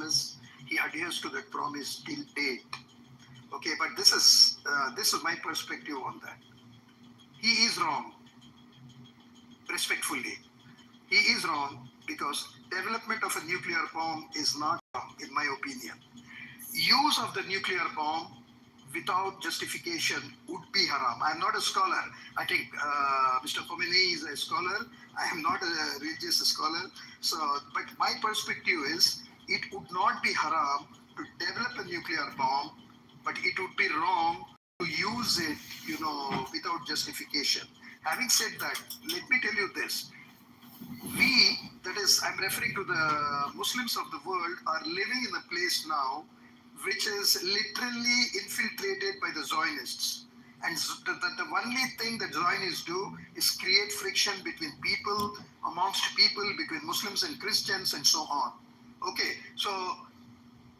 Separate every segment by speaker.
Speaker 1: promise. He adheres to that promise till date. Okay, but this is my perspective on that. He is wrong, respectfully. He is wrong because development of a nuclear bomb is not wrong, in my opinion. Use of the nuclear bomb without justification would be haram. I am not a scholar. I think Mr. Khomeini is a scholar. I am not a religious scholar. So, but my perspective is it would not be haram to develop a nuclear bomb, but it would be wrong to use it, without justification. Having said that, let me tell you this. We, that is, I'm referring to the Muslims of the world, are living in a place now which is literally infiltrated by the Zionists. And the only thing that Zionists do is create friction between people, amongst people, between Muslims and Christians, and so on. Okay, so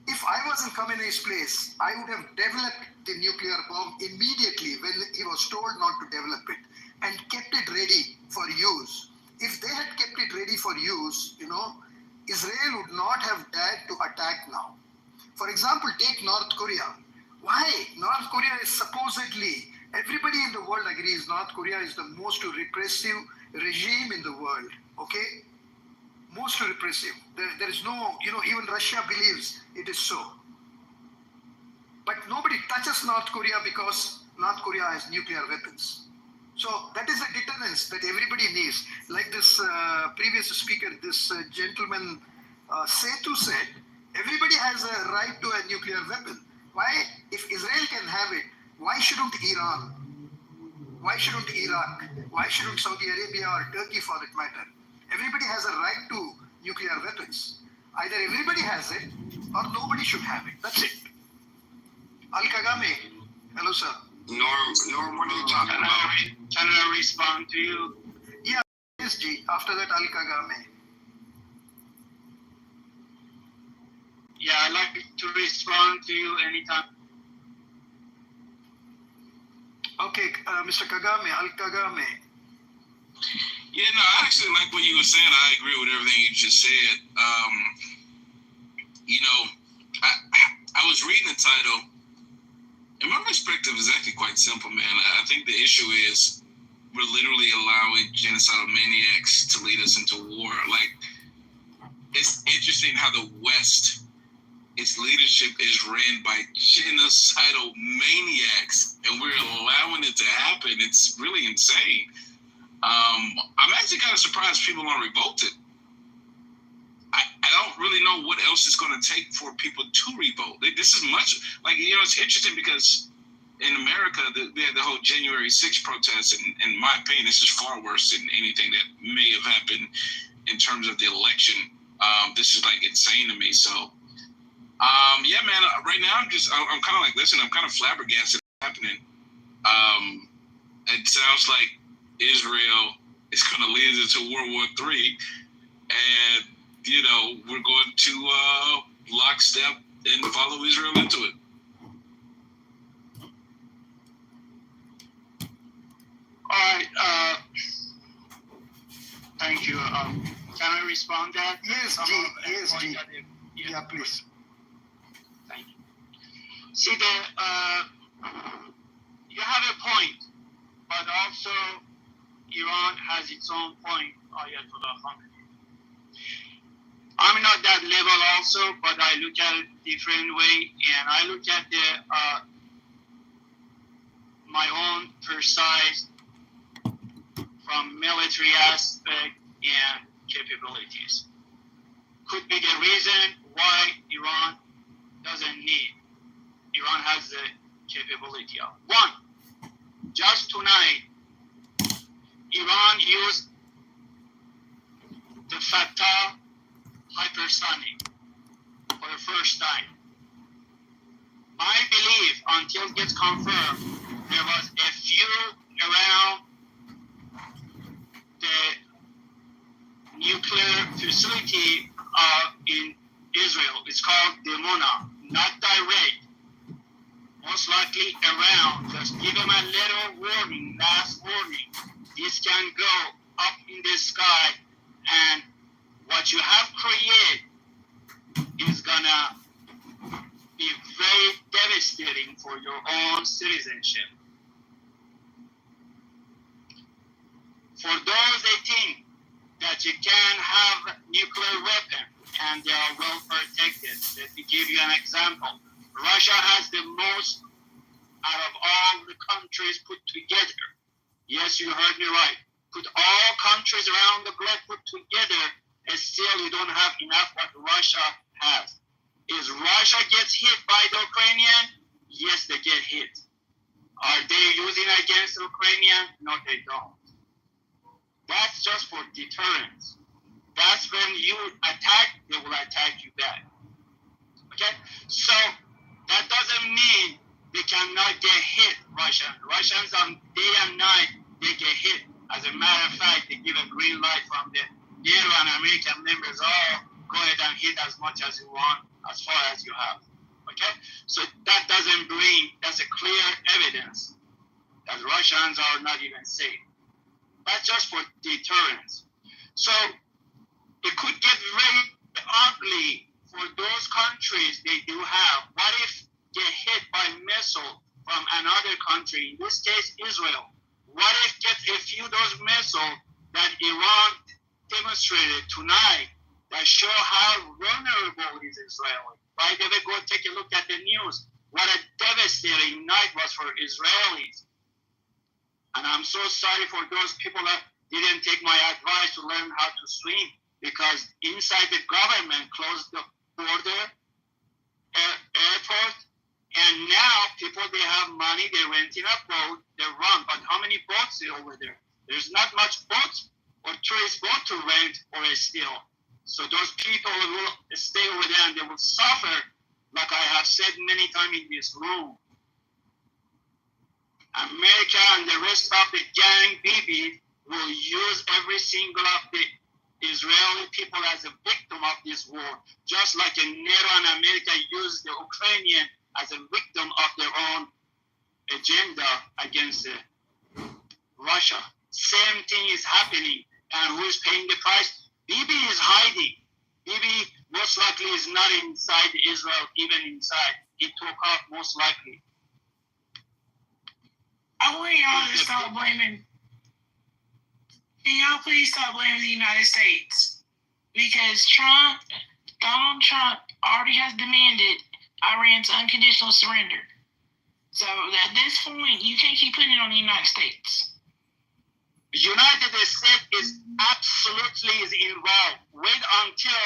Speaker 1: if I was in Khamenei's place, I would have developed the nuclear bomb immediately when he was told not to develop it and kept it ready for use. If they had kept it ready for use, Israel would not have dared to attack now. For example, take North Korea. Why? North Korea is supposedly, everybody in the world agrees North Korea is the most repressive regime in the world, okay? Most repressive. There is no, even Russia believes it is so. But nobody touches North Korea because North Korea has nuclear weapons. So that is a deterrence that everybody needs. Like this previous speaker, this gentleman Setu said, everybody has a right to a nuclear weapon. Why? If Israel can have it, why shouldn't Iran? Why shouldn't Iraq? Why shouldn't Saudi Arabia or Turkey for that matter? Everybody has a right to nuclear weapons. Either everybody has it or nobody should have it. That's it. Al-Kagame. Hello, sir.
Speaker 2: Norm, what are you talking about? Can I respond to you?
Speaker 1: Yeah, yes, G. After that, Al-Kagame.
Speaker 2: Yeah, I'd like to respond to you anytime.
Speaker 1: Okay, Mr. Kagame, Al-Kagame.
Speaker 3: Yeah, no, I actually like what you were saying. I agree with everything you just said. I was reading the title, and my perspective is actually quite simple, man. I think the issue is we're literally allowing genocidal maniacs to lead us into war. Like, it's interesting how the West, its leadership is ran by genocidal maniacs, and we're allowing it to happen. It's really insane. I'm actually kind of surprised people aren't revolted. I don't really know what else it's going to take for people to revolt. This is much, it's interesting because in America, we had the whole January 6th protest, and in my opinion, this is far worse than anything that may have happened in terms of the election. This is insane to me. So, yeah, man, right now I'm kind of listen, I'm kind of flabbergasted happening. It sounds like Israel is going to lead us into World War III, and we're going to lockstep and follow Israel into it.
Speaker 2: All right. Thank you. Can I respond to that?
Speaker 1: Yes, G. Yes, G. Yeah, please.
Speaker 2: Thank you. See, you have a point, but also Iran has its own point, Ayatollah Khamenei. I'm not that level also, but I look at it different way, and I look at my own precise from military aspect and capabilities. Could be the reason why Iran doesn't need. Iran has the capability of. One, just tonight, Iran used the Fatah hypersonic for the first time. My belief, until it gets confirmed, there was a few around the nuclear facility in Israel. It's called Dimona, not direct. Most likely around. Just give them a little warning, last warning. This can go up in the sky, and what you have created is going gonna be very devastating for your own citizenship. For those that think that you can have nuclear weapon and they are well protected, let me give you an example. Russia has the most out of all the countries put together. Yes, you heard me right. Put all countries around the globe put together, and still you don't have enough what Russia has. Is Russia gets hit by the Ukrainian? Yes, they get hit. Are they using it against the Ukrainian? No, they don't. That's just for deterrence. That's when you attack, they will attack you back. Okay? So that doesn't mean they cannot get hit, Russians on day and night, they get hit. As a matter of fact, they give a green light from the NATO and American members, go ahead and hit as much as you want, as far as you have. Okay? So that doesn't that's a clear evidence that Russians are not even safe. That's just for deterrence. So it could get very ugly for those countries they do have. What if get hit by missile from another country, in this case Israel? What if get a few of those missiles that Iran demonstrated tonight that show how vulnerable is Israel? By the way, go take a look at the news. What a devastating night was for Israelis. And I'm so sorry for those people that didn't take my advice to learn how to swim, because inside the government closed the border, airport, and now people, they have money, they're renting a boat, they run. But how many boats are over there? There's not much boats or tourist boat to rent or steal. So those people will stay over there and they will suffer, like I have said many times in this room. America and the rest of the gang Bibi will use every single of the Israeli people as a victim of this war, just like NATO and America used the Ukrainian as a victim of their own agenda against Russia. Same thing is happening, and who is paying the price? Bibi is hiding. Bibi most likely is not inside Israel, even inside. He took off most likely.
Speaker 4: I want y'all to stop blaming. Can y'all please stop blaming the United States? Because Donald Trump already has demanded Iran's unconditional surrender. So at this point, you can't keep putting it on the United States.
Speaker 2: The United States is absolutely involved. Wait until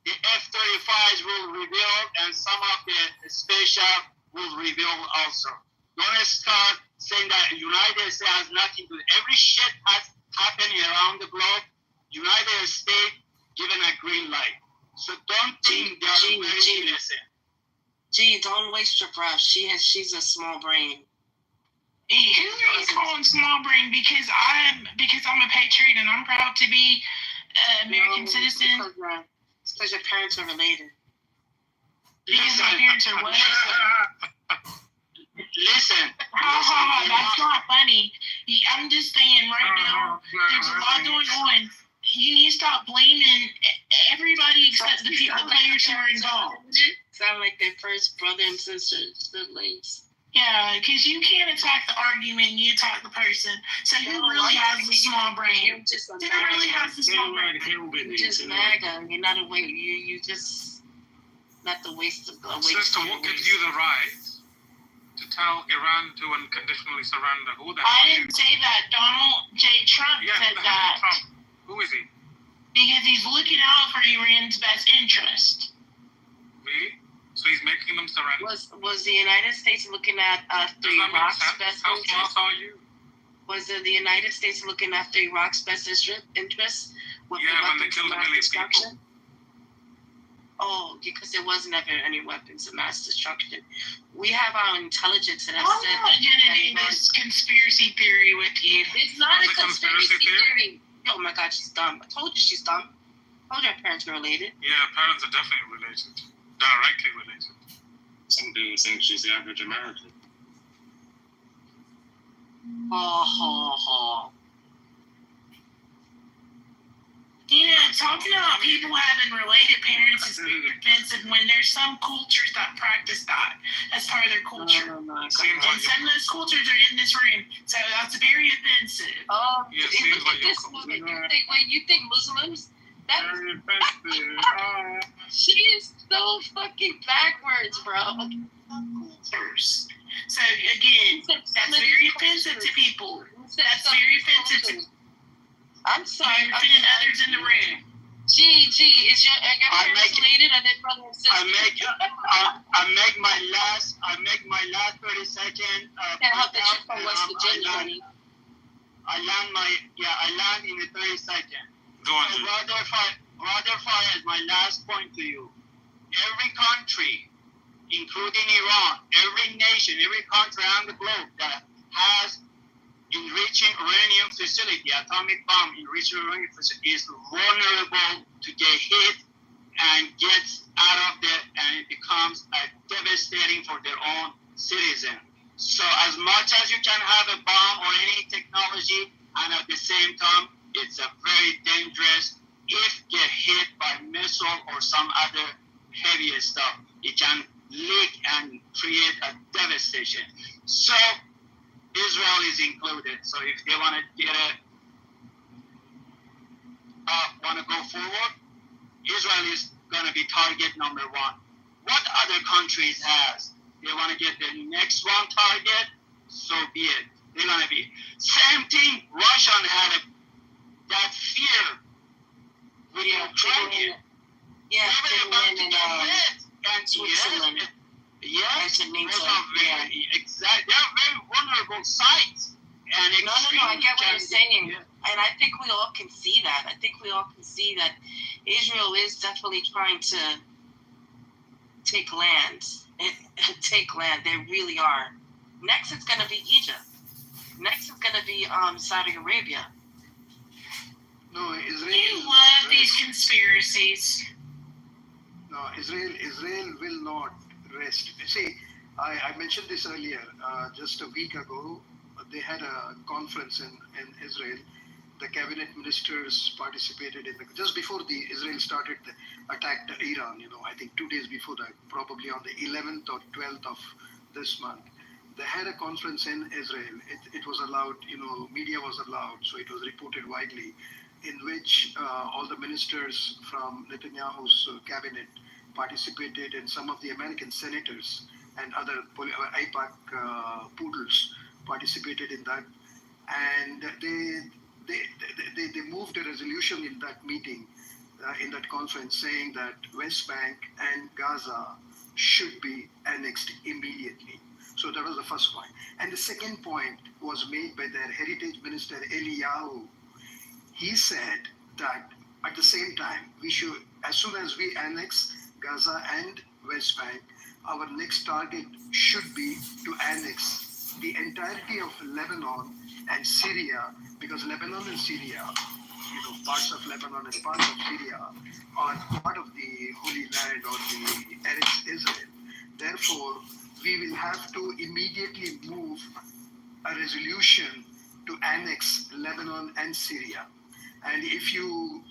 Speaker 2: the F-35s will reveal and some of the spaceship will reveal also. Don't start saying that the United States has nothing to do. Every shit has happened around the globe. United States given a green light. So don't think they're very innocent.
Speaker 5: Gee, don't waste your breath. She's a small brain.
Speaker 4: Who are you calling small brain? Because I'm a patriot and I'm proud to be an American citizen.
Speaker 5: It's because your parents are related.
Speaker 4: Because my parents are what?
Speaker 2: Listen.
Speaker 4: That's not funny. I'm just saying right now, there's a lot going on. You need to stop blaming everybody except the players who are involved.
Speaker 5: Sound like their first brother and sister siblings.
Speaker 4: Yeah, because you can't attack the argument, you attack the person. So who really has the small brain? Who really has the small brain?
Speaker 5: You're just MAGA. You're not a waste. You just not the waste of the waste.
Speaker 6: Sister, what gives you the right to tell Iran to unconditionally surrender? Who the
Speaker 4: I didn't say that. Donald J. Trump said that.
Speaker 6: Trump. Who is he?
Speaker 4: Because he's looking out for Iran's best interest.
Speaker 6: Really? So he's making them surrender?
Speaker 5: Was the United States looking at Iraq's best
Speaker 6: How
Speaker 5: interest?
Speaker 6: smart are you?
Speaker 5: Was the United States looking after Iraq's best interests?
Speaker 6: When they killed a million people.
Speaker 5: Oh, because there was never any weapons of mass destruction. We have our intelligence that has
Speaker 4: I'm
Speaker 5: said...
Speaker 4: not going to do this conspiracy theory with you.
Speaker 5: It's not a conspiracy theory. Oh my God, she's dumb. I told you she's dumb. I told you her parents were related.
Speaker 6: Yeah, parents are definitely related. Directly related.
Speaker 7: Some dudes think she's the average American.
Speaker 5: Ha ha ha.
Speaker 4: Talking about people having related parents is very offensive when there's some cultures that practice that as part of their culture.
Speaker 6: Seems
Speaker 4: And
Speaker 6: like
Speaker 4: some of those cultures are in this room, so that's very offensive.
Speaker 6: Yeah, seems
Speaker 5: Look
Speaker 6: like
Speaker 5: at this
Speaker 6: you're
Speaker 5: woman. You think Muslims? That
Speaker 7: Very offensive.
Speaker 5: she is so fucking backwards, bro.
Speaker 4: Cultures. So again, that's very offensive to people. That's very offensive to
Speaker 5: I'm sorry.
Speaker 4: offend others in the room.
Speaker 5: G, is your
Speaker 2: I
Speaker 5: parents
Speaker 2: make-
Speaker 5: related? Are they brother and sister?
Speaker 2: I make my last 30 second.
Speaker 5: Can't help that
Speaker 2: point
Speaker 5: you're from
Speaker 2: out,
Speaker 5: West
Speaker 2: and
Speaker 5: Virginia, honey.
Speaker 2: I land in the 30 second.
Speaker 6: Go on,
Speaker 2: So
Speaker 6: G.
Speaker 2: Brother Fayez, my last point to you. Every country, including Iran, every nation, every country around the globe that has enriching uranium facility, atomic bomb enriching uranium facility, is vulnerable to get hit and gets out of there, and it becomes devastating for their own citizen. So as much as you can have a bomb or any technology, and at the same time, it's a very dangerous if get hit by missile or some other heavier stuff. It can leak and create a devastation. So Israel is included. So if they want to want to go forward, Israel is going to be target number one. What other countries has? They want to get the next one target, so be it. They're going to be. Same thing, Russian had that fear with Ukraine.
Speaker 5: Yeah,
Speaker 2: They were about to
Speaker 5: Finland
Speaker 2: get
Speaker 5: and
Speaker 2: hit. And
Speaker 5: Switzerland.
Speaker 2: yes,
Speaker 5: Montenegro,
Speaker 2: those are very exact. They're very vulnerable sites. And
Speaker 5: No, I get what you're saying.
Speaker 2: Yeah.
Speaker 5: And I think we all can see that. I think we all can see that Israel is definitely trying to take land. Take land. They really are. Next it's going to be Egypt. Next it's going to be Saudi Arabia.
Speaker 1: No, Israel.
Speaker 4: You love these conspiracies.
Speaker 1: No, Israel will not rest. See, I mentioned this earlier. Just a week ago, they had a conference in Israel. The cabinet ministers participated in just before the Israel started the attack to Iran. I think 2 days before that, probably on the 11th or 12th of this month. They had a conference in Israel. It was allowed, media was allowed, so it was reported widely, in which all the ministers from Netanyahu's cabinet participated, and some of the American senators and other AIPAC poodles participated in that. And they moved a resolution in that meeting, in that conference, saying that West Bank and Gaza should be annexed immediately. So that was the first point. And the second point was made by their heritage minister, Eliyahu. He said that at the same time, we should, as soon as we annex Gaza and West Bank, our next target should be to annex the entirety of Lebanon and Syria, because Lebanon and Syria, parts of Lebanon and parts of Syria are part of the Holy Land or the Eretz Israel. Therefore, we will have to immediately move a resolution to annex Lebanon and Syria. And if you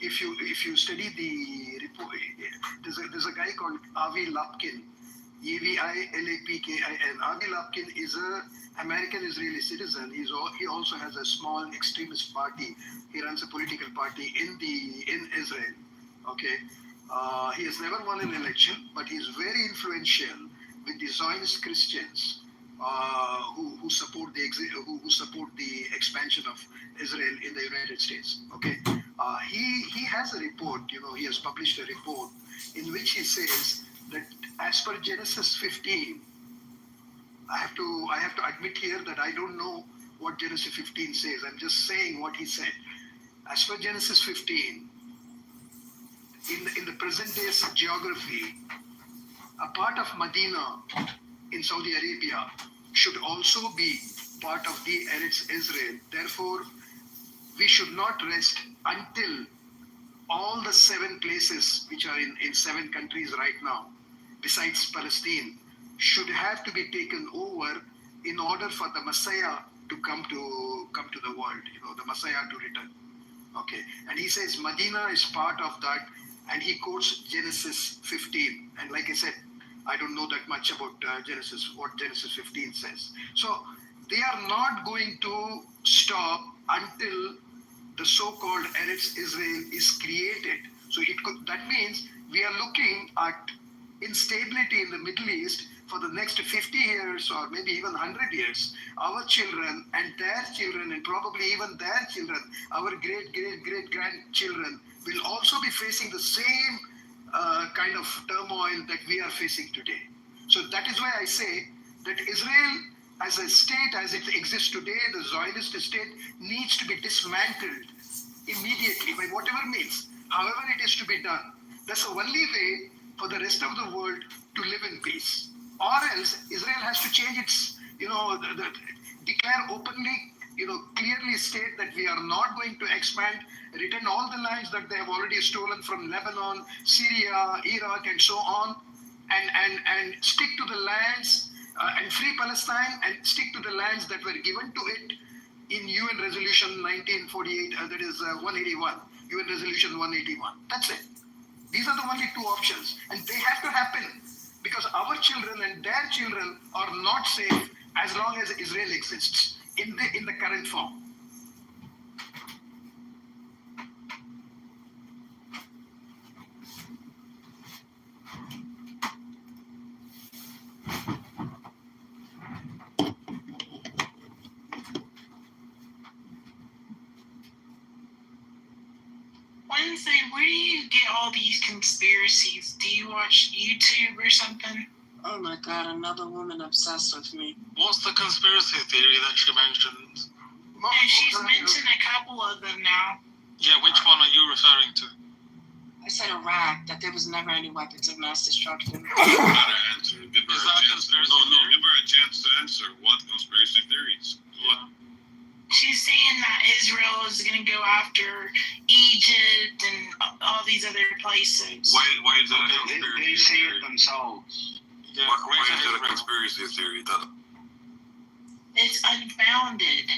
Speaker 1: study the report, there's a guy called Avi Lapkin, Evilapkin. Avi Lapkin is a American Israeli citizen. He also has a small extremist party. He runs a political party in Israel. Okay, he has never won an election, but he's very influential with the Zionist Christians who support the expansion of Israel in the United States. Okay, he has a report. He has published a report in which he says that as per Genesis 15, I have to admit here that I don't know what Genesis 15 says. I'm just saying what he said. As per Genesis 15, in the present day's geography, a part of Medina in Saudi Arabia should also be part of the Eretz Israel. Therefore, we should not rest until all the 7 places which are in 7 countries right now, besides Palestine, should have to be taken over in order for the Messiah to come to the world, the Messiah to return. Okay, and he says Medina is part of that, and he quotes Genesis 15. And like I said, I don't know that much about Genesis, what Genesis 15 says. So they are not going to stop until the so-called Eretz Israel is created. So that means we are looking at instability in the Middle East for the next 50 years or maybe even 100 years. Our children and their children and probably even their children, our great grandchildren will also be facing the same kind of turmoil that we are facing today. So that is why I say that Israel as a state, as it exists today, the Zionist state needs to be dismantled immediately by whatever means, however it is to be done. That's the only way for the rest of the world to live in peace. Or else Israel has to change its, declare openly, clearly state that we are not going to expand, return all the lands that they have already stolen from Lebanon, Syria, Iraq, and so on, and stick to the lands and free Palestine and stick to the lands that were given to it in UN Resolution 1948, that is 181, UN Resolution 181. That's it. These are the only two options, and they have to happen because our children and their children are not safe as long as Israel exists in the current form.
Speaker 4: Wednesday, where do you get all these conspiracies? Do you watch YouTube or something?
Speaker 5: Oh my God, another woman obsessed with me.
Speaker 6: What's the conspiracy theory that she mentioned?
Speaker 4: And she's mentioned a couple of them now.
Speaker 6: Yeah, which one are you referring to?
Speaker 5: I said Iraq, that there was never any weapons of mass destruction.
Speaker 8: Give her an answer. Give her
Speaker 6: Is
Speaker 8: a
Speaker 6: that a
Speaker 8: chance.
Speaker 6: conspiracy
Speaker 8: No,
Speaker 6: theory?
Speaker 8: give her a chance to answer. What conspiracy theories? What?
Speaker 4: She's saying that Israel is going to go after Egypt and all these other places.
Speaker 8: Why is that a
Speaker 7: They
Speaker 8: conspiracy
Speaker 7: say
Speaker 8: theory?
Speaker 7: it themselves.
Speaker 6: Yeah,
Speaker 8: Why is that a
Speaker 6: Israel.
Speaker 8: conspiracy theory? That,
Speaker 4: It's unfounded.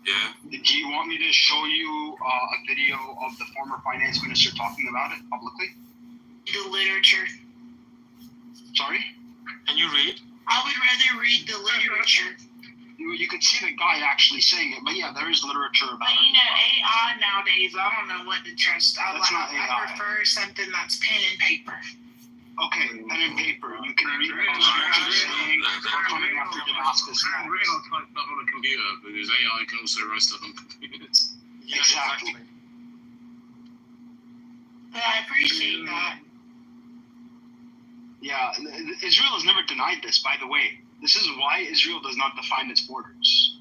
Speaker 8: yeah.
Speaker 7: Do you want me to show you a video of the former finance minister talking about it publicly?
Speaker 4: The literature.
Speaker 7: Sorry?
Speaker 6: Can you read?
Speaker 4: I would rather read the literature.
Speaker 7: You could see the guy actually saying it, but yeah, there is literature about
Speaker 4: But
Speaker 7: it.
Speaker 4: AI nowadays, I don't know what to trust. I
Speaker 7: That's not AI.
Speaker 4: prefer something that's pen and paper.
Speaker 7: Okay, pen and paper. You can read about scripture saying we're coming after Damascus next.
Speaker 3: Not on a computer because AI can also write stuff on computers.
Speaker 6: Yeah,
Speaker 7: Exactly.
Speaker 4: But I appreciate that.
Speaker 7: Yeah, Israel has never denied this, by the way. This is why Israel does not define its borders.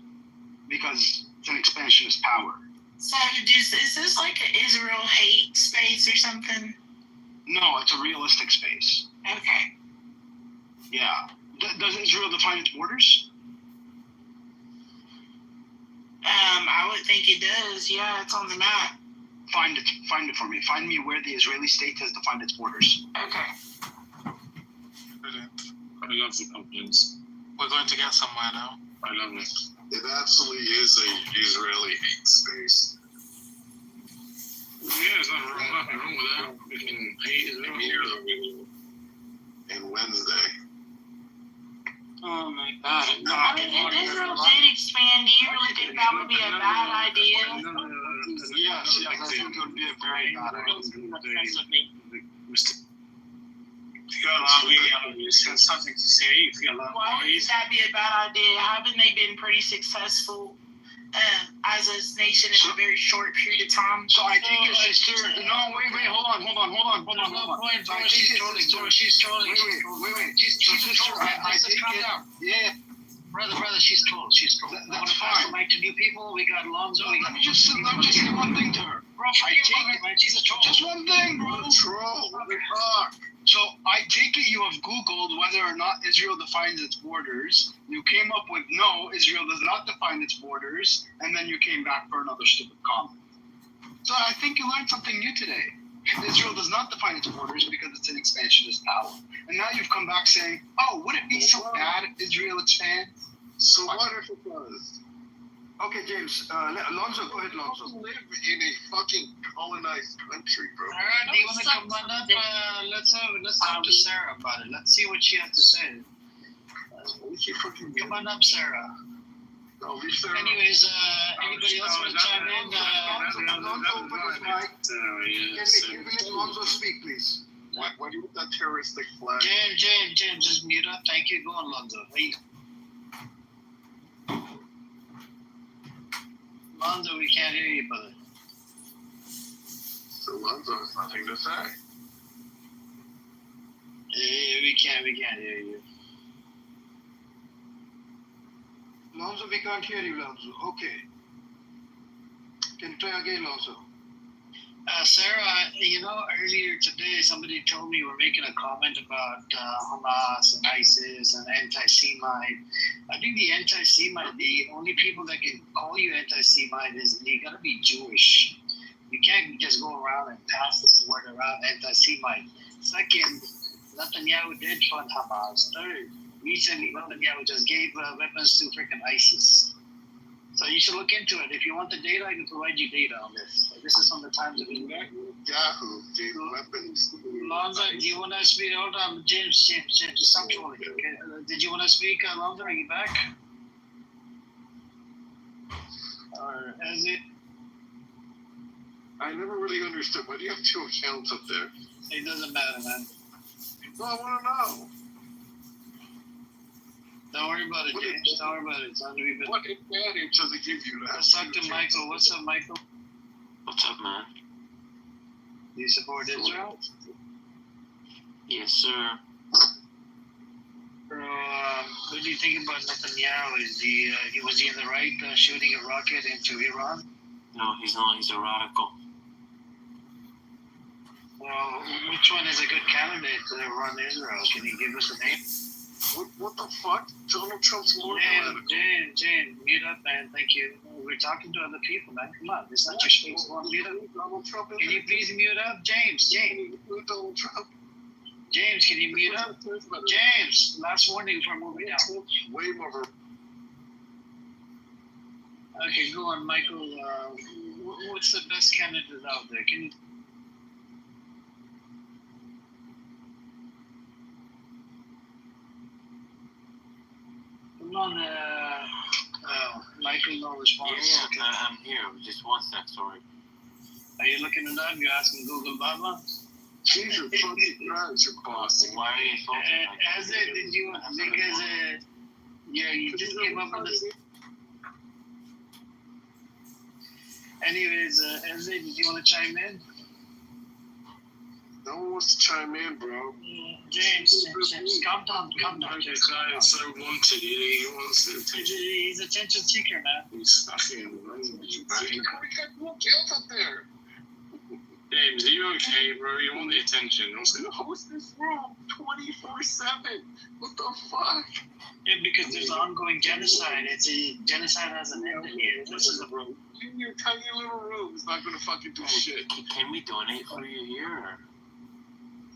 Speaker 7: Because it's an expansionist power.
Speaker 4: So is this like an Israel hate space or something?
Speaker 7: No, it's a realistic space.
Speaker 4: Okay.
Speaker 7: Yeah. Does Israel define its borders?
Speaker 4: I would think it does. Yeah, it's on the map.
Speaker 7: Find it for me. Find me where the Israeli state has defined its borders.
Speaker 4: Okay.
Speaker 6: Brilliant.
Speaker 3: I love the confidence.
Speaker 6: We're going to get somewhere now.
Speaker 3: I love it.
Speaker 8: It absolutely is a Israeli hate space.
Speaker 3: Yeah, there's nothing wrong with that. We can hate Israel.
Speaker 8: I'm here and Wednesday.
Speaker 5: Oh my God.
Speaker 4: If Israel did expand, do you really think that would be a bad idea?
Speaker 7: Yes, I think it would be a very bad idea.
Speaker 3: Something to say. If you love
Speaker 4: Why would that be a bad idea? Haven't they been pretty successful as a nation in a very short period of time?
Speaker 7: So I think your sister. No, wait, hold on. So I think she's trolling. Wait. She's sister. I take it. Yeah.
Speaker 9: Brother, she's trolling.
Speaker 7: That's fine.
Speaker 9: Like to new people, we got Lonzo.
Speaker 7: Let me just say one thing to her.
Speaker 9: Bro,
Speaker 7: I take it.
Speaker 9: man. She's a troll.
Speaker 7: Just one thing, bro. Troll. So I take it you have Googled whether or not Israel defines its borders. You came up with no, Israel does not define its borders, and then you came back for another stupid comment. So I think you learned something new today. Israel does not define its borders because it's an expansionist power. And now you've come back saying, oh, would it be so bad if Israel expands?
Speaker 8: So what if it does?
Speaker 1: Okay, James. Alonzo, go ahead, Alonzo.
Speaker 8: You live in a fucking colonized country, bro.
Speaker 9: All right, do you want to come on up? Let's talk to Sarah about it. Let's see what she has to say. Come on up, Sarah.
Speaker 8: No, leave Sarah.
Speaker 9: Anyways, anybody else want to chime in?
Speaker 1: Alonzo, open his mic. Can we let Alonzo speak, please?
Speaker 8: Why do you want that terroristic flag?
Speaker 9: James, just mute up. Thank you. Go on, Alonzo. Alonzo, we can't hear you, brother.
Speaker 8: So Alonzo has nothing to say.
Speaker 9: We can't hear you.
Speaker 1: Alonzo, we can't hear you, Alonzo. Okay. Can you try again, Alonzo?
Speaker 9: Sarah, earlier today somebody told me we're making a comment about Hamas and ISIS and anti-Semite. I think the anti-Semite, the only people that can call you anti-Semite is you gotta be Jewish. You can't just go around and pass this word around, anti-Semite. Second, Netanyahu did fund Hamas. Third, recently Netanyahu just gave weapons to freaking ISIS. So you should look into it. If you want the data, I can provide you data on this. This is from the Times of India.
Speaker 8: Yahoo gave weapons.
Speaker 9: Lonzo, do you want to speak? Hold on, James, just stop trolling. Okay. Did you want to speak, Lonzo? Are you back? Or is it?
Speaker 8: I never really understood. Why do you have two accounts up there?
Speaker 9: It doesn't matter, man.
Speaker 8: No, I want to know.
Speaker 9: Don't worry about it, James. Don't worry about it. It's not gonna be bad.
Speaker 8: What advantage does it give you?
Speaker 9: Let's talk to Michael. What's up, Michael?
Speaker 10: What's up, man?
Speaker 9: Do you support Israel?
Speaker 10: Yes, sir.
Speaker 9: Bro, what do you think about Netanyahu? Was he in the right shooting a rocket into Iran?
Speaker 10: No, he's not. He's a radical.
Speaker 9: Well, which one is a good candidate to run Israel? Can you give us a name?
Speaker 8: What the fuck? Donald Trump's more radical.
Speaker 9: Jane, mute up, man. Thank you. We're talking to other people, man. Come on, it's not your space. Mute up.
Speaker 8: Donald Trump.
Speaker 9: Can you please mute up, James?
Speaker 8: Donald Trump.
Speaker 9: James, can you mute up? James, last warning for moving out.
Speaker 8: Way more.
Speaker 9: Okay, go on, Michael. What's the best candidate out there? Can you? Come on, Michael, no response.
Speaker 10: Yeah, I'm here. Just one sec, sorry.
Speaker 9: Are you looking it up? You're asking Google Baba?
Speaker 8: She's your fucking friends, your boss.
Speaker 10: Why are you insulting
Speaker 9: As it, did you, because, you just gave up on this. Anyways, as it, did you want to chime in?
Speaker 8: No one wants to chime in, bro.
Speaker 9: James, calm down.
Speaker 3: This guy is so wanted. He wants the attention.
Speaker 9: He's attention seeker, man.
Speaker 3: He's fucking.
Speaker 8: We got no guilt up there.
Speaker 3: James, are you okay, bro? You want the attention.
Speaker 8: Host this room 24/7. What the fuck?
Speaker 9: Yeah, because there's ongoing genocide. Genocide hasn't ended yet. This is a room.
Speaker 8: In your tiny little room is not gonna fucking do shit.
Speaker 10: Can we donate for you here?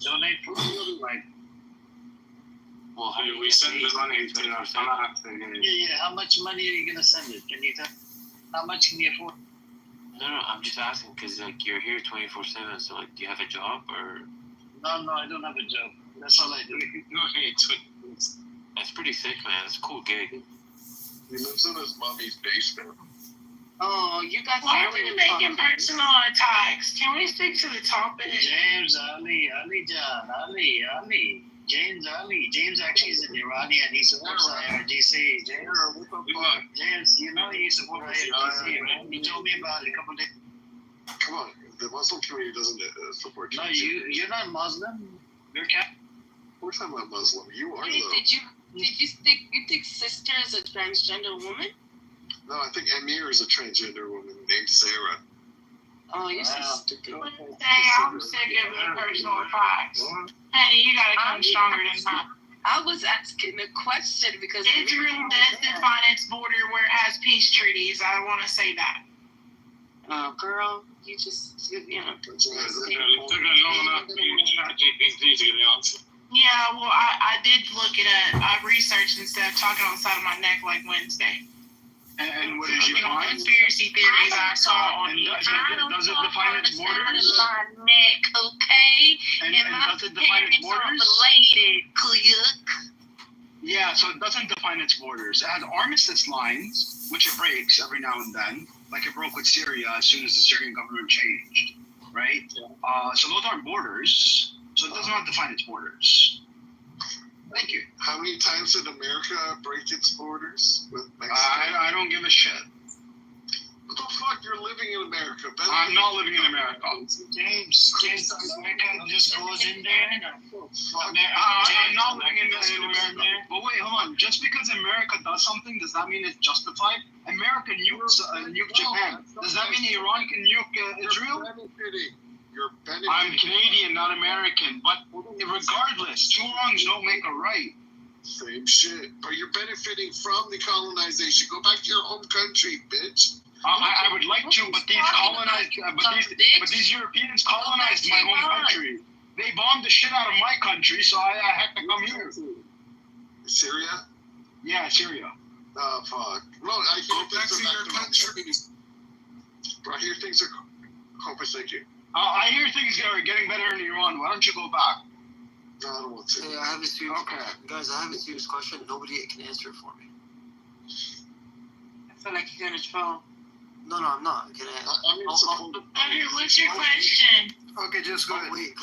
Speaker 9: Donate for like.
Speaker 10: Well, how
Speaker 3: we send the money to
Speaker 9: Yeah. How much money are you gonna send it? Can you tell? How much can you afford?
Speaker 10: No, I'm just asking because you're here 24/7. So do you have a job or?
Speaker 9: No, I don't have a job. That's all I do.
Speaker 10: That's pretty sick, man. It's a cool gig.
Speaker 8: He lives in his mommy's basement.
Speaker 5: Oh, you guys
Speaker 4: Why
Speaker 5: are
Speaker 4: are we
Speaker 5: really
Speaker 4: making
Speaker 5: fun.
Speaker 4: personal attacks? Can we stick to the topic?
Speaker 9: James Ali, James Ali. James actually is an Iranian. He supports IRGC. James, you know he supports IRGC, right? He told me about it a couple of days.
Speaker 8: Come on, the Muslim community doesn't support you.
Speaker 9: No, you're not Muslim. You're Catholic.
Speaker 8: Of course I'm not Muslim. You are,
Speaker 5: Wait,
Speaker 8: though.
Speaker 5: did you think sister is a transgender woman?
Speaker 8: No, I think Amir is a transgender woman named Sarah.
Speaker 5: Oh, you're so
Speaker 9: Wow.
Speaker 5: stupid.
Speaker 4: I'm sick of the personal attacks. Honey, you gotta come stronger than that.
Speaker 5: I was asking a question because
Speaker 4: Israel does define its border where it has peace treaties. I want to say that.
Speaker 5: Girl, you just you know.
Speaker 3: It took us long enough to use ChatGPT to get the answer.
Speaker 4: Yeah, well, I did look it up. I researched instead of talking on the side of my neck like Wednesday.
Speaker 7: And what is your fine?
Speaker 4: Conspiracy theories I saw on
Speaker 7: And
Speaker 4: YouTube.
Speaker 7: does it define its borders?
Speaker 5: My neck, okay?
Speaker 7: And
Speaker 5: my
Speaker 7: does it define its
Speaker 5: parents are
Speaker 7: borders?
Speaker 5: related, Kuyuk.
Speaker 7: Yeah, so it doesn't define its borders. It has armistice lines, which it breaks every now and then, like it broke with Syria as soon as the Syrian government changed, right? So those aren't borders. So it does not define its borders. Thank you.
Speaker 8: How many times did America break its borders with Mexico?
Speaker 7: I don't give a shit.
Speaker 8: What the fuck? You're living in America.
Speaker 7: I'm not living in America.
Speaker 9: James, America just goes in there.
Speaker 7: I'm not living in America. But wait, hold on. Just because America does something, does that mean it's justified? America nukes Japan. Does that mean Iran can nuke Israel?
Speaker 8: You're benefiting.
Speaker 7: I'm Canadian, not American. But regardless, two wrongs don't make a right.
Speaker 8: Same shit. But you're benefiting from the colonization. Go back to your home country, bitch.
Speaker 7: I would like to, but these Europeans colonized my home country. They bombed the shit out of my country, so I had to come here.
Speaker 8: Syria?
Speaker 7: Yeah, Syria.
Speaker 8: Oh, fuck. No, I hear things are back to your country. Bro, I hear things are compensating.
Speaker 7: I hear things are getting better in Iran. Why don't you go back?
Speaker 8: No, I don't want to.
Speaker 11: Hey, I have a serious
Speaker 7: Okay.
Speaker 11: I have a serious question. Nobody can answer it for me.
Speaker 5: I feel like you're gonna troll.
Speaker 11: No, I'm not. Can I?
Speaker 4: What's your question?
Speaker 1: Okay, just go
Speaker 11: I'll
Speaker 1: ahead.
Speaker 11: wait.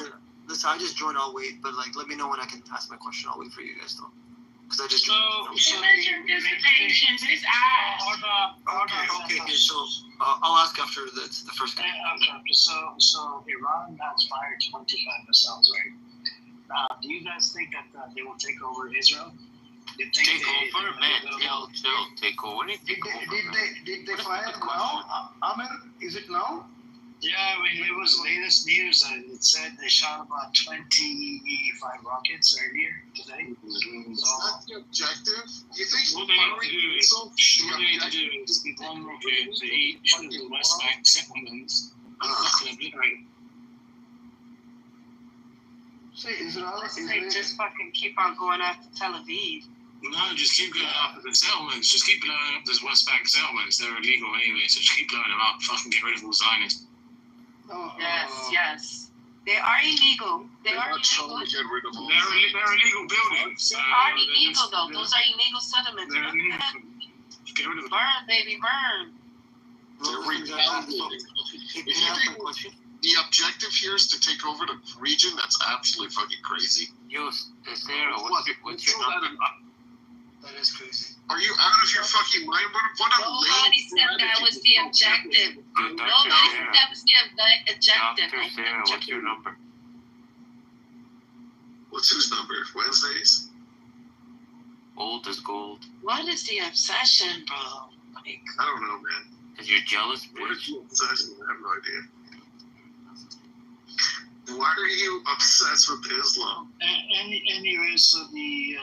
Speaker 11: Listen, I just joined. I'll wait, but like, let me know when I can ask my question. I'll wait for you guys though, because I just joined.
Speaker 4: Measure dissipations. It's eyes.
Speaker 11: Okay. So I'll ask after the first guy.
Speaker 9: So Iran has fired 25 missiles, right? Do you guys think that they will take over Israel?
Speaker 10: Take over, man. Chill. Take over.
Speaker 1: Did they fire now? Amir, is it now?
Speaker 9: Yeah, I mean, it was latest news. It said they shot about 25 rockets earlier today.
Speaker 8: That's the objective. You think
Speaker 6: What they need to do is give one rocket to each of the West Bank settlements.
Speaker 1: Say Israel.
Speaker 5: They just fucking keep on going after Tel Aviv.
Speaker 3: No, just keep going after the settlements. Just keep blowing up those West Bank settlements. They're illegal anyway, so just keep blowing them up. Fucking get rid of all Zionists.
Speaker 5: Yes. They are illegal. They are
Speaker 8: not
Speaker 5: illegal.
Speaker 8: trying to get rid of all
Speaker 3: They're illegal buildings.
Speaker 5: They are illegal though. Those are illegal settlements.
Speaker 3: They're illegal. Get rid of them.
Speaker 5: Burn, baby, burn.
Speaker 8: They're retaliating. If you think the objective here is to take over the region, that's absolutely fucking crazy.
Speaker 10: Yo, Sarah, what's your number?
Speaker 11: That is crazy.
Speaker 8: Are you out of your fucking mind? What a
Speaker 5: Nobody said that was the objective.
Speaker 10: Yo, Dr.
Speaker 5: Nobody said
Speaker 10: Sarah.
Speaker 5: that was the objective.
Speaker 10: Dr. Sarah, what's your number?
Speaker 8: What's whose number? Wednesdays?
Speaker 10: Old as gold.
Speaker 5: What is the obsession, bro? Like,
Speaker 8: I don't know, man.
Speaker 10: Cause you're jealous,
Speaker 8: What is
Speaker 10: bitch.
Speaker 8: you obsessed with? I have no idea. Why are you obsessed with Islam?
Speaker 9: Anyway, so the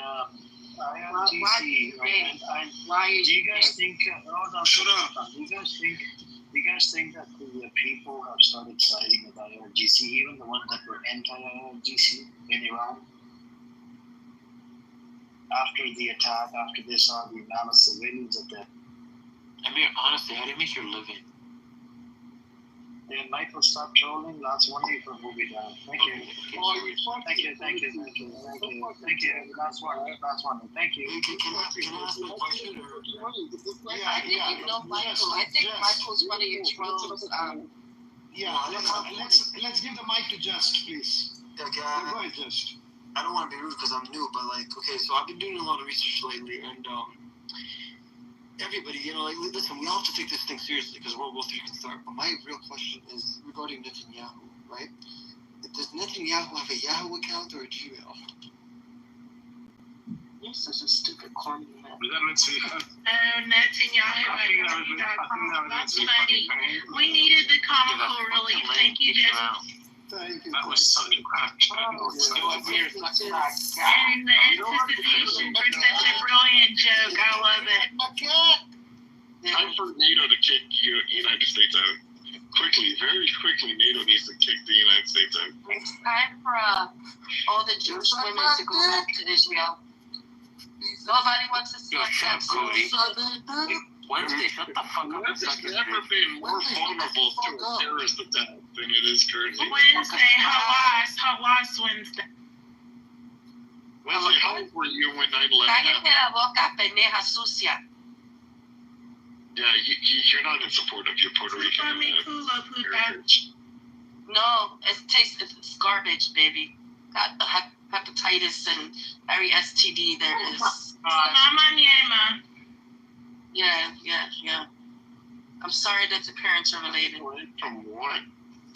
Speaker 9: IRGC, right? Do you guys think? Hold on, shut up. Do you guys think that the people have started siding with IRGC, even the ones that were anti-IRGC in Iran? After the attack, after they saw the amount of civilians at that.
Speaker 10: I mean, honestly, how do you make your living?
Speaker 9: And Michael, stop trolling. Last one for movie down. Thank you. Thank you. Last one. Thank you.
Speaker 11: Can I ask my question?
Speaker 5: I think you know Michael. I think Michael's one of your trolls.
Speaker 7: Let's give the mic to Just, please.
Speaker 11: Yeah,
Speaker 7: Go ahead, Just.
Speaker 11: I don't want to be rude because I'm new, but like, okay, so I've been doing a lot of research lately, and everybody, like, listen, we all have to take this thing seriously because World War III can start. But my real question is regarding Netanyahu, right? Does Netanyahu have a Yahoo account or a Gmail?
Speaker 5: You're such a stupid corny man.
Speaker 4: Netanyahu at That's funny. We needed the comical relief. Thank you, Jess.
Speaker 7: Thank you.
Speaker 3: That was such a crap.
Speaker 4: And the anticipation for such a brilliant joke. I love it.
Speaker 8: Time for NATO to kick United States out. Quickly, very quickly, NATO needs to kick the United States out.
Speaker 5: It's time for all the Jewish women to go back to Israel. Nobody wants to see
Speaker 10: Yo,
Speaker 5: us
Speaker 10: shut up, Cody. Wednesday, shut the fuck up.
Speaker 8: It's never been more vulnerable to a terrorist attack than it is currently.
Speaker 4: Wednesday, Hawass Wednesday.
Speaker 8: Wesley, how old were you when 9/11
Speaker 5: Cállate
Speaker 8: happened?
Speaker 5: la boca, pendeja sucia.
Speaker 8: Yeah, you're not in support of your Puerto Rican heritage.
Speaker 5: No, it's garbage, baby. Got the hepatitis and every STD there is.
Speaker 4: Mama Niema.
Speaker 5: Yeah. I'm sorry that the parents are related.
Speaker 8: From what?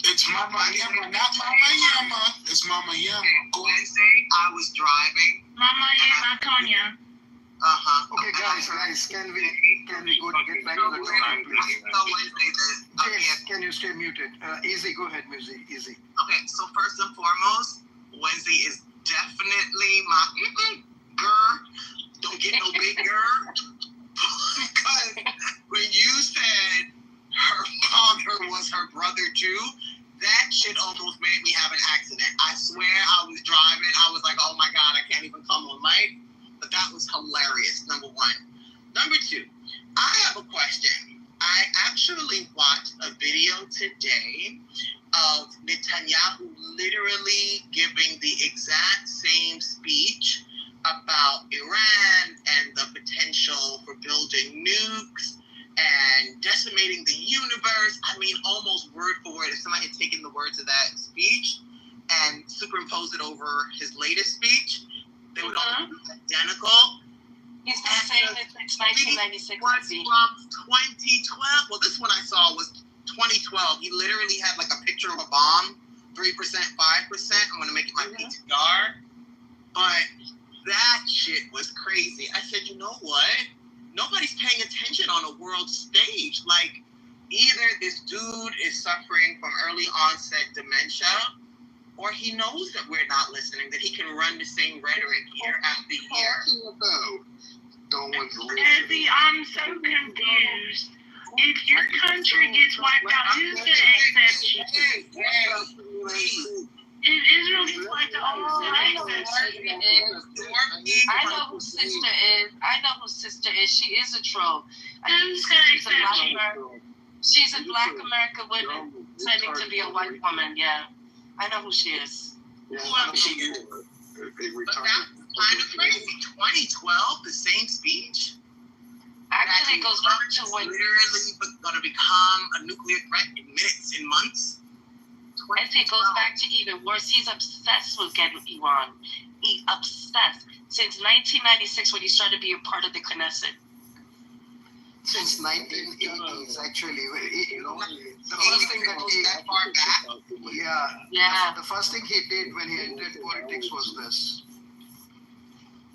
Speaker 12: It's Mama Yama, not Mama Yama. It's Mama Yama.
Speaker 13: Wednesday, I was driving.
Speaker 4: Mama Niema, Tonya.
Speaker 1: Okay, guys, can we go get back to the topic, please? James, can you stay muted? Easy, go ahead, Music. Easy.
Speaker 13: Okay, so first and foremost, Wednesday is definitely my girl. Don't get no big girl. Because when you said her father was her brother too, that shit almost made me have an accident. I swear I was driving. I was like, oh my God, I can't even come on mic. But that was hilarious, number one. Number two, I have a question. I actually watched a video today of Netanyahu literally giving the exact same speech about Iran and the potential for building nukes and decimating the universe. I mean, almost word for word. If somebody had taken the words of that speech and superimposed it over his latest speech, they would all be identical.
Speaker 5: He's been saying it since 1996.
Speaker 13: Was from 2012. Well, this one I saw was 2012. He literally had like a picture of a bomb, 3%, 5%. I'm going to make it my PTR. But that shit was crazy. I said, you know what? Nobody's paying attention on a world stage. Like, either this dude is suffering from early onset dementia, or he knows that we're not listening, that he can run the same rhetoric year after year.
Speaker 4: Ezzy, I'm so confused. If your country gets wiped out, who's going to accept you? If Israel gets wiped out, who's going to accept you?
Speaker 5: I know who sister is. She is a troll.
Speaker 4: Who's going to accept you?
Speaker 5: She's a black American woman pretending to be a white woman, yeah. I know who she is.
Speaker 13: But that's kind of crazy. 2012, the same speech?
Speaker 5: Actually, it goes back to when
Speaker 13: literally going to become a nuclear threat in minutes, in months.
Speaker 5: I think it goes back to even worse. He's obsessed with getting Iran. He's obsessed. Since 1996, when he started being part of the Knesset.
Speaker 1: Since 1980s, actually. The first thing that he...
Speaker 13: that far back?
Speaker 5: Yeah.
Speaker 1: The first thing he did when he entered politics was this.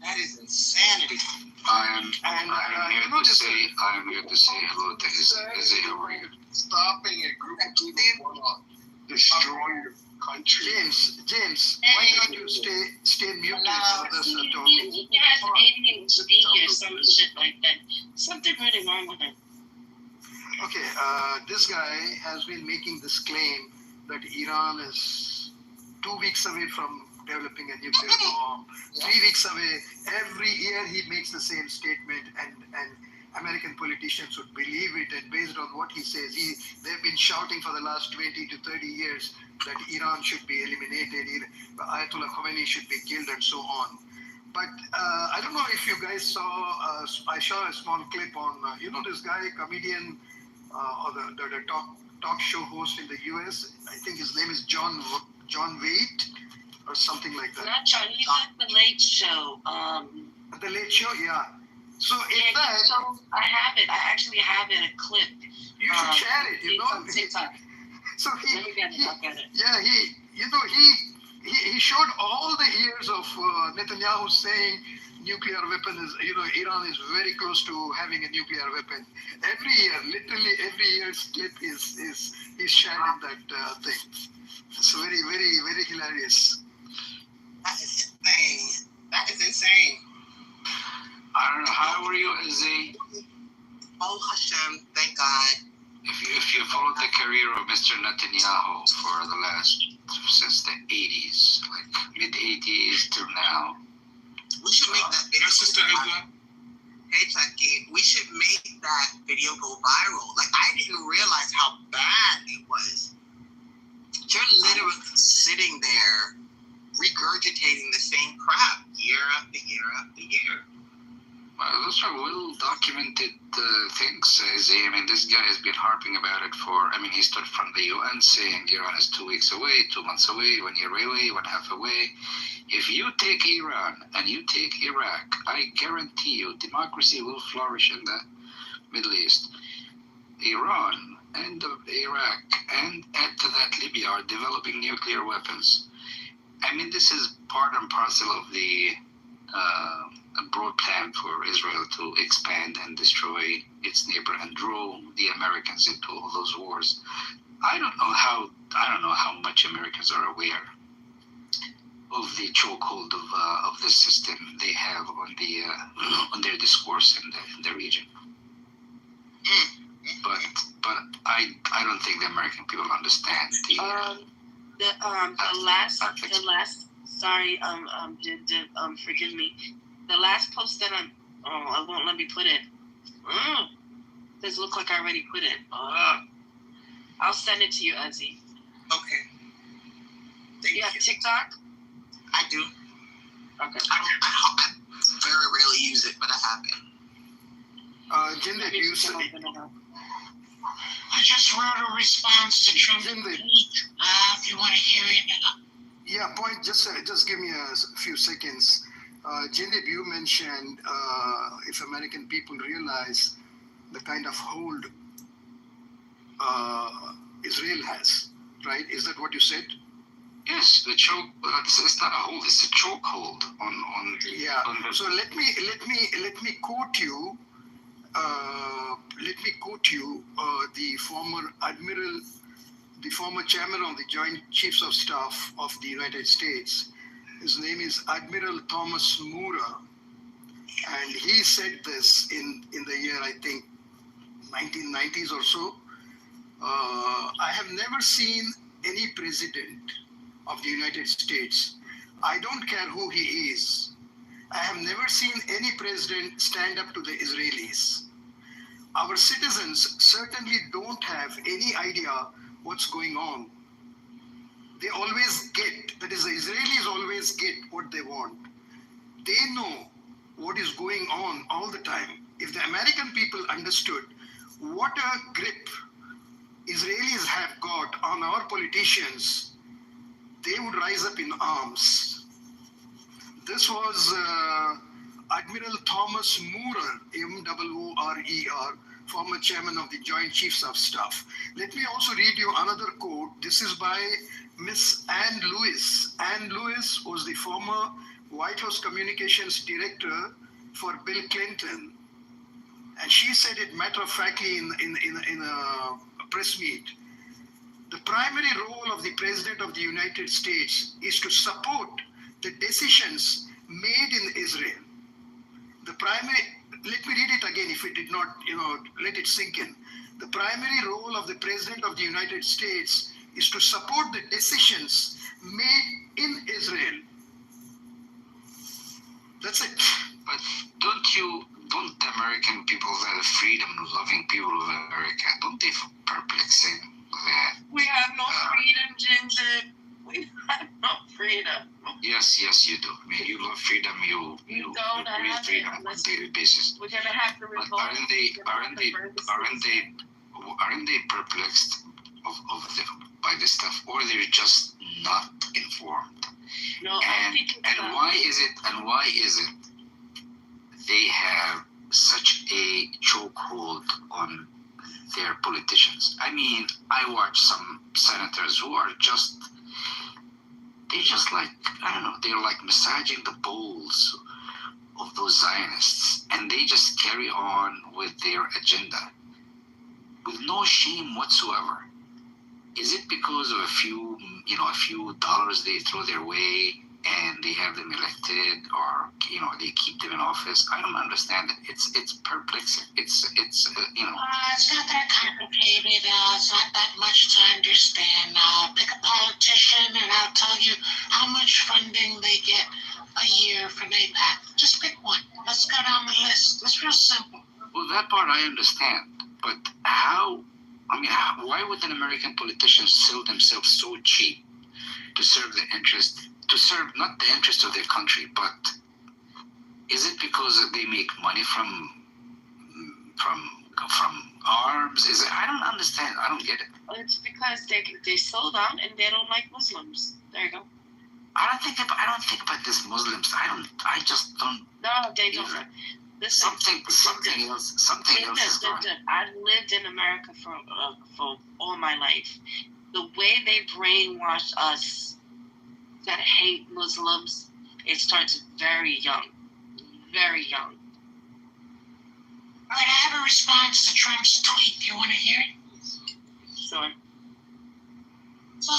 Speaker 13: That is insanity.
Speaker 14: I am here to say hello to Izzy. How are you?
Speaker 8: Stopping a group of people to destroy your country.
Speaker 1: James, why don't you stay muted for this talking?
Speaker 4: He has ADHD or some shit like that. Something really wrong with him.
Speaker 1: Okay, this guy has been making this claim that Iran is 2 weeks away from developing a nuclear bomb, 3 weeks away. Every year he makes the same statement, and American politicians would believe it. And based on what he says, they've been shouting for the last 20 to 30 years that Iran should be eliminated, Ayatollah Khomeini should be killed, and so on. But I don't know if you guys saw, I saw a small clip on, this guy, comedian, or the talk show host in the US. I think his name is John Waite or something like that.
Speaker 5: Not John, he's at the Late Show.
Speaker 1: The Late Show, yeah. So
Speaker 5: I have it. I actually have it, a clip.
Speaker 1: You should share it,
Speaker 5: On TikTok.
Speaker 1: So
Speaker 5: Let me get it. I'll get it.
Speaker 1: Yeah, he showed all the years of Netanyahu saying nuclear weapon is, Iran is very close to having a nuclear weapon. Every year, literally every year's clip is sharing that thing. It's very, very, very hilarious.
Speaker 13: That is insane. That is insane.
Speaker 14: I don't know. How are you, Izzy?
Speaker 13: Oh, Hashem, thank God.
Speaker 14: If you followed the career of Mr. Netanyahu for the last, since the 80s, like mid 80s till now.
Speaker 13: We should make that video.
Speaker 12: Sister Edna,
Speaker 13: hey Chucky, we should make that video go viral. Like, I didn't realize how bad it was. You're literally sitting there regurgitating the same crap year after year after year.
Speaker 14: Well, those are well-documented things, Izzy. I mean, this guy has been harping about it for, he stood in front of the UN saying Iran is 2 weeks away, 2 months away, 1 year away, 1.5 away. If you take Iran and you take Iraq, I guarantee you democracy will flourish in the Middle East. Iran and Iraq and add to that Libya are developing nuclear weapons. I mean, this is part and parcel of the a broad plan for Israel to expand and destroy its neighbor and draw the Americans into all those wars. I don't know how much Americans are aware of the chokehold of the system they have on their discourse in the region. But I don't think the American people understand
Speaker 5: the last sorry, forgive me. The last post that it won't let me put it. Does look like I already put it. I'll send it to you, Ozzy.
Speaker 13: Okay.
Speaker 5: You have TikTok?
Speaker 13: I do.
Speaker 5: Okay.
Speaker 13: I very rarely use it, but I have it.
Speaker 1: Jinder, you said
Speaker 4: I just wrote a response to Trump. If you want to hear it.
Speaker 1: Yeah, point. Just give me a few seconds. Jinder, you mentioned if American people realize the kind of hold Israel has, right? Is that what you said?
Speaker 14: Yes, the choke. It's not a hold; it's a chokehold on.
Speaker 1: Yeah. So let me quote you. The former admiral, the former chairman of the Joint Chiefs of Staff of the United States. His name is Admiral Thomas Moorer, and he said this in the year, I think, 1990s or so. I have never seen any president of the United States. I don't care who he is. I have never seen any president stand up to the Israelis. Our citizens certainly don't have any idea what's going on. They always get, that is, the Israelis always get what they want. They know what is going on all the time. If the American people understood what a grip Israelis have got on our politicians, they would rise up in arms. This was Admiral Thomas Moorer, M-O-O-R-E-R, former chairman of the Joint Chiefs of Staff. Let me also read you another quote. This is by Miss Ann Lewis. Ann Lewis was the former White House Communications Director for Bill Clinton. And she said it matter-of-factly in a press meet. The primary role of the President of the United States is to support the decisions made in Israel. Let me read it again if it did not, let it sink in. The primary role of the President of the United States is to support the decisions made in Israel. That's it.
Speaker 14: But don't the American people, the freedom-loving people of America, don't they feel perplexing that?
Speaker 5: We have no freedom, Ginger. We have no freedom.
Speaker 14: Yes, you do. I mean, you love freedom. You breathe freedom on a daily basis.
Speaker 5: We're gonna have to revolt.
Speaker 14: But aren't they perplexed by this stuff, or they're just not informed?
Speaker 5: No,
Speaker 14: and why is it they have such a chokehold on their politicians? I mean, I watch some senators who are like, I don't know, they're like massaging the balls of those Zionists, and they just carry on with their agenda with no shame whatsoever. Is it because of a few dollars they throw their way and they have them elected, or they keep them in office? I don't understand it. It's perplexing. It's
Speaker 4: It's not that complicated. It's not that much to understand. Pick a politician and I'll tell you how much funding they get a year from APAC.
Speaker 12: Just pick one. Let's go down the list. It's real simple.
Speaker 14: Well, that part I understand, but how? I mean, why would an American politician sell themselves so cheap to serve not the interest of their country, but is it because they make money from arms? Is it? I don't understand. I don't get it.
Speaker 5: It's because they sold out and they don't like Muslims. There you go.
Speaker 14: I don't think about this Muslims. I just don't.
Speaker 5: No, they don't. Listen, something else is going. I've lived in America for all my life. The way they brainwash us to hate Muslims, it starts very young. Very young.
Speaker 12: All right, I have a response to Trump's tweet. You want to hear it?
Speaker 5: Sure.
Speaker 12: So,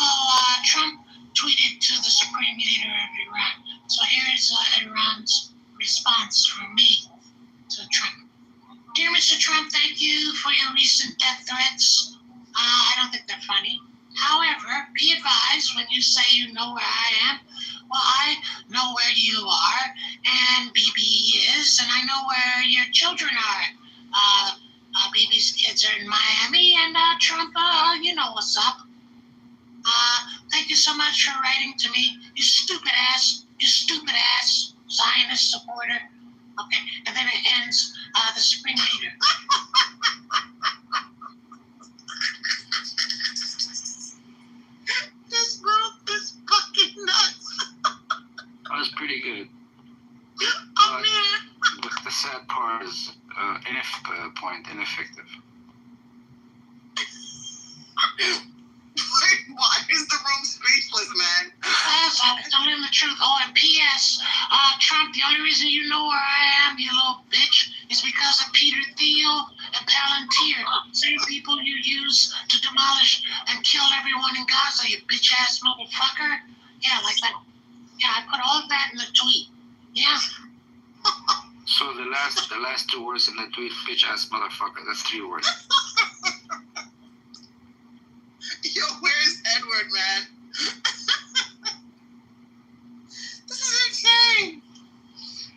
Speaker 12: Trump tweeted to the Supreme Leader of Iran. So here's Iran's response from me to Trump. Dear Mr. Trump, thank you for your recent death threats. I don't think they're funny. However, be advised when you say you know where I am. Well, I know where you are, and BB is, and I know where your children are. BB's kids are in Miami, and Trump, you know what's up. Thank you so much for writing to me, you stupid ass Zionist supporter. Okay, and then it ends, the Supreme Leader.
Speaker 13: This group is fucking nuts.
Speaker 14: That was pretty good. But the sad part is ineffective.
Speaker 13: Why is the room speechless, man?
Speaker 12: Because I was telling him the truth. Oh, and P.S. Trump, the only reason you know where I am, you little bitch, is because of Peter Thiel and Palantir. Same people you use to demolish and kill everyone in Gaza, you bitch-ass motherfucker. Yeah, like that. Yeah, I put all that in the tweet. Yeah.
Speaker 14: So the last two words in the tweet, bitch-ass motherfucker, that's 3 words.
Speaker 13: Yo, where's Edward, man? This is insane.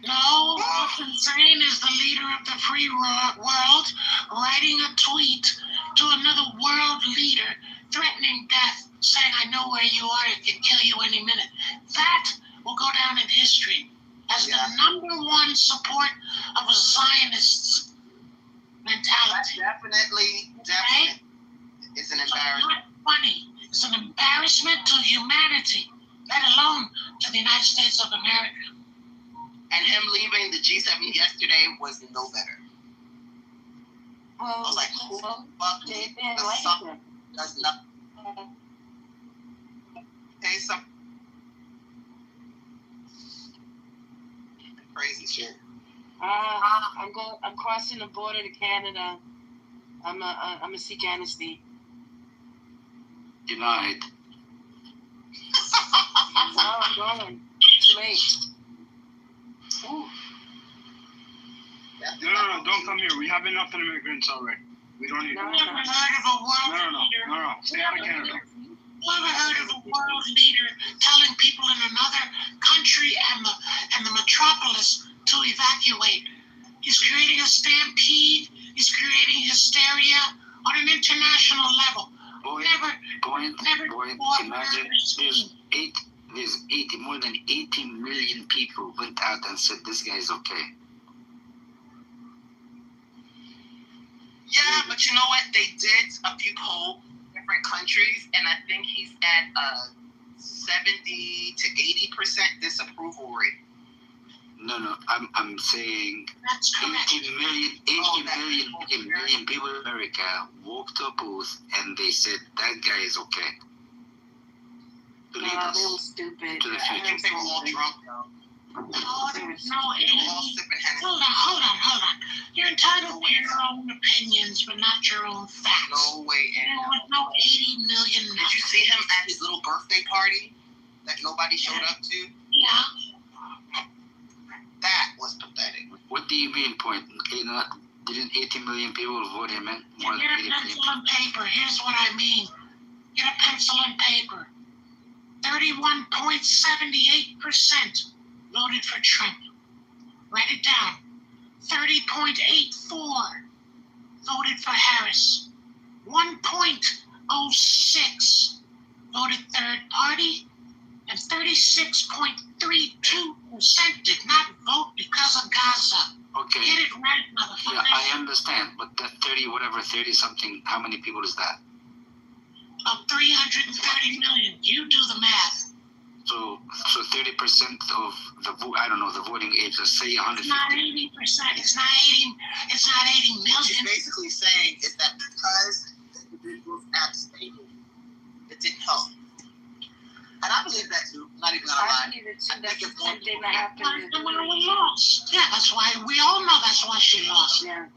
Speaker 12: No, what's insane is the leader of the free world writing a tweet to another world leader threatening death, saying, I know where you are, it can kill you any minute. That will go down in history as the #1 support of a Zionist mentality.
Speaker 13: Definitely.
Speaker 12: Right?
Speaker 13: It's an embarrassment.
Speaker 12: It's not funny. It's an embarrassment to humanity, let alone to the United States of America.
Speaker 13: And him leaving the G7 yesterday was no better. I was like, who the fuck does nothing? Hey, some crazy shit.
Speaker 5: I'm crossing the border to Canada. I'm a seek amnesty.
Speaker 14: Denied.
Speaker 5: No, I'm going. Too late. Ooh.
Speaker 7: No, don't come here. We have enough immigrants already. We don't need.
Speaker 12: You ever heard of a world leader?
Speaker 7: No. Stay out of Canada.
Speaker 12: You ever heard of a world leader telling people in another country and the metropolis to evacuate? He's creating a stampede. He's creating hysteria on an international level.
Speaker 14: Imagine there's more than 80 million people went out and said this guy is okay.
Speaker 13: Yeah, but you know what? They did a few polls in different countries, and I think he's at a 70 to 80% disapproval rate.
Speaker 14: No, I'm saying 80 million people in America walked to a booth and they said that guy is okay. To lead us
Speaker 5: they were stupid.
Speaker 14: to the
Speaker 13: I
Speaker 14: future.
Speaker 13: think they were all drunk, though.
Speaker 12: No, there's no
Speaker 13: They were all sipping Hennessy.
Speaker 12: Hold on. You're entitled to your own opinions, but not your own facts.
Speaker 13: No way.
Speaker 12: There was no 80 million.
Speaker 13: Did you see him at his little birthday party that nobody showed up to?
Speaker 12: Yeah.
Speaker 13: That was pathetic.
Speaker 14: What do you mean, point? Didn't 80 million people vote him in? More than
Speaker 12: Get a
Speaker 14: 80
Speaker 12: pencil
Speaker 14: million.
Speaker 12: and paper. Here's what I mean. Get a pencil and paper. 31.78% voted for Trump. write it down. 30.84 voted for Harris. 1.06 voted third party, and 36.32% did not vote because of Gaza.
Speaker 14: Okay.
Speaker 12: Get it right, motherfuckers.
Speaker 14: Yeah, I understand, but that 30 something, how many people is that?
Speaker 12: About 330 million. You do the math.
Speaker 14: So 30% of the the voting age, let's say 150.
Speaker 12: It's not 80%. It's not 80. It's not 80
Speaker 13: What
Speaker 12: million.
Speaker 13: she's basically saying is that because individuals abstained, it didn't help. And I believe that too. Not even gonna lie.
Speaker 5: I believe it too.
Speaker 13: I
Speaker 5: That's
Speaker 13: think
Speaker 5: the
Speaker 13: it's
Speaker 5: same thing that happened.
Speaker 12: Kamala lost. Yeah, that's why we all know that's why she lost.
Speaker 5: Yeah.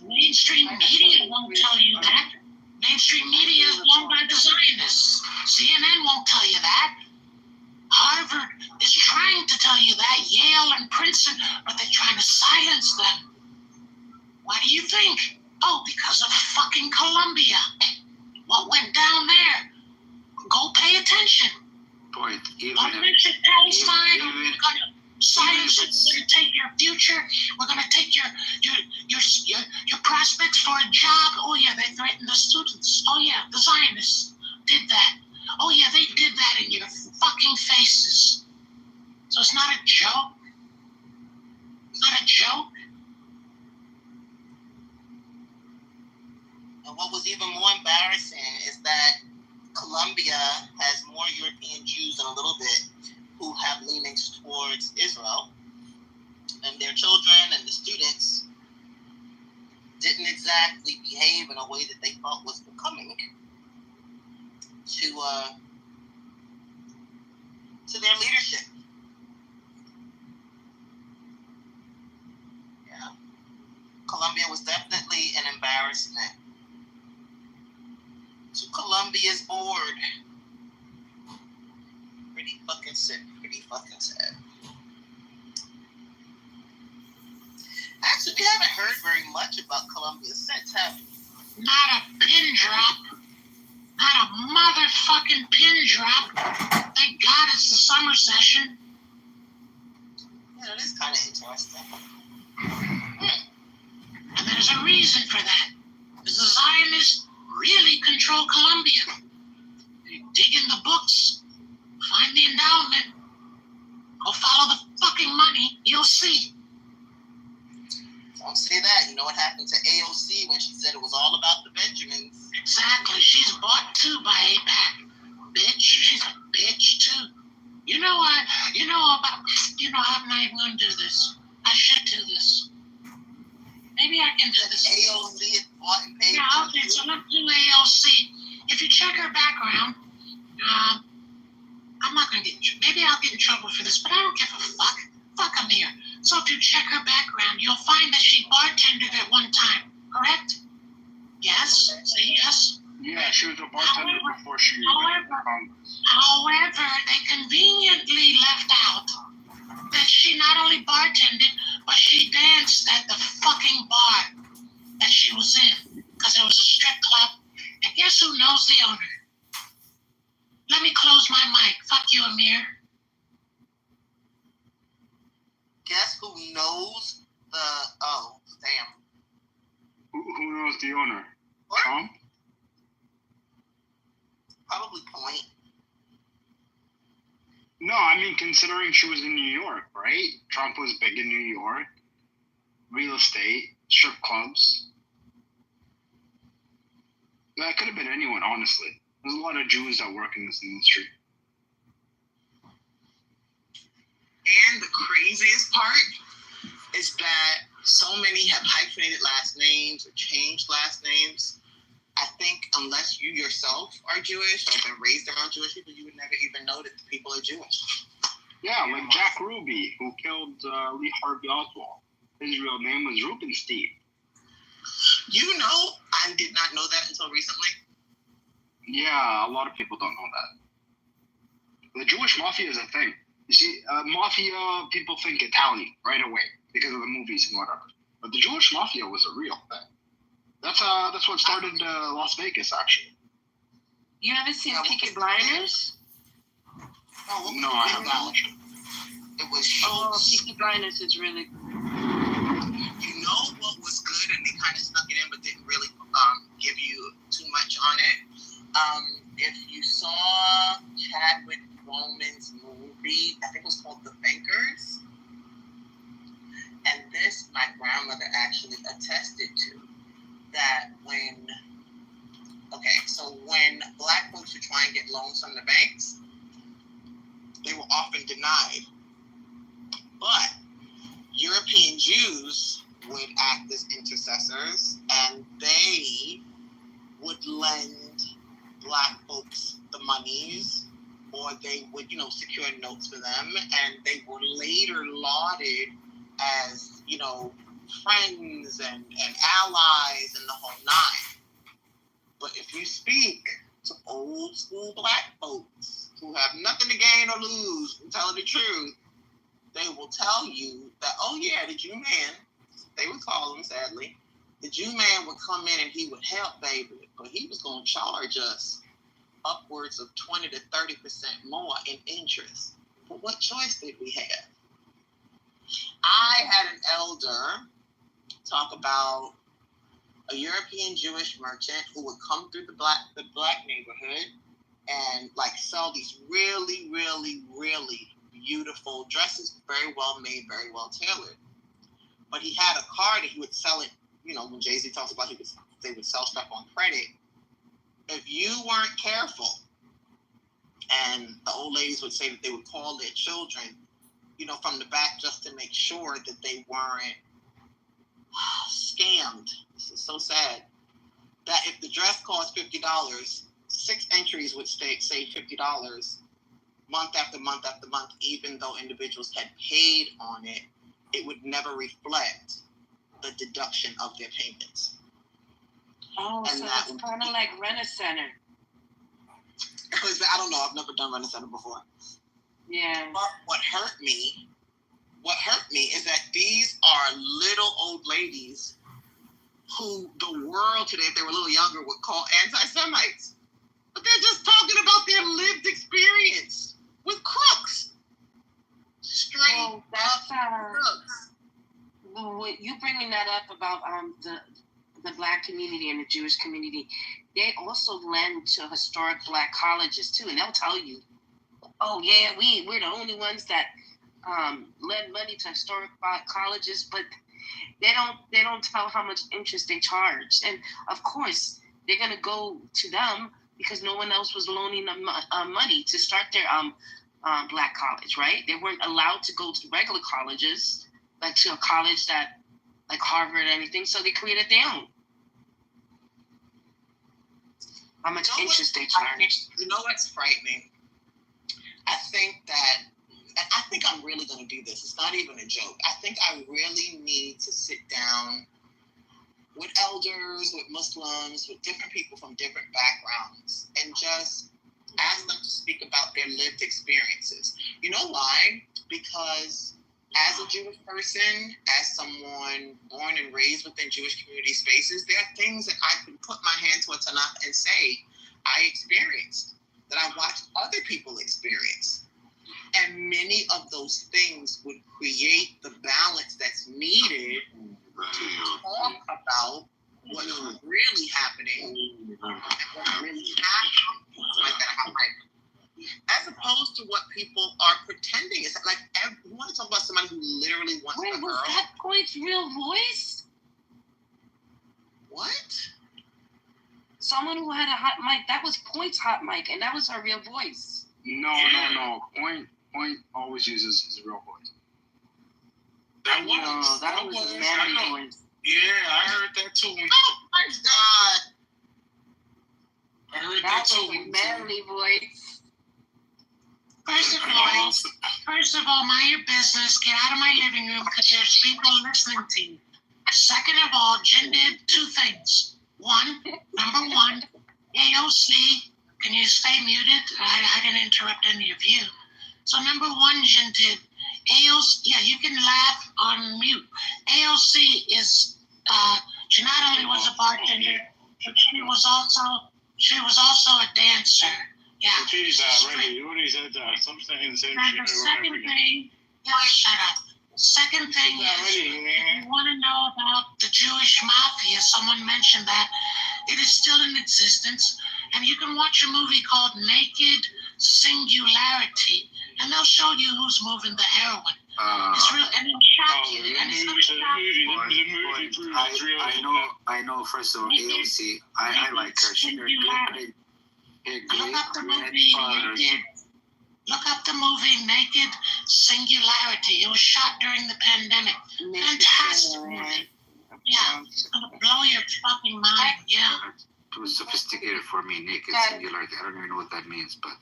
Speaker 12: Mainstream media won't tell you that. Mainstream media is owned by the Zionists. CNN won't tell you that. Harvard is trying to tell you that. Yale and Princeton, but they're trying to silence them. Why do you think? Oh, because of fucking Columbia. What went down there? Go pay attention.
Speaker 14: Point.
Speaker 12: Don't mention Palestine. We're gonna silence it. We're gonna take your future. We're gonna take your prospects for a job. Oh yeah, they threatened the students. Oh yeah, the Zionists did that. Oh yeah, they did that in your fucking faces. So it's not a joke. It's not a joke.
Speaker 13: And what was even more embarrassing is that Colombia has more European Jews in a little bit who have leanings towards Israel, and their children and the students didn't exactly behave in a way that they thought was becoming to their leadership. Yeah. Colombia was definitely an embarrassment to Colombia's board. Pretty fucking sick. Pretty fucking sad. Actually, we haven't heard very much about Colombia since, have we?
Speaker 12: Not a pin drop. Not a motherfucking pin drop. Thank God it's the summer session.
Speaker 13: Yeah, that is kind of interesting.
Speaker 12: And there's a reason for that. Because the Zionists really control Colombia. They dig in the books, find the endowment, go follow the fucking money, you'll see.
Speaker 13: Don't say that. You know what happened to AOC when she said it was all about the Benjamins?
Speaker 12: Exactly. She's bought too by AIPAC. Bitch. She's a bitch too. You know what? I'm not even gonna do this. I should do this. Maybe I can do this.
Speaker 13: AOC is bought and paid.
Speaker 12: Yeah, okay, so let's do AOC. If you check her background, I'm not gonna get in trouble. Maybe I'll get in trouble for this, but I don't give a fuck. Fuck Amir. So if you check her background, you'll find that she bartended at one time, correct? Yes? Say yes.
Speaker 7: Yeah, she was a bartender before she went to Congress.
Speaker 12: However, they conveniently left out that she not only bartended, but she danced at the fucking bar that she was in, because it was a strip club. And guess who knows the owner? Let me close my mic. Fuck you, Amir.
Speaker 13: Guess who knows the... Oh, damn.
Speaker 7: Who knows the owner?
Speaker 13: What?
Speaker 7: Trump?
Speaker 13: Probably Point.
Speaker 7: No, I mean, considering she was in New York, right? Trump was big in New York. Real estate, strip clubs. That could have been anyone, honestly. There's a lot of Jews that work in this industry.
Speaker 13: And the craziest part is that so many have hyphenated last names or changed last names. I think unless you yourself are Jewish or been raised around Jewish people, you would never even know that the people are Jewish.
Speaker 7: Yeah, like Jack Ruby, who killed Lee Harvey Oswald. His real name was Rubenstein.
Speaker 13: You know, I did not know that until recently.
Speaker 7: Yeah, a lot of people don't know that. The Jewish mafia is a thing. You see, mafia, people think Italian right away because of the movies and whatever. But the Jewish mafia was a real thing. That's what started Las Vegas, actually.
Speaker 5: You haven't seen Peaky Blinders?
Speaker 13: Oh,
Speaker 7: No, I have not watched it.
Speaker 13: It It was
Speaker 5: Peaky Blinders is really.
Speaker 13: You know what was good, and they kind of snuck it in, but didn't really give you too much on it. If you saw Chadwick Boseman's movie, I think it was called The Bankers, and this my grandmother actually attested to that when Black folks would try and get loans from the banks, they were often denied. But European Jews would act as intercessors, and they would lend Black folks the monies, or they would, secure notes for them, and they were later lauded as, friends and allies and the whole nine. But if you speak to old school Black folks who have nothing to gain or lose from telling the truth, they will tell you that, oh yeah, the Jew man, they would call him sadly, the Jew man would come in and he would help baby, but he was going to charge us upwards of 20 to 30% more in interest. But what choice did we have? I had an elder talk about a European Jewish merchant who would come through the black neighborhood and sell these really, really, really beautiful dresses, very well made, very well tailored. But he had a car that he would sell it, when Jay-Z talks about they would sell stuff on credit. If you weren't careful, and the old ladies would say that they would call their children, from the back just to make sure that they weren't scammed. This is so sad. That if the dress cost $50, 6 entries would say $50 month after month after month, even though individuals had paid on it, it would never reflect the deduction of their payments.
Speaker 5: Oh, and so it's kind of like Rent-A-Center.
Speaker 13: I don't know. I've never done Rent-A-Center before.
Speaker 5: Yeah.
Speaker 13: But what hurt me is that these are little old ladies who the world today, if they were a little younger, would call anti-Semites. But they're just talking about their lived experience with crooks. Straight
Speaker 5: that's
Speaker 13: crooks.
Speaker 5: You bringing that up about the Black community and the Jewish community, they also lend to historic Black colleges too, and they'll tell you, oh yeah, we're the only ones that lend money to historic Black colleges, but they don't tell how much interest they charge, and of course they're gonna go to them because no one else was loaning them money to start their Black college, right? They weren't allowed to go to regular colleges, like to a college that like Harvard or anything, so they created their own. How much interest they charge?
Speaker 13: You know what's frightening? I think I'm really going to do this. It's not even a joke. I think I really need to sit down with elders, with Muslims, with different people from different backgrounds, and just ask them to speak about their lived experiences. You know why? Because as a Jewish person, as someone born and raised within Jewish community spaces, there are things that I can put my hand to a Tanakh and say I experienced, that I watched other people experience. And many of those things would create the balance that's needed to talk about what's really happening and what really happened. Like that, as opposed to what people are pretending. It's like, you want to talk about somebody who literally wants a girl.
Speaker 5: Was that Point's real voice?
Speaker 13: What?
Speaker 5: Someone who had a hot mic. That was Point's hot mic, and that was her real voice.
Speaker 7: No. Point always uses his real voice.
Speaker 5: That was his manly voice.
Speaker 6: Yeah, I heard that too.
Speaker 13: Oh my God!
Speaker 6: I heard
Speaker 5: that
Speaker 6: too.
Speaker 5: Was a manly voice.
Speaker 12: First of all, mind your business. Get out of my living room because there's people listening to you. Second of all, Jen did 2 things. Number one, AOC, can you stay muted? I didn't interrupt any of you. So number one, Jen did AOC. Yeah, you can laugh on mute. AOC is she not only was a bartender, but she was also a dancer. Yeah.
Speaker 9: Repeat that already. You already said that. Something saying
Speaker 12: and the second thing Yeah, shut up. Second thing is, if you want to know about the Jewish mafia, someone mentioned that it is still in existence, and you can watch a movie called Naked Singularity, and they'll show you who's moving the heroin. It's real, and it'll shock you, and it's gonna shock you.
Speaker 14: I know. First of all, AOC, I like her. She's great.
Speaker 12: Look up the movie Naked. Look up the movie Naked Singularity. It was shot during the pandemic. Fantastic movie. Yeah, it's gonna blow your fucking mind. Yeah.
Speaker 14: Too sophisticated for me. Naked Singularity. I don't even know what that means, but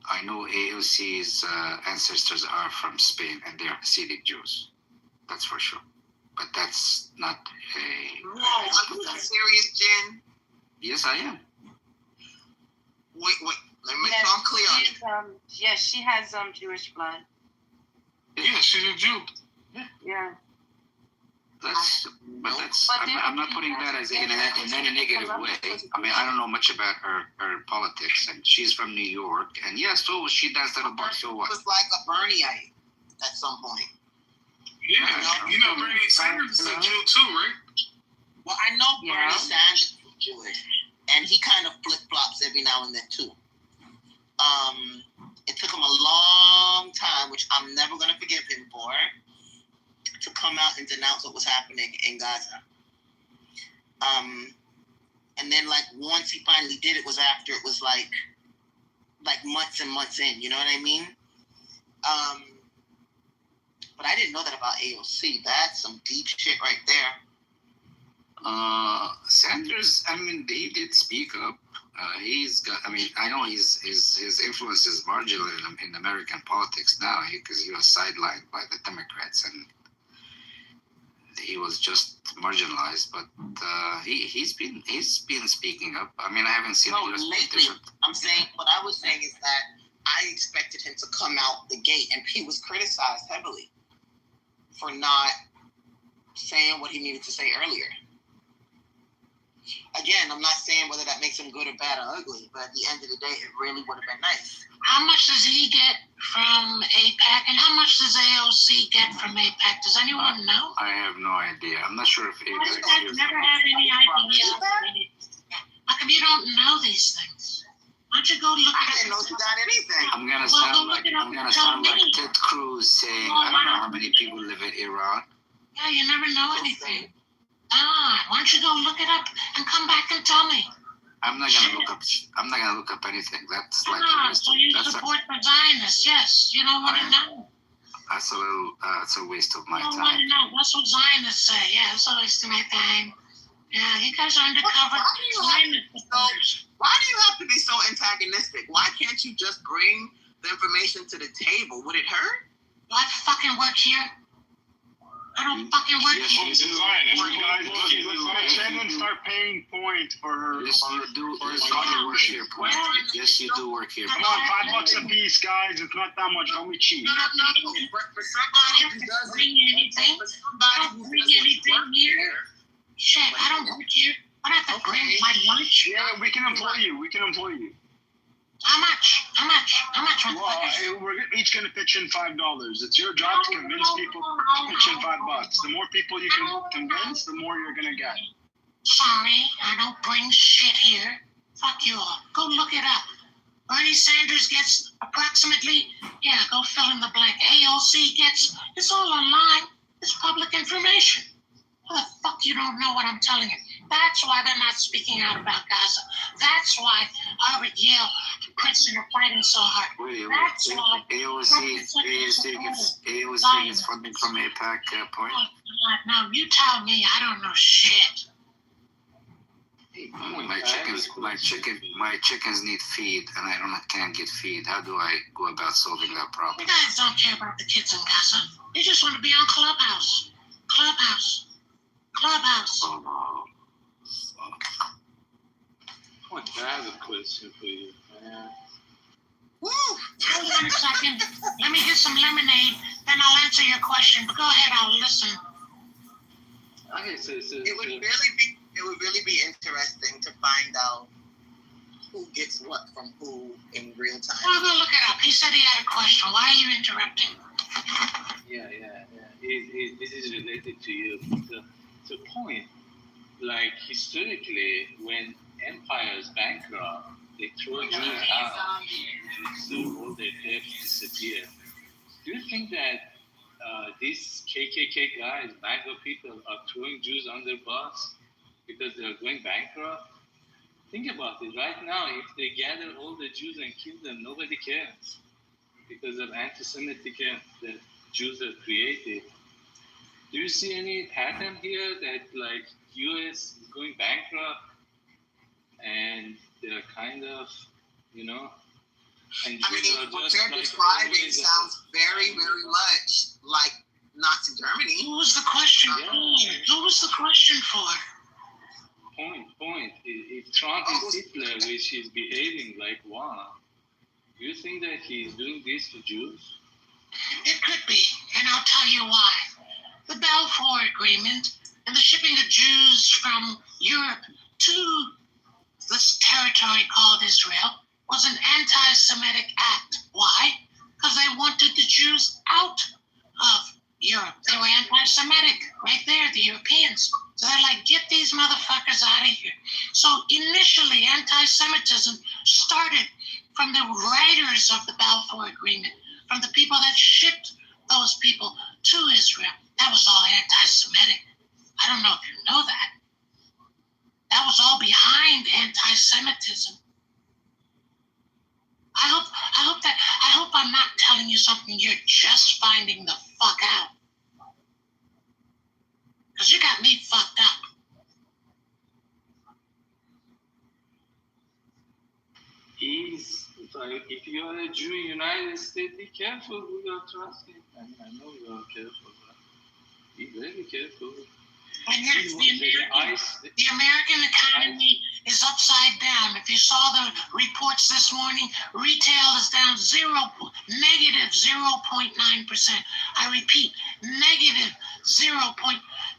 Speaker 14: I know AOC's ancestors are from Spain and they are Hasidic Jews. That's for sure. But that's not a.
Speaker 13: No, are you serious, Jen?
Speaker 14: Yes, I am.
Speaker 13: Wait. Let me make sure I'm clear on it.
Speaker 5: Yes, she has Jewish blood.
Speaker 3: Yeah, she's a Jew.
Speaker 5: Yeah.
Speaker 14: I'm not putting that as in any negative way. I mean, I don't know much about her politics, and she's from New York, and yeah, so she does that a bunch. So what?
Speaker 13: It was like a Bernieite at some point.
Speaker 3: Yeah, you know Bernie Sanders is a Jew too, right?
Speaker 13: Well, I know Bernie Sanders is Jewish, and he kind of flip-flops every now and then too. It took him a long time, which I'm never going to forgive him for, to come out and denounce what was happening in Gaza. And then, like, once he finally did it was after it was, like months and months in, you know what I mean? But I didn't know that about AOC. That's some deep shit right there.
Speaker 14: Sanders, I mean, he did speak up. He's got, I mean, I know his influence is marginal in American politics now because he was sidelined by the Democrats and he was just marginalized. But he's been speaking up. I mean, I haven't seen.
Speaker 13: No, lately, I'm saying what I was saying is that I expected him to come out the gate, and he was criticized heavily for not saying what he needed to say earlier. Again, I'm not saying whether that makes him good or bad or ugly, but at the end of the day, it really would have been nice.
Speaker 12: How much does he get from AIPAC, and how much does AOC get from AIPAC? Does anyone know?
Speaker 14: I have no idea. I'm not sure if AIPAC.
Speaker 12: I've never had any idea. How come you don't know these things? Why don't you go look at it?
Speaker 13: I didn't know you got anything.
Speaker 14: I'm gonna sound like Ted Cruz saying, I don't know how many people live in Iran.
Speaker 12: Yeah, you never know anything. Why don't you go look it up and come back and tell me?
Speaker 14: I'm not gonna look up anything. That's like
Speaker 12: so you support the Zionists? Yes, you don't want to know.
Speaker 14: That's a waste of my time.
Speaker 12: You don't want to know. That's what Zionists say. Yeah, it's a waste of my time. Yeah, you guys are undercover.
Speaker 13: Why do you have to be so antagonistic? Why can't you just bring the information to the table? Would it hurt?
Speaker 12: Do I fucking work here? I don't fucking work here.
Speaker 7: Shannon, start paying points for her.
Speaker 14: Yes, you do. Work here. Yes, you do work here.
Speaker 7: Come on, $5 a piece, guys. It's not that much. Don't be cheap.
Speaker 13: No. But for somebody who doesn't
Speaker 12: bring anything, here. Shit, I don't work here. I don't have to bring my lunch.
Speaker 7: Yeah, we can employ you.
Speaker 12: How much?
Speaker 7: Well, we're each going to pitch in $5. It's your job to convince people to pitch in $5. The more people you can convince, the more you're going to get.
Speaker 12: Sorry, I don't bring shit here. Fuck you all. Go look it up. Bernie Sanders gets approximately, go fill in the blank. AOC gets, it's all online. It's public information. How the fuck you don't know what I'm telling you? That's why they're not speaking out about Gaza. That's why Harvard, Yale, and Princeton are fighting so hard. That's why
Speaker 14: AOC gets funding from AIPAC point.
Speaker 12: No, you tell me. I don't know shit.
Speaker 14: My chickens need feed, and I can't get feed. How do I go about solving that problem?
Speaker 12: You guys don't care about the kids in Gaza. You just want to be on Clubhouse.
Speaker 14: Oh,
Speaker 10: I have a question for you, man.
Speaker 12: Woo! Hold on a second. Let me get some lemonade, then I'll answer your question. But go ahead, I'll listen.
Speaker 10: Okay, so
Speaker 13: it would really be interesting to find out who gets what from who in real time.
Speaker 12: Well, go look it up. He said he had a question. Why are you interrupting?
Speaker 15: Yeah. This is related to you. The point, like historically, when empires bankrupt, they throw Jews out, so all their debts disappear. Do you think that these KKK guys, MAGA people, are throwing Jews under bus because they're going bankrupt? Think about it. Right now, if they gather all the Jews and kill them, nobody cares because of anti-Semitic that Jews have created. Do you see any pattern here that like U.S. is going bankrupt and they're kind of, and
Speaker 13: I
Speaker 15: Jews
Speaker 13: mean,
Speaker 15: are
Speaker 13: what
Speaker 15: just
Speaker 13: they're
Speaker 15: like
Speaker 13: describing
Speaker 15: always
Speaker 13: sounds very, very much like Nazi Germany.
Speaker 12: Who was the question for? Who was the question for?
Speaker 15: Point. If Trump is Hitler, which is behaving like one, do you think that he's doing this to Jews?
Speaker 12: It could be, and I'll tell you why. The Balfour Agreement and the shipping of Jews from Europe to this territory called Israel was an anti-Semitic act. Why? Because they wanted the Jews out of Europe. They were anti-Semitic right there, the Europeans. So they're like, get these motherfuckers out of here. So initially, anti-Semitism started from the writers of the Balfour Agreement, from the people that shipped those people to Israel. That was all anti-Semitic. I don't know if you know that. That was all behind anti-Semitism. I hope I'm not telling you something you're just finding the fuck out. Because you got me fucked up.
Speaker 15: If you are a Jew in the United States, be careful who you are trusting. I know you are careful, but be very careful.
Speaker 12: And yes, the American economy is upside down. If you saw the reports this morning, retail is down negative 0.9%. I repeat, negative 0.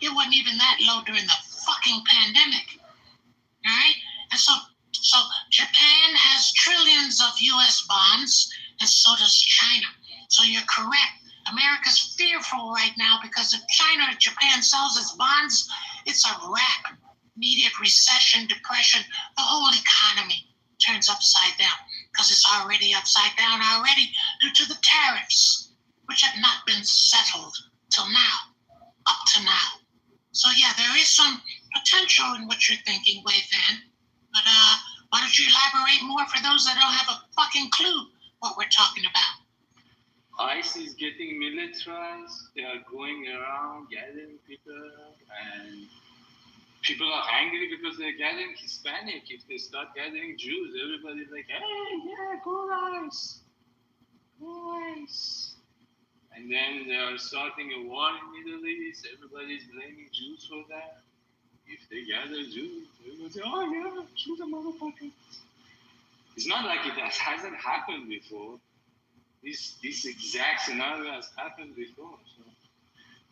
Speaker 12: It wasn't even that low during the fucking pandemic. All right? And so Japan has trillions of U.S. bonds, and so does China. So you're correct. America's fearful right now because if China or Japan sells its bonds, it's a wrap. Immediate recession, depression, the whole economy turns upside down because it's already upside down already due to the tariffs, which have not been settled till now, up to now. So yeah, there is some potential in what you're thinking, Wei-Fan. But why don't you elaborate more for those that don't have a fucking clue what we're talking about?
Speaker 15: ICE is getting militarized. They are going around gathering people, and people are angry because they're gathering Hispanic. If they start gathering Jews, everybody's like, hey, yeah, go ICE. Go ICE. And then they are starting a war in Middle East. Everybody's blaming Jews for that. If they gather Jews, everybody's like, oh yeah, shoot a motherfucker. It's not like it hasn't happened before. This exact scenario has happened before. So.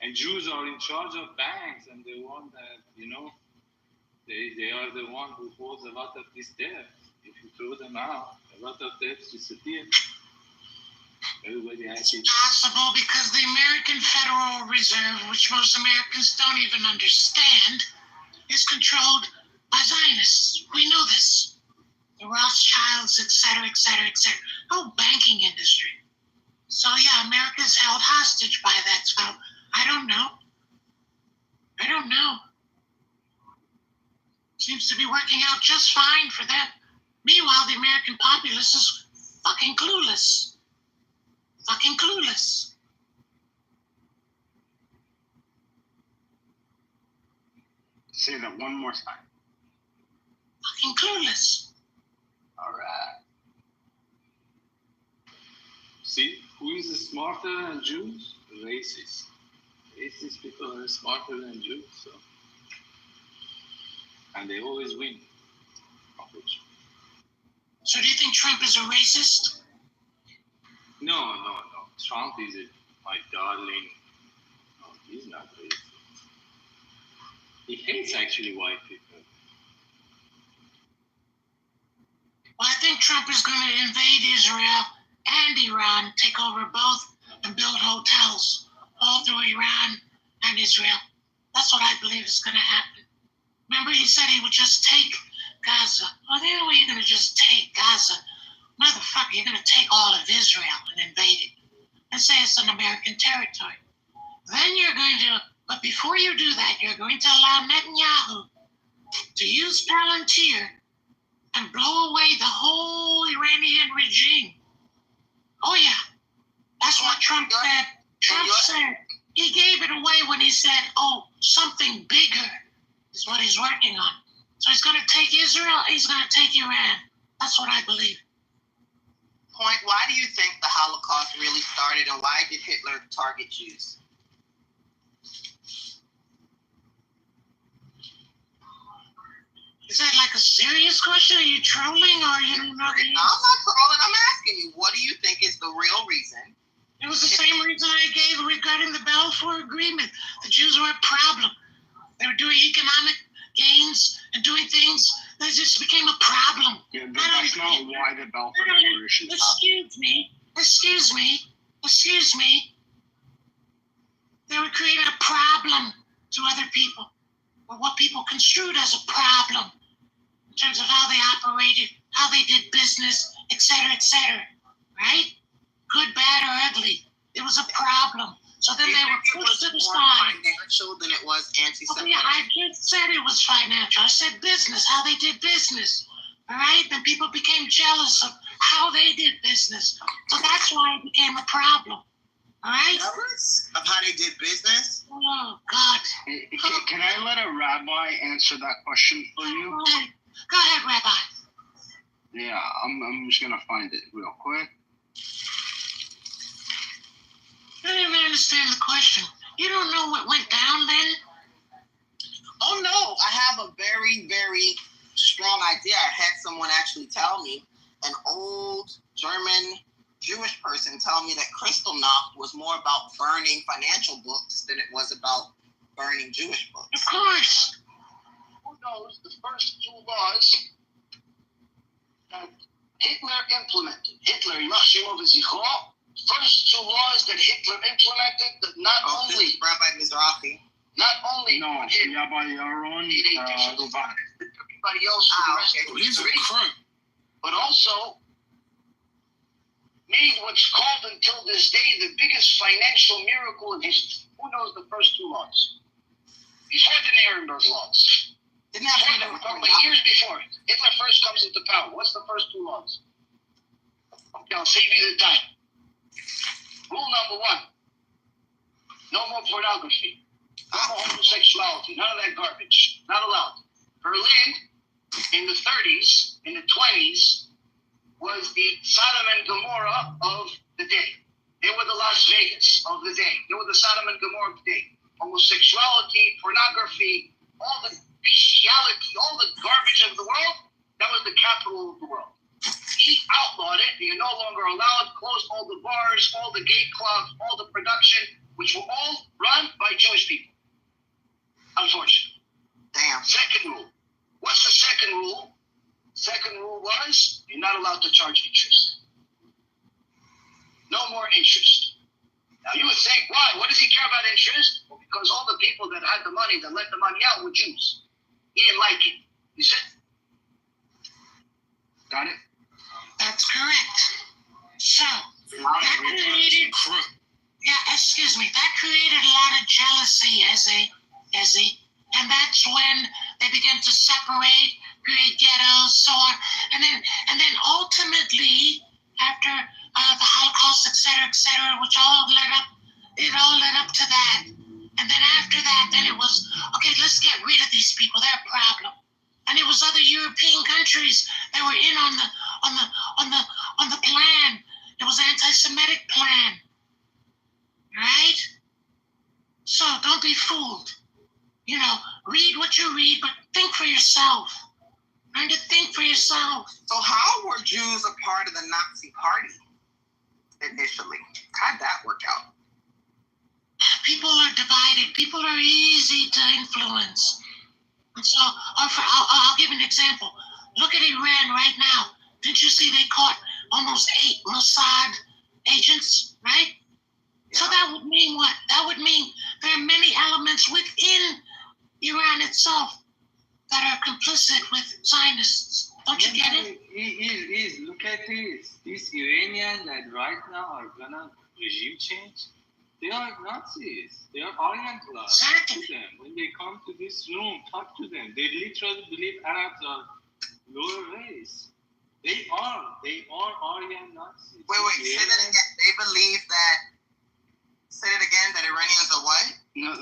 Speaker 15: And Jews are in charge of banks, and they want that, they are the one who holds a lot of this debt. If you throw them out, a lot of debts disappear. Everybody has it.
Speaker 12: It's possible because the American Federal Reserve, which most Americans don't even understand, is controlled by Zionists. We know this. The Rothschilds, et cetera, et cetera, et cetera. Whole banking industry. So yeah, America's held hostage by that. So I don't know. Seems to be working out just fine for them. Meanwhile, the American populace is fucking clueless. Fucking clueless.
Speaker 7: Say that one more time.
Speaker 12: Fucking clueless.
Speaker 7: All right.
Speaker 15: See, who is smarter than Jews? Racists. Racist people are smarter than Jews, so. And they always win.
Speaker 12: So do you think Trump is a racist?
Speaker 15: No. Trump is my darling. No, he's not racist. He hates actually white people.
Speaker 12: Well, I think Trump is going to invade Israel and Iran, take over both, and build hotels all through Iran and Israel. That's what I believe is going to happen. Remember, he said he would just take Gaza. Well, the only way you're going to just take Gaza, motherfucker, you're going to take all of Israel and invade it and say it's an American territory. Then you're going to, but before you do that, you're going to allow Netanyahu to use Palantir and blow away the whole Iranian regime. Oh, yeah. That's what Trump said. Trump said he gave it away when he said, oh, something bigger is what he's working on. So he's going to take Israel, he's going to take Iran. That's what I believe.
Speaker 13: Point, why do you think the Holocaust really started, and why did Hitler target Jews?
Speaker 12: Is that like a serious question? Are you trolling or are you not?
Speaker 13: I'm not trolling. I'm asking you, what do you think is the real reason?
Speaker 12: It was the same reason I gave regarding the Balfour Agreement. The Jews were a problem. They were doing economic gains and doing things that just became a problem.
Speaker 7: Yeah, but that's not why the Balfour Declaration happened.
Speaker 12: Excuse me. They were creating a problem to other people, or what people construed as a problem in terms of how they operated, how they did business, etc., right? Good, bad, or ugly. It was a problem. So then they were pushed to the side.
Speaker 13: More financial than it was anti-Semitic.
Speaker 12: Yeah, I just said it was financial. I said business, how they did business. All right? Then people became jealous of how they did business. So that's why it became a problem. All right?
Speaker 13: Jealous of how they did business?
Speaker 12: Oh, God.
Speaker 7: Can I let a rabbi answer that question for you?
Speaker 12: Go ahead, Rabbi.
Speaker 7: Yeah, I'm just going to find it real quick.
Speaker 12: I don't even understand the question. You don't know what went down then?
Speaker 13: Oh, no. I have a very, very strong idea. I had someone actually tell me, an old German Jewish person tell me that Kristallnacht was more about burning financial books than it was about burning Jewish books.
Speaker 12: Of course.
Speaker 8: Who knows the first two laws that Hitler implemented? Hitler, Yimach Shemo V'Zichro, first two laws that Hitler implemented that not only
Speaker 13: Rabbi Mizrahi.
Speaker 8: Not only
Speaker 7: no, Rabbi Yaron
Speaker 8: everybody else for the rest of history, but also made what's called until this day the biggest financial miracle in history. Who knows the first two laws? Before the Nuremberg laws. Didn't have them, but years before it. Hitler first comes into power. What's the first two laws? Okay, I'll save you the time. Rule number one. No more pornography. No more homosexuality. None of that garbage. Not allowed. Berlin, in the 30s, in the 20s, was the Sodom and Gomorrah of the day. They were the Las Vegas of the day. They were the Sodom and Gomorrah of the day. Homosexuality, pornography, all the bestiality, all the garbage of the world, that was the capital of the world. He outlawed it. You're no longer allowed, closed all the bars, all the gay clubs, all the production, which were all run by Jewish people. Unfortunately.
Speaker 13: Damn.
Speaker 8: Second rule. What's the second rule? Second rule was you're not allowed to charge interest. No more interest. Now you would think, why? What does he care about interest? Well, because all the people that had the money, that let the money out, were Jews. He didn't like it. You said? Got it?
Speaker 12: That's correct. So, that created, that created a lot of jealousy and that's when they began to separate, create ghettos, so on, and then ultimately, after the Holocaust, etc., which it all led up to that, and then after that, then it was okay. Let's get rid of these people; they're a problem. And it was other European countries that were in on the plan. It was anti-Semitic plan, right? So don't be fooled. You know, read what you read, but think for yourself. Learn to think for yourself.
Speaker 13: So how were Jews a part of the Nazi Party initially? How'd that work out?
Speaker 12: People are divided. People are easy to influence. And so, I'll give an example. Look at Iran right now. Didn't you see they caught almost 8 Mossad agents, right? So that would mean what? That would mean there are many elements within Iran itself that are complicit with Zionists. Don't you get it?
Speaker 15: Look at this. These Iranians that right now are gonna regime change, they are Nazis. They are Orientalists. Talk to them. When they come to this room, talk to them. They literally believe Arabs are lower race. They are Aryan Nazis.
Speaker 13: Wait, say that again. They believe that. Say it again. That Iranians are what?
Speaker 7: No,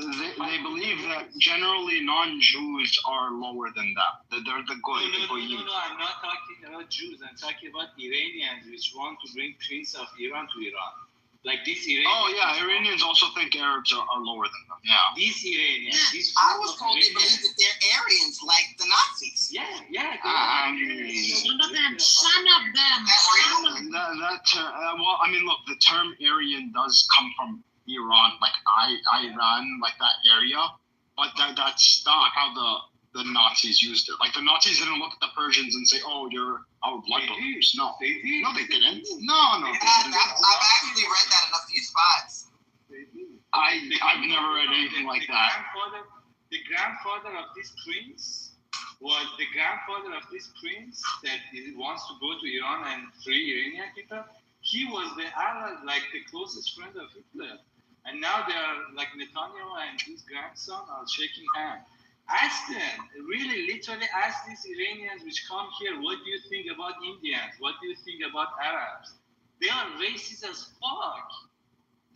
Speaker 7: they believe that generally non-Jews are lower than that. That they're the goy.
Speaker 15: No, I'm not talking about Jews. I'm talking about Iranians which want to bring Prince of Iran to Iran. Like these Iranians.
Speaker 7: Oh yeah, Iranians also think Arabs are lower than them. Yeah.
Speaker 15: These Iranians.
Speaker 13: I was told they believe that they're Aryans, like the Nazis.
Speaker 15: Yeah.
Speaker 12: Some of them.
Speaker 7: Well, I mean, look, the term Aryan does come from Iran, like Iran, like that area, but that's not how the Nazis used it. Like the Nazis didn't look at the Persians and say, "Oh, you're our blood brothers." No, they didn't. No, they didn't. No.
Speaker 13: I've actually read that in a few spots.
Speaker 7: I've never read anything like that.
Speaker 15: The grandfather of this prince was the grandfather of this prince that wants to go to Iran and free Iranian people. He was the ally, like the closest friend of Hitler. And now they are like Netanyahu and his grandson are shaking hands. Ask them, really, literally ask these Iranians which come here, what do you think about Indians? What do you think about Arabs? They are racist as fuck.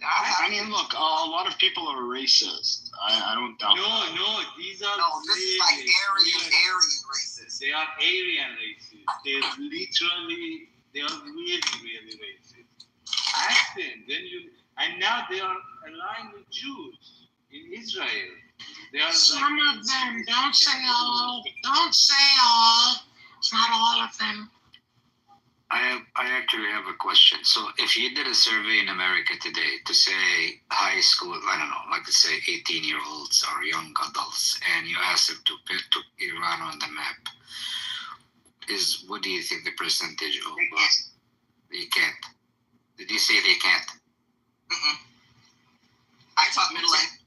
Speaker 7: I mean, look, a lot of people are racist. I don't doubt that.
Speaker 15: No, these are
Speaker 13: this is like Aryan racists.
Speaker 15: They are Aryan racists. They are really, really racist. Ask them, and now they are aligned with Jews in Israel. They are
Speaker 12: some of them. Don't say all. It's not all of them.
Speaker 14: I actually have a question. So if you did a survey in America today to say high school, I don't know, like let's say 18-year-olds or young adults, and you ask them to put Iran on the map, what do you think the percentage of? They can't. Did you say they can't?
Speaker 13: I taught middle end.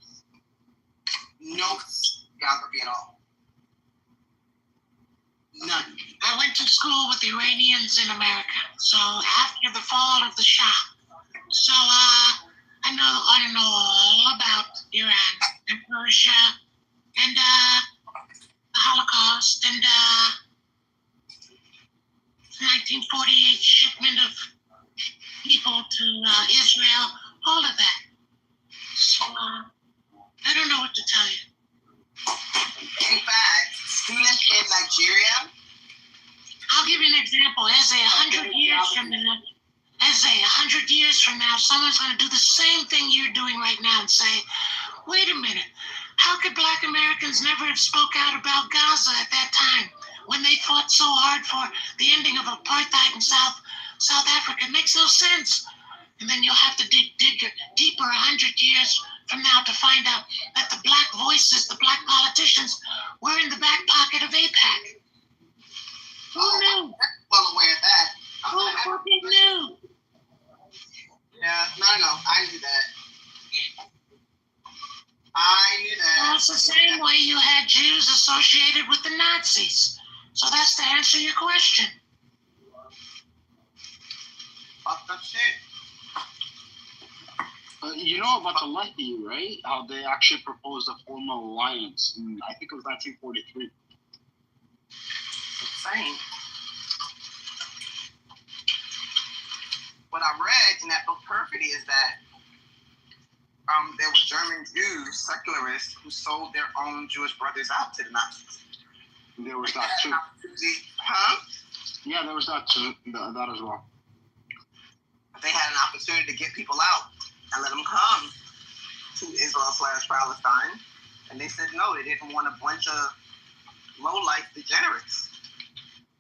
Speaker 13: No geography at all. None.
Speaker 12: I went to school with Iranians in America. So after the fall of the Shah, so I know all about Iran and Persia and the Holocaust and 1948 shipment of people to Israel, all of that. So I don't know what to tell you.
Speaker 13: In fact, students in Nigeria.
Speaker 12: I'll give you an example. As 100 years from now, someone's going to do the same thing you're doing right now and say, wait a minute, how could Black Americans never have spoke out about Gaza at that time when they fought so hard for the ending of apartheid in South Africa? It makes no sense. And then you'll have to dig deeper 100 years from now to find out that the Black voices, the Black politicians, were in the back pocket of AIPAC. Who knew?
Speaker 13: Well aware of that.
Speaker 12: Who fucking knew?
Speaker 13: Yeah, no, I knew that.
Speaker 12: Well, it's the same way you had Jews associated with the Nazis. So that's to answer your question.
Speaker 13: Fucked up shit.
Speaker 7: You know about the Lehi, right? How they actually proposed a formal alliance in, I think it was 1943.
Speaker 13: Insane. What I read in that book Perfidy is that there were German Jews, secularists, who sold their own Jewish brothers out to the Nazis.
Speaker 7: There was that too.
Speaker 13: Huh?
Speaker 7: Yeah, there was that too. That as well.
Speaker 13: They had an opportunity to get people out and let them come to Israel/Palestine, and they said no. They didn't want a bunch of low-life degenerates.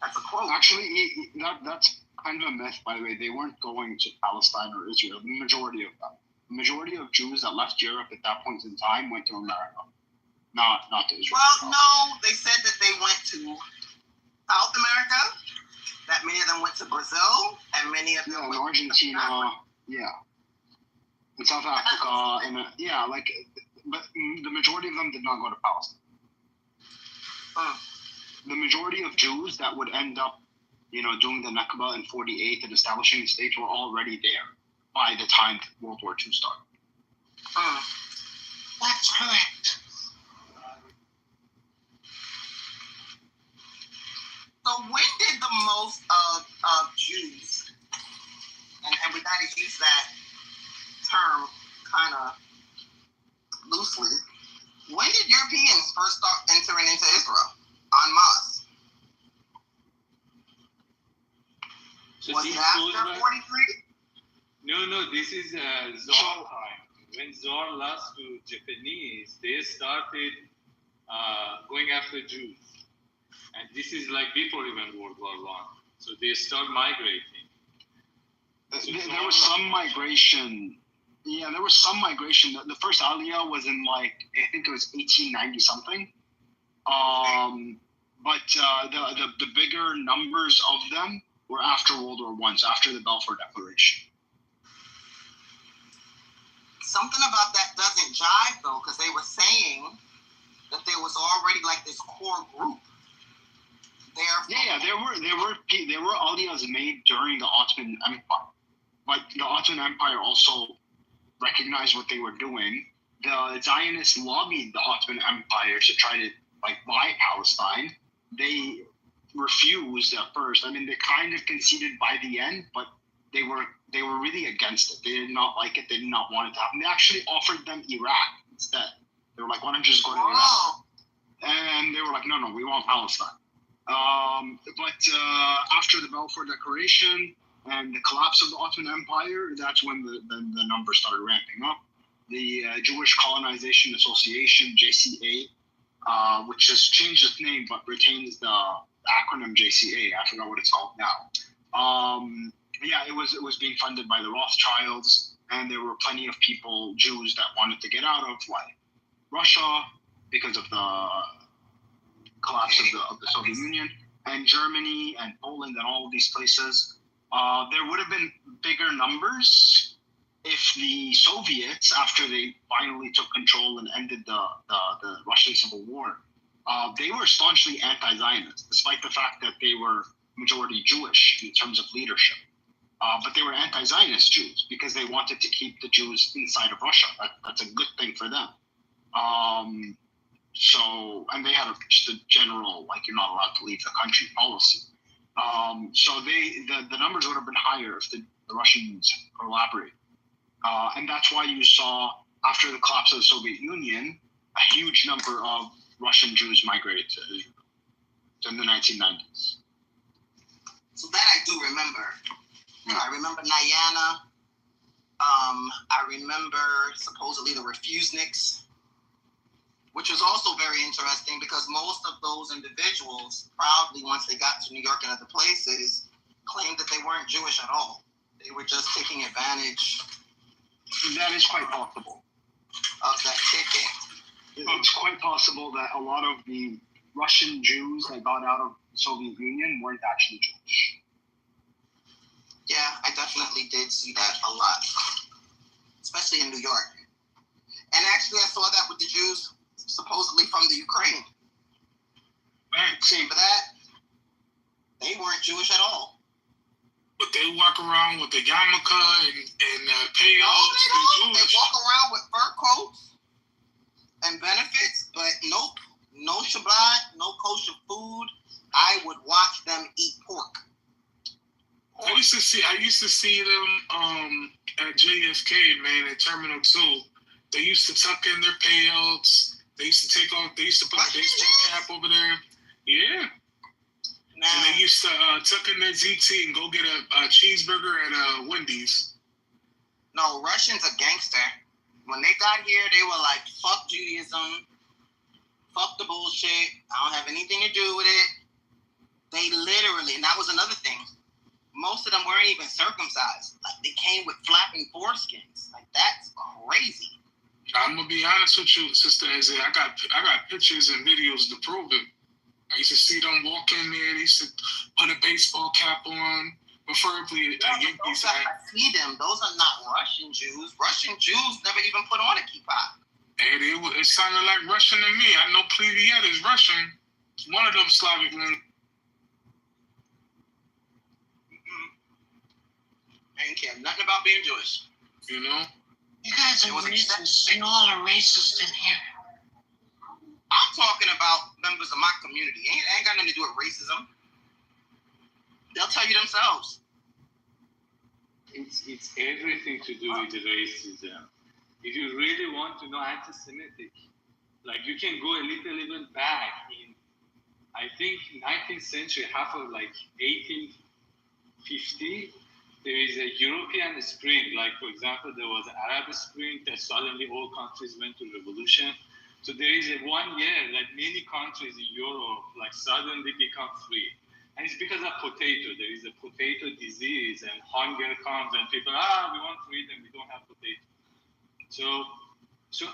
Speaker 13: That's a quote.
Speaker 7: Actually, that's kind of a myth, by the way. They weren't going to Palestine or Israel. The majority of them. The majority of Jews that left Europe at that point in time went to America, not to Israel.
Speaker 13: Well, no, they said that they went to South America. That many of them went to Brazil, and many of them went
Speaker 7: to Argentina. Yeah. in South Africa, and but the majority of them did not go to Palestine. The majority of Jews that would end up, doing the Nakba in 48 and establishing the state were already there by the time World War II started.
Speaker 12: That's correct.
Speaker 13: So when did the most of Jews, and we got to use that term kind of loosely, when did Europeans first start entering into Israel en masse?
Speaker 15: So
Speaker 13: Was it after 43?
Speaker 15: No, this is Tsar time. When Tsar lost to Japanese, they started going after Jews. And this is like before even World War I. So they start migrating.
Speaker 7: There was some migration. Yeah, there was some migration. The first Aliyah was in I think it was 1890 something. But the bigger numbers of them were after World War I, so after the Balfour Declaration.
Speaker 13: Something about that doesn't jive though, because they were saying that there was already like this core group there.
Speaker 7: Yeah, there were Aliyahs made during the Ottoman Empire, but the Ottoman Empire also recognized what they were doing. The Zionists lobbied the Ottoman Empire to try to buy Palestine. They refused at first. I mean, they kind of conceded by the end, but they were really against it. They did not like it. They did not want it to happen. They actually offered them Iraq instead. They were like, why don't you just go to Iraq? And they were like, no, we want Palestine. But after the Balfour Declaration and the collapse of the Ottoman Empire, that's when the numbers started ramping up. The Jewish Colonization Association, JCA, which has changed its name but retains the acronym JCA. I forgot what it's called now. It was being funded by the Rothschilds, and there were plenty of people, Jews, that wanted to get out of Russia because of the collapse of the Soviet Union, and Germany and Poland and all of these places. There would have been bigger numbers if the Soviets, after they finally took control and ended the Russian Civil War, they were staunchly anti-Zionist, despite the fact that they were majority Jewish in terms of leadership. But they were anti-Zionist Jews because they wanted to keep the Jews inside of Russia. That's a good thing for them. And they had just a general, you're not allowed to leave the country policy. So the numbers would have been higher if the Russians collaborated. And that's why you saw, after the collapse of the Soviet Union, a huge number of Russian Jews migrated to Israel in the 1990s.
Speaker 13: So that I do remember. I remember Nyana. I remember supposedly the refuseniks, which was also very interesting because most of those individuals proudly, once they got to New York and other places, claimed that they weren't Jewish at all. They were just taking advantage.
Speaker 7: That is quite possible.
Speaker 13: Of that ticket.
Speaker 7: It's quite possible that a lot of the Russian Jews that got out of the Soviet Union weren't actually Jewish.
Speaker 13: Yeah, I definitely did see that a lot, especially in New York. And actually, I saw that with the Jews supposedly from the Ukraine. But that, they weren't Jewish at all.
Speaker 16: But they walk around with the yarmulke and payouts.
Speaker 13: No, they walk around with fur coats and benefits, but nope, no Shabbat, no kosher food. I would watch them eat pork.
Speaker 16: I used to see them at JFK, man, at Terminal 2. They used to tuck in their payouts. They used to put a baseball cap over there. Yeah. And they used to tuck in their ZT and go get a cheeseburger at Wendy's.
Speaker 13: No, Russians are gangster. When they got here, they were like, fuck Judaism. Fuck the bullshit. I don't have anything to do with it. They literally, and that was another thing, most of them weren't even circumcised. They came with flapping foreskins. That's crazy.
Speaker 16: I'm gonna be honest with you, Sister Isaiah. I got pictures and videos to prove it. I used to see them walk in there. They used to put a baseball cap on. preferably Yankee
Speaker 13: Those
Speaker 16: side.
Speaker 13: are Hasidim. Those are not Russian Jews. Russian Jews never even put on a kippah.
Speaker 16: Hey, it sounded like Russian to me. I know Pliviet is Russian. It's one of them Slavic languages.
Speaker 13: I ain't care nothing about being Jewish.
Speaker 16: You know?
Speaker 12: You guys are racist. You all are racist in here.
Speaker 13: I'm talking about members of my community. Ain't got nothing to do with racism. They'll tell you themselves.
Speaker 15: It's everything to do with racism. If you really want to know anti-Semitic, like you can go a little back in, I think 19th century, half of like 1850, there is a European spring. Like for example, there was Arab Spring that suddenly all countries went to revolution. So there is a 1 year that many countries in Europe like suddenly become free. And it's because of potato. There is a potato disease and hunger comes and people, we want freedom, we don't have potato. So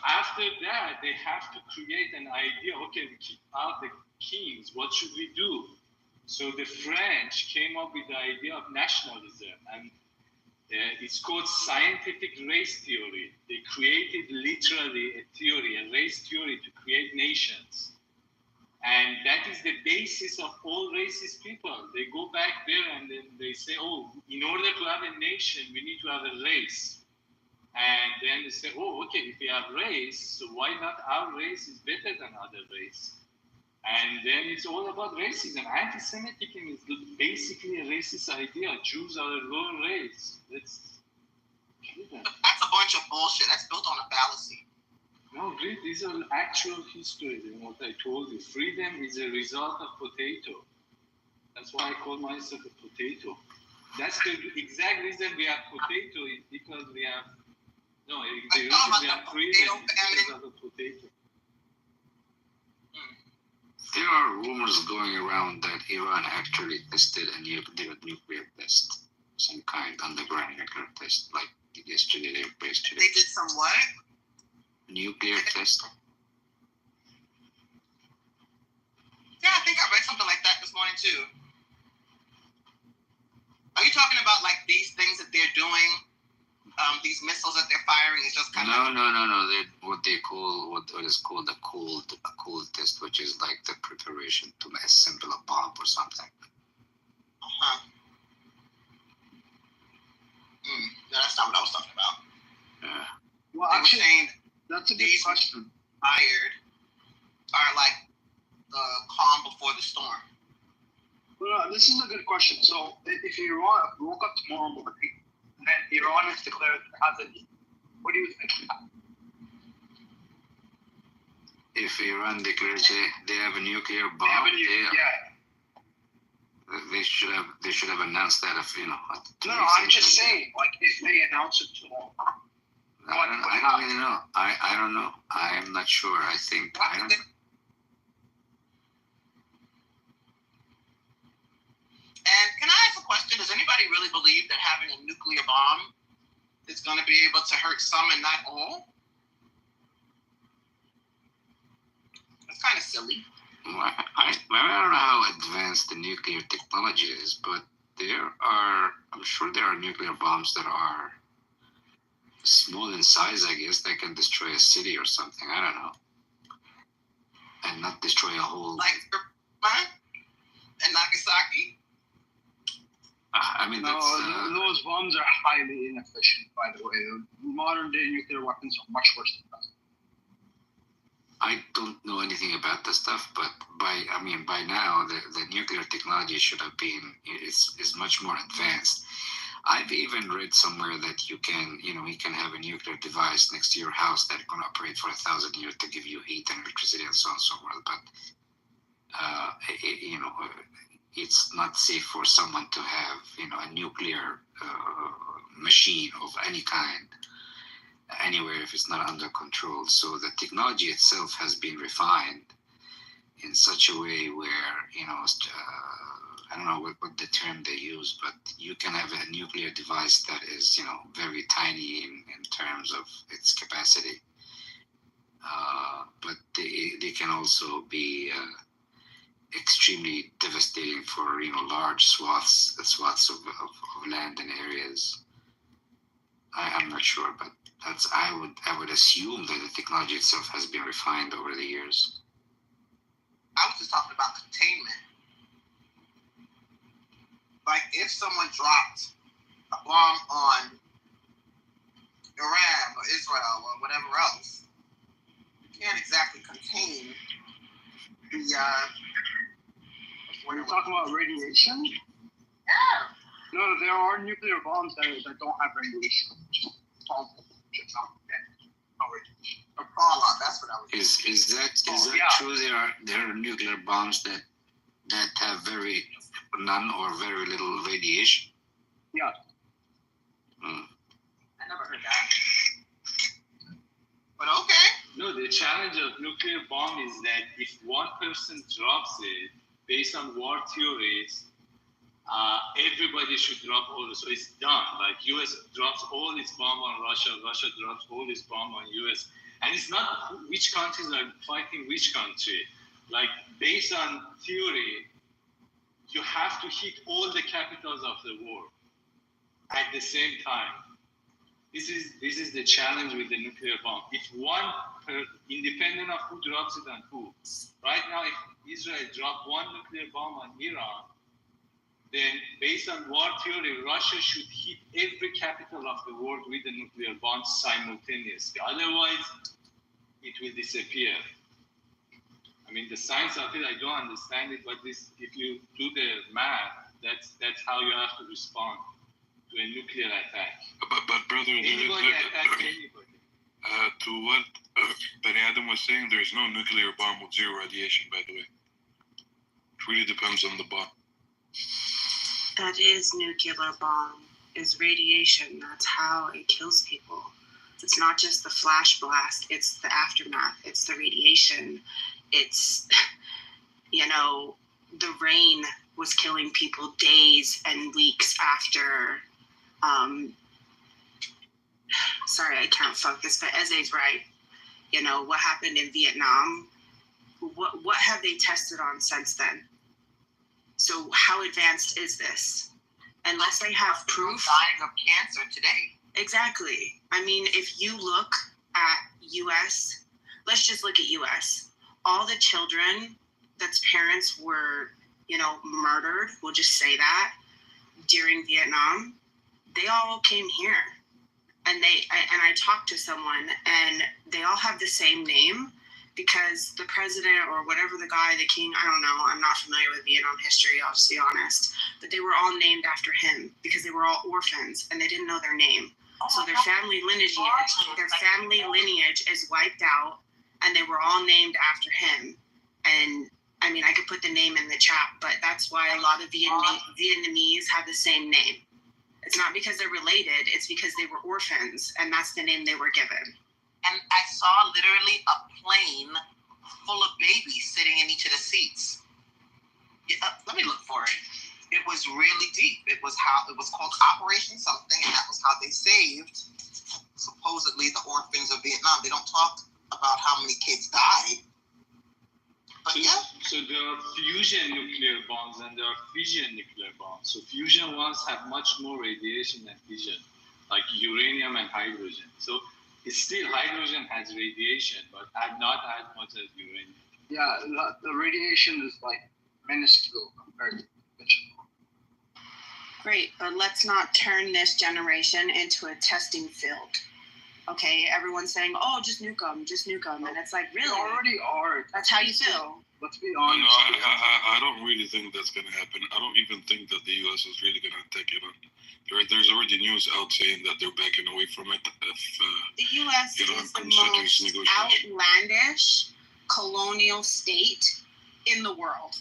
Speaker 15: after that, they have to create an idea, okay, we keep out the kings, what should we do? So the French came up with the idea of nationalism, and it's called scientific race theory. They created literally a theory, a race theory to create nations. And that is the basis of all racist people. They go back there and then they say, in order to have a nation, we need to have a race. And then they say, okay, if we have race, so why not our race is better than other race? And then it's all about racism. Anti-Semitism is basically a racist idea. Jews are a lower race. That's
Speaker 13: a bunch of bullshit. That's built on a fallacy.
Speaker 15: No, read, these are actual history. What I told you. Freedom is a result of potato. That's why I call myself a potato. That's the exact reason we have potato is because we have the reason we have freedom is because of the potato.
Speaker 14: There are rumors going around that Iran actually tested did a nuclear test, some kind underground nuclear test, like yesterday.
Speaker 13: They did some what?
Speaker 14: Nuclear test.
Speaker 13: Yeah, I think I read something like that this morning too. Are you talking about like these things that they're doing? These missiles that they're firing is just kind of
Speaker 14: No. What is called a cold test, which is like the preparation to assemble a bomb or something.
Speaker 13: No, that's not what I was talking about.
Speaker 14: Yeah.
Speaker 7: Well,
Speaker 13: They were
Speaker 7: actually,
Speaker 13: saying
Speaker 7: that's a good question.
Speaker 13: fired are like the calm before the storm.
Speaker 7: Well, this is a good question. So, if Iran woke up tomorrow morning and then Iran is declared it has a, what do you think?
Speaker 14: If Iran declares they have a nuclear bomb, they should have announced that
Speaker 7: No, I'm just saying, like if they announce it tomorrow.
Speaker 14: I don't really know. I don't know. I'm not sure. I think I don't.
Speaker 13: And can I ask a question? Does anybody really believe that having a nuclear bomb is going to be able to hurt some and not all? That's kind of silly.
Speaker 14: I don't know how advanced the nuclear technology is, but I'm sure there are nuclear bombs that are small in size, I guess, that can destroy a city or something. I don't know. And not destroy a whole...
Speaker 13: Like Hiroshima and Nagasaki?
Speaker 14: I mean,
Speaker 7: those bombs are highly inefficient, by the way. Modern day nuclear weapons are much worse than that.
Speaker 14: I don't know anything about this stuff, but by now the nuclear technology should have been is much more advanced. I've even read somewhere that you can have a nuclear device next to your house that can operate for 1,000 years to give you heat and electricity and so on and so forth. But it's not safe for someone to have a nuclear machine of any kind anywhere if it's not under control. So the technology itself has been refined in such a way where I don't know what the term they use, but you can have a nuclear device that is very tiny in terms of its capacity, but they can also be extremely devastating for large swaths of land and areas. I'm not sure, but I would assume that the technology itself has been refined over the years.
Speaker 13: I was just talking about containment. Like if someone dropped a bomb on Iran or Israel or whatever else, you can't exactly contain the.
Speaker 7: When you're talking about radiation,
Speaker 13: Yeah.
Speaker 7: no, there are nuclear bombs that don't have radiation.
Speaker 13: Or fallout. That's what I was.
Speaker 14: Is that true? There are nuclear bombs that have none or very little radiation.
Speaker 7: Yeah.
Speaker 13: I never heard that. But okay.
Speaker 15: No, the challenge of nuclear bomb is that if one person drops it, based on war theories, everybody should drop all. So it's done. Like US drops all its bomb on Russia, Russia drops all its bomb on US, and it's not which countries are fighting which country. Like based on theory, you have to hit all the capitals of the world at the same time. This is the challenge with the nuclear bomb. If one, independent of who drops it on who, right now if Israel dropped one nuclear bomb on Iran, then based on war theory, Russia should hit every capital of the world with a nuclear bomb simultaneously. Otherwise, it will disappear. I mean, the science of it, I don't understand it, but if you do the math, that's how you have to respond to a nuclear attack.
Speaker 17: But brother,
Speaker 15: Anybody attack anybody.
Speaker 17: To what Bani Adam was saying, there's no nuclear bomb with zero radiation, by the way. It really depends on the bomb.
Speaker 4: That is nuclear bomb, is radiation. That's how it kills people. It's not just the flash blast, it's the aftermath, it's the radiation. It's, the rain was killing people days and weeks after. Sorry, I can't focus, but Eze's right. What happened in Vietnam, what have they tested on since then? So how advanced is this? Unless they have proof.
Speaker 13: Dying of cancer today.
Speaker 4: Exactly. I mean, if you look at US, let's just look at US. All the children that's parents were, murdered, we'll just say that, during Vietnam, they all came here. And I talked to someone, and they all have the same name because the president or whatever the guy, the king, I don't know, I'm not familiar with Vietnam history, I'll just be honest, but they were all named after him because they were all orphans and they didn't know their name. So their family lineage is wiped out, and they were all named after him. And I mean, I could put the name in the chat, but that's why a lot of Vietnamese have the same name. It's not because they're related, it's because they were orphans, and that's the name they were given.
Speaker 13: And I saw literally a plane full of babies sitting in each of the seats. Let me look for it. It was really deep. It was called Operation something, and that was how they saved supposedly the orphans of Vietnam. They don't talk about how many kids died. But
Speaker 15: So there are fusion nuclear bombs and there are fission nuclear bombs. So fusion ones have much more radiation than fission, like uranium and hydrogen. So it's still hydrogen has radiation, but not as much as uranium.
Speaker 7: Yeah, the radiation is like minuscule compared to fission.
Speaker 4: Great, but let's not turn this generation into a testing field. Okay, everyone's saying, "Oh, just nuke them," and it's like, really?
Speaker 7: They already are.
Speaker 4: That's how you feel.
Speaker 7: Let's be honest.
Speaker 17: No, I don't really think that's going to happen. I don't even think that the U.S. is really going to take it on. There's already news out saying that they're backing away from it.
Speaker 4: The U.S. is the most outlandish colonial state in the world,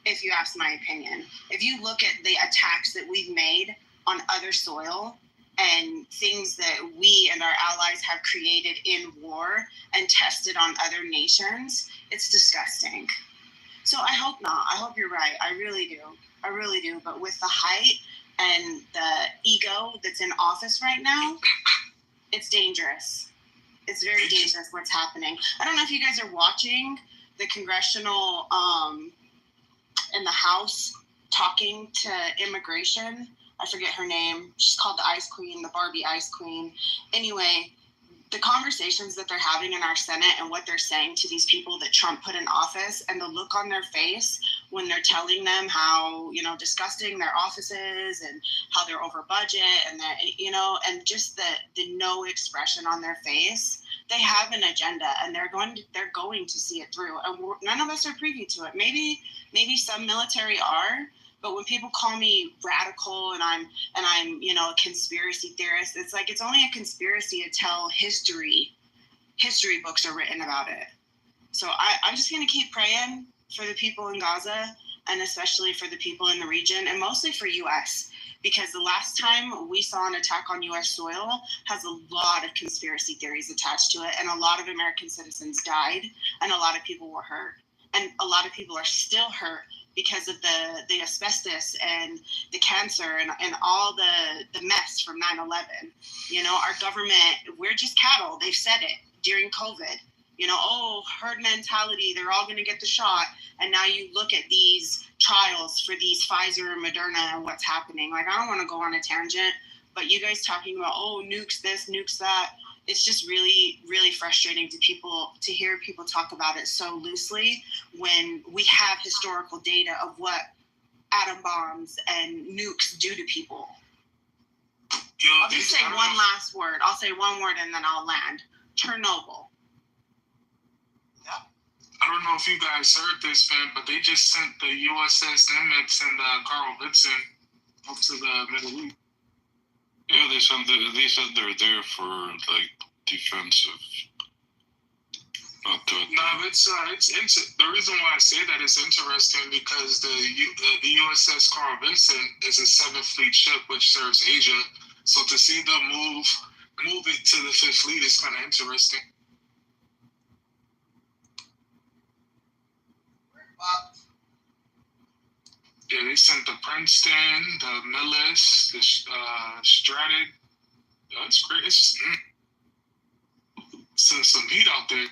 Speaker 4: if you ask my opinion. If you look at the attacks that we've made on other soil and things that we and our allies have created in war and tested on other nations, it's disgusting. So I hope not. I hope you're right. I really do. But with the height and the ego that's in office right now, it's dangerous. It's very dangerous what's happening. I don't know if you guys are watching the congressional
Speaker 18: in the House talking to immigration. I forget her name. She's called the Ice Queen, the Barbie Ice Queen. Anyway, the conversations that they're having in our Senate and what they're saying to these people that Trump put in office, and the look on their face when they're telling them how, disgusting their office is and how they're over budget, and that, and just the no expression on their face. They have an agenda, and they're going to see it through. And none of us are privy to it. Maybe some military are, but when people call me radical and I'm a conspiracy theorist, it's like it's only a conspiracy until history books are written about it. So I'm just going to keep praying for the people in Gaza, and especially for the people in the region, and mostly for U.S., because the last time we saw an attack on U.S. soil has a lot of conspiracy theories attached to it, and a lot of American citizens died, and a lot of people were hurt, and a lot of people are still hurt because of the asbestos and the cancer and all the mess from 9/11. Our government, we're just cattle. They've said it during COVID. Herd mentality, they're all going to get the shot. And now you look at these trials for these Pfizer and Moderna and what's happening. Like, I don't want to go on a tangent, but you guys talking about, nukes this, nukes that. It's just really, really frustrating to hear people talk about it so loosely when we have historical data of what atom bombs and nukes do to people. I'll just say one last word. I'll say one word and then I'll land. Chernobyl.
Speaker 16: I don't know if you guys heard this, man, but they just sent the USS Nimitz and Carl Vinson up to the Middle East.
Speaker 17: Yeah, they said they're there for defensive. Not to.
Speaker 16: No, it's the reason why I say that is interesting because the USS Carl Vinson is a 7th Fleet ship which serves Asia. So to see them move it to the 5th Fleet is kind of interesting. Yeah, they sent the Princeton, the Millis, the Stratton. That's great. It's send some heat out there.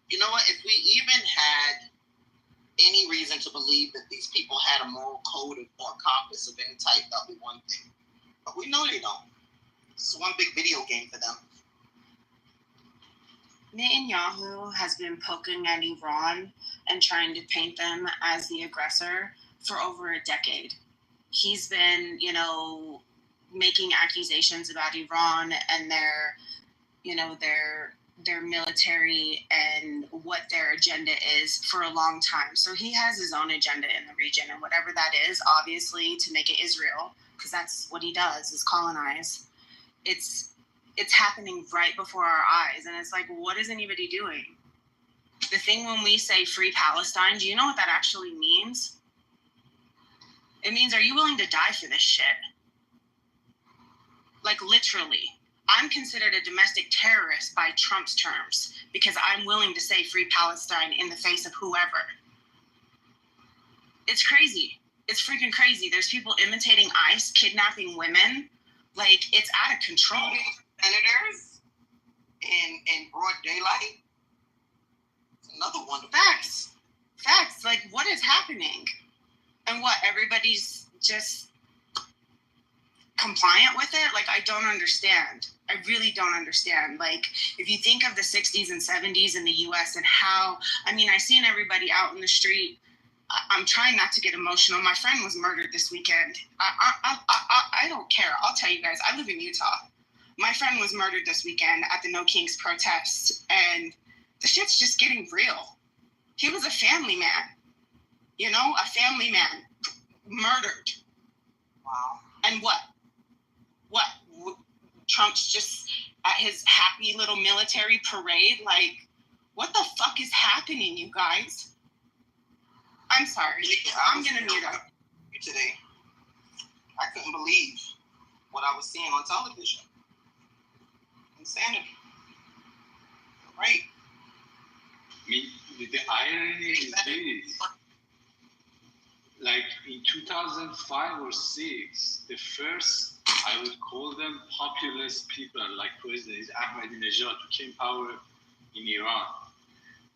Speaker 13: You know what? If we even had any reason to believe that these people had a moral code or compass of any type, that would be one thing. But we know they don't. It's one big video game for them.
Speaker 18: Netanyahu has been poking at Iran and trying to paint them as the aggressor for over a decade. He's been, making accusations about Iran and their military and what their agenda is for a long time. So he has his own agenda in the region, and whatever that is, obviously to make it Israel, because that's what he does, is colonize. It's happening right before our eyes, and it's like, what is anybody doing? The thing when we say free Palestine, do you know what that actually means? It means, are you willing to die for this shit? Like, literally. I'm considered a domestic terrorist by Trump's terms because I'm willing to say free Palestine in the face of whoever. It's crazy. It's freaking crazy. There's people imitating ICE, kidnapping women. Like, it's out of control.
Speaker 13: Senators in broad daylight. It's another one.
Speaker 18: Facts. Like, what is happening? And what, everybody's just compliant with it? Like, I don't understand. I really don't understand. Like, if you think of the 60s and 70s in the U.S. and how, I seen everybody out in the street. I'm trying not to get emotional. My friend was murdered this weekend. I don't care. I'll tell you guys, I live in Utah. My friend was murdered this weekend at the No Kings protest, and the shit's just getting real. He was a family man, a family man murdered.
Speaker 13: Wow.
Speaker 18: And what? Trump's just at his happy little military parade? Like, what the fuck is happening, you guys? I'm sorry. I'm going to mute up.
Speaker 13: Today, I couldn't believe what I was seeing on television. Insanity. Right.
Speaker 15: The irony is this. Like in 2005 or 6, the first I would call them populist people, like President Ahmadinejad, who came power in Iran.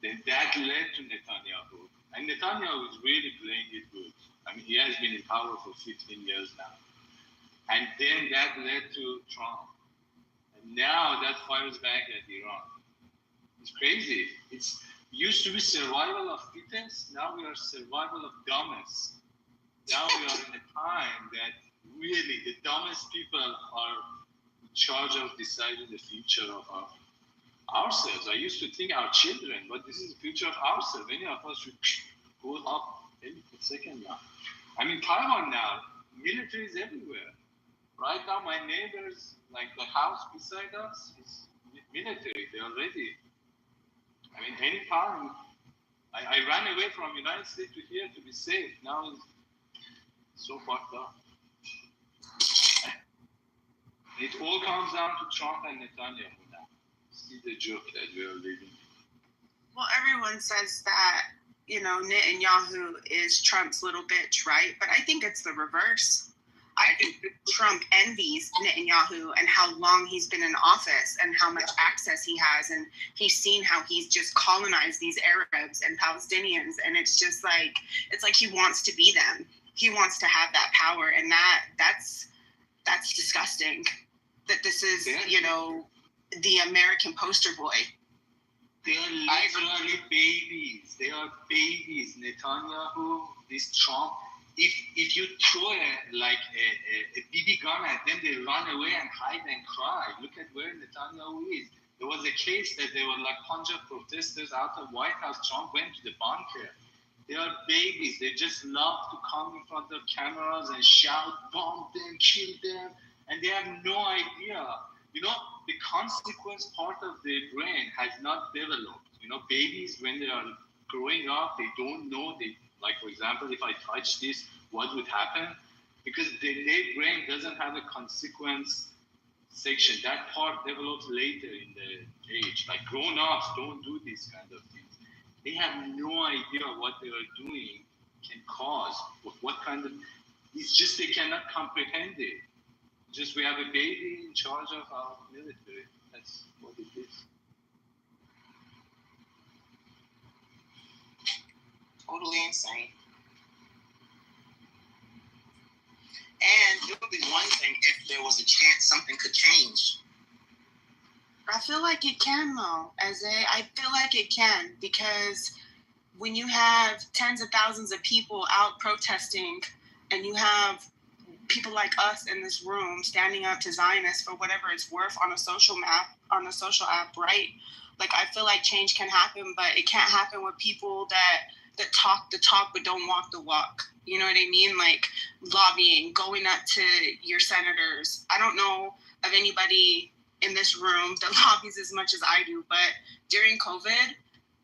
Speaker 15: Then that led to Netanyahu. And Netanyahu is really playing it good. I mean, he has been in power for 15 years now. And then that led to Trump. And now that fires back at Iran. It's crazy. It's used to be survival of fittest. Now we are survival of dumbest. Now we are in a time that really the dumbest people are in charge of deciding the future of ourselves. I used to think our children, but this is the future of ourselves. Many of us should go up any second now. I mean, Taiwan now, military is everywhere. Right now, my neighbors, like the house beside us, is military. They are ready. I mean, any time. I ran away from United States to here to be safe. Now it's so fucked up. It all comes down to Trump and Netanyahu now. See the joke that we are living.
Speaker 18: Well, everyone says that, Netanyahu is Trump's little bitch, right? But I think it's the reverse. I think Trump envies Netanyahu and how long he's been in office and how much access he has. And he's seen how he's just colonized these Arabs and Palestinians. And it's just like, he wants to be them. He wants to have that power. And that's disgusting that this is, the American poster boy.
Speaker 15: They are literally babies. They are babies. Netanyahu, this Trump. If you throw a BB gun at them, they run away and hide and cry. Look at where Netanyahu is. There was a case that there were like Punjab protesters out of White House. Trump went to the bunker. They are babies. They just love to come in front of cameras and shout, bomb them, kill them, and they have no idea. The consequence part of their brain has not developed. Babies, when they are growing up, they don't know. Like, for example, if I touch this, what would happen? Because their brain doesn't have a consequence section. That part develops later in the age. Like, grown-ups don't do these kind of things. They have no idea what they are doing can cause. What kind of... It's just they cannot comprehend it. Just we have a baby in charge of our military. That's what it is.
Speaker 13: Totally insane. And it would be one thing if there was a chance something could change.
Speaker 18: I feel like it can, though, I feel like it can, because when you have tens of thousands of people out protesting and you have people like us in this room standing up to Zionists for whatever it's worth on a social app, right? Like, I feel like change can happen, but it can't happen with people that talk the talk but don't walk the walk. You know what I mean? Like, lobbying, going up to your senators. I don't know of anybody in this room that lobbies as much as I do, but during COVID,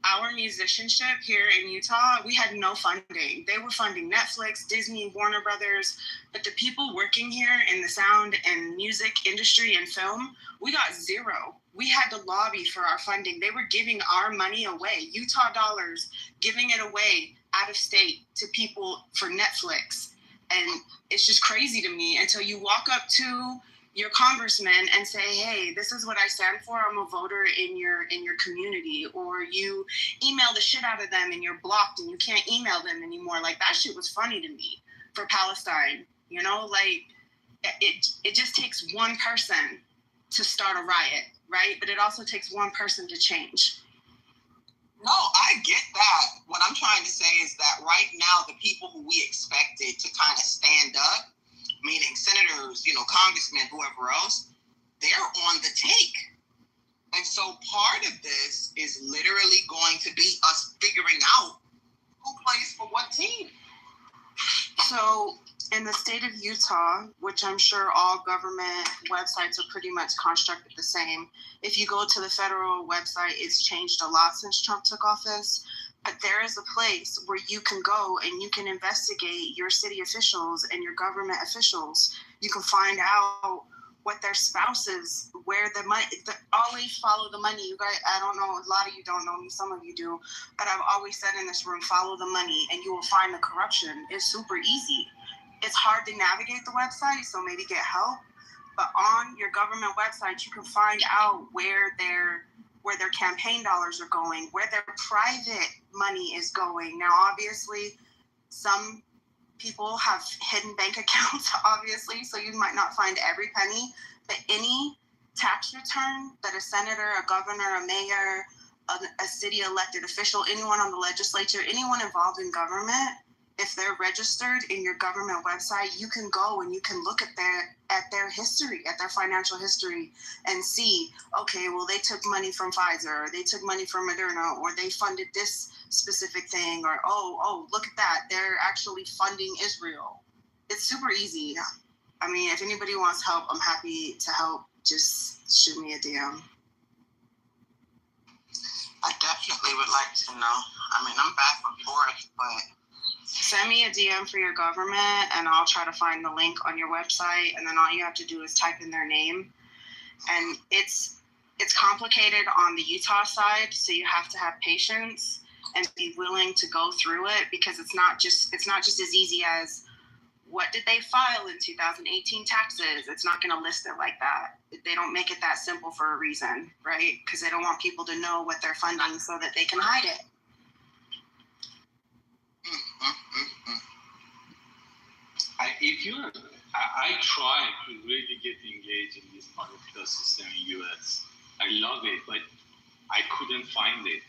Speaker 18: our musicianship here in Utah, we had no funding. They were funding Netflix, Disney, Warner Brothers, but the people working here in the sound and music industry and film, we got zero. We had to lobby for our funding. They were giving our money away, Utah dollars, giving it away out of state to people for Netflix. And it's just crazy to me until you walk up to your congressman and say, hey, this is what I stand for. I'm a voter in your community. Or you email the shit out of them and you're blocked and you can't email them anymore. Like, that shit was funny to me for Palestine. Like, it just takes one person to start a riot, right? But it also takes one person to change.
Speaker 13: No, I get that. What I'm trying to say is that right now, the people who we expected to kind of stand up, meaning senators, congressmen, whoever else, they're on the take. And so part of this is literally going to be us figuring out who plays for what team.
Speaker 18: So in the state of Utah, which I'm sure all government websites are pretty much constructed the same, if you go to the federal website, it's changed a lot since Trump took office. But there is a place where you can go and you can investigate your city officials and your government officials. You can find out what their spouses, where the money, always follow the money. You guys, I don't know, a lot of you don't know me, some of you do, but I've always said in this room, follow the money and you will find the corruption. It's super easy. It's hard to navigate the website, so maybe get help. But on your government website, you can find out where their campaign dollars are going, where their private money is going. Now, obviously, some people have hidden bank accounts, obviously, so you might not find every penny, but any tax return that a senator, a governor, a mayor, a city elected official, anyone on the legislature, anyone involved in government, if they're registered in your government website, you can go and you can look at their history, at their financial history, and see, okay, well, they took money from Pfizer, or they took money from Moderna, or they funded this specific thing, or oh, look at that, they're actually funding Israel. It's super easy. I mean, if anybody wants help, I'm happy to help. Just shoot me a DM.
Speaker 13: I definitely would like to know. I mean, I'm back and forth, but
Speaker 18: send me a DM for your government, and I'll try to find the link on your website, and then all you have to do is type in their name. And it's complicated on the Utah side, so you have to have patience and be willing to go through it, because it's not just as easy as what did they file in 2018 taxes. It's not going to list it like that. They don't make it that simple for a reason, right? Because they don't want people to know what they're funding so that they can hide it.
Speaker 15: I try to really get engaged in this political system in U.S. I love it, but I couldn't find it.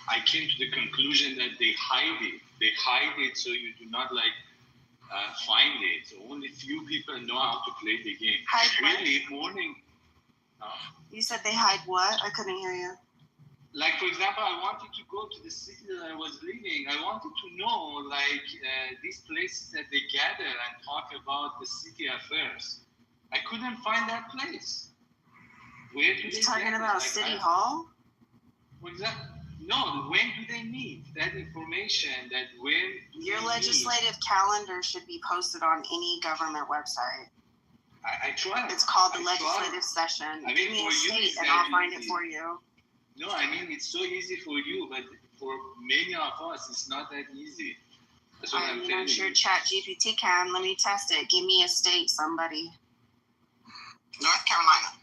Speaker 15: I came to the conclusion that they hide it. They hide it so you do not find it. So only few people know how to play the game.
Speaker 18: Hide
Speaker 15: really,
Speaker 18: what?
Speaker 15: morning.
Speaker 18: You said they hide what? I couldn't hear you.
Speaker 15: Like, for example, I wanted to go to the city that I was living. I wanted to know, these places that they gather and talk about the city affairs. I couldn't find that place. Where do they
Speaker 18: You're talking
Speaker 15: gather?
Speaker 18: about City Hall?
Speaker 15: For example, no, when do they meet? That information, that when do
Speaker 18: Your
Speaker 15: they
Speaker 18: legislative calendar should be posted on any government website.
Speaker 15: I tried.
Speaker 18: It's called the
Speaker 15: I
Speaker 18: legislative
Speaker 15: tried.
Speaker 18: session.
Speaker 15: I mean,
Speaker 18: Give me
Speaker 15: for
Speaker 18: a
Speaker 15: you,
Speaker 18: state
Speaker 15: it's
Speaker 18: and
Speaker 15: that
Speaker 18: I'll find it
Speaker 15: easy.
Speaker 18: for you.
Speaker 15: No, I mean, it's so easy for you, but for many of us, it's not that easy. That's what I'm telling
Speaker 18: I'm sure
Speaker 15: you.
Speaker 18: ChatGPT can. Let me test it. Give me a state, somebody.
Speaker 13: North Carolina.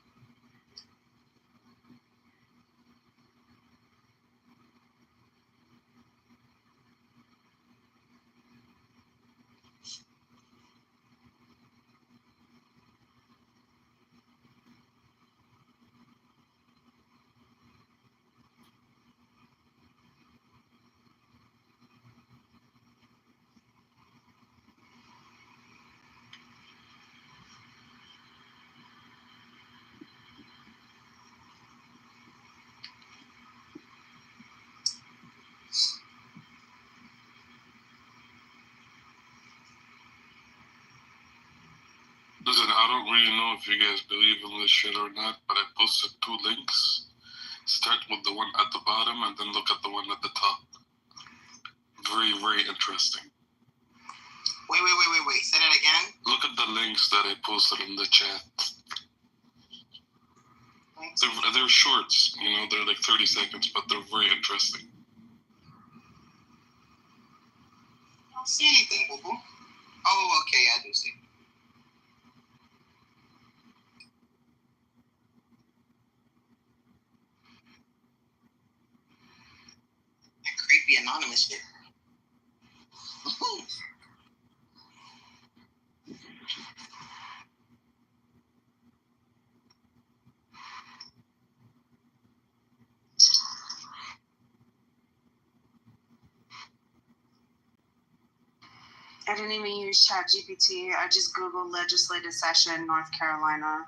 Speaker 17: Listen, I don't really know if you guys believe in this shit or not, but I posted 2 links. Start with the one at the bottom and then look at the one at the top. Very, very interesting.
Speaker 13: Wait. Say that again.
Speaker 17: Look at the links that I posted in the chat. They're shorts, they're like 30 seconds, but they're very interesting.
Speaker 13: I don't see anything, boo-boo. Oh, okay, I do see. That creepy anonymous shit.
Speaker 18: I didn't even use ChatGPT. I just Googled legislative session, North Carolina.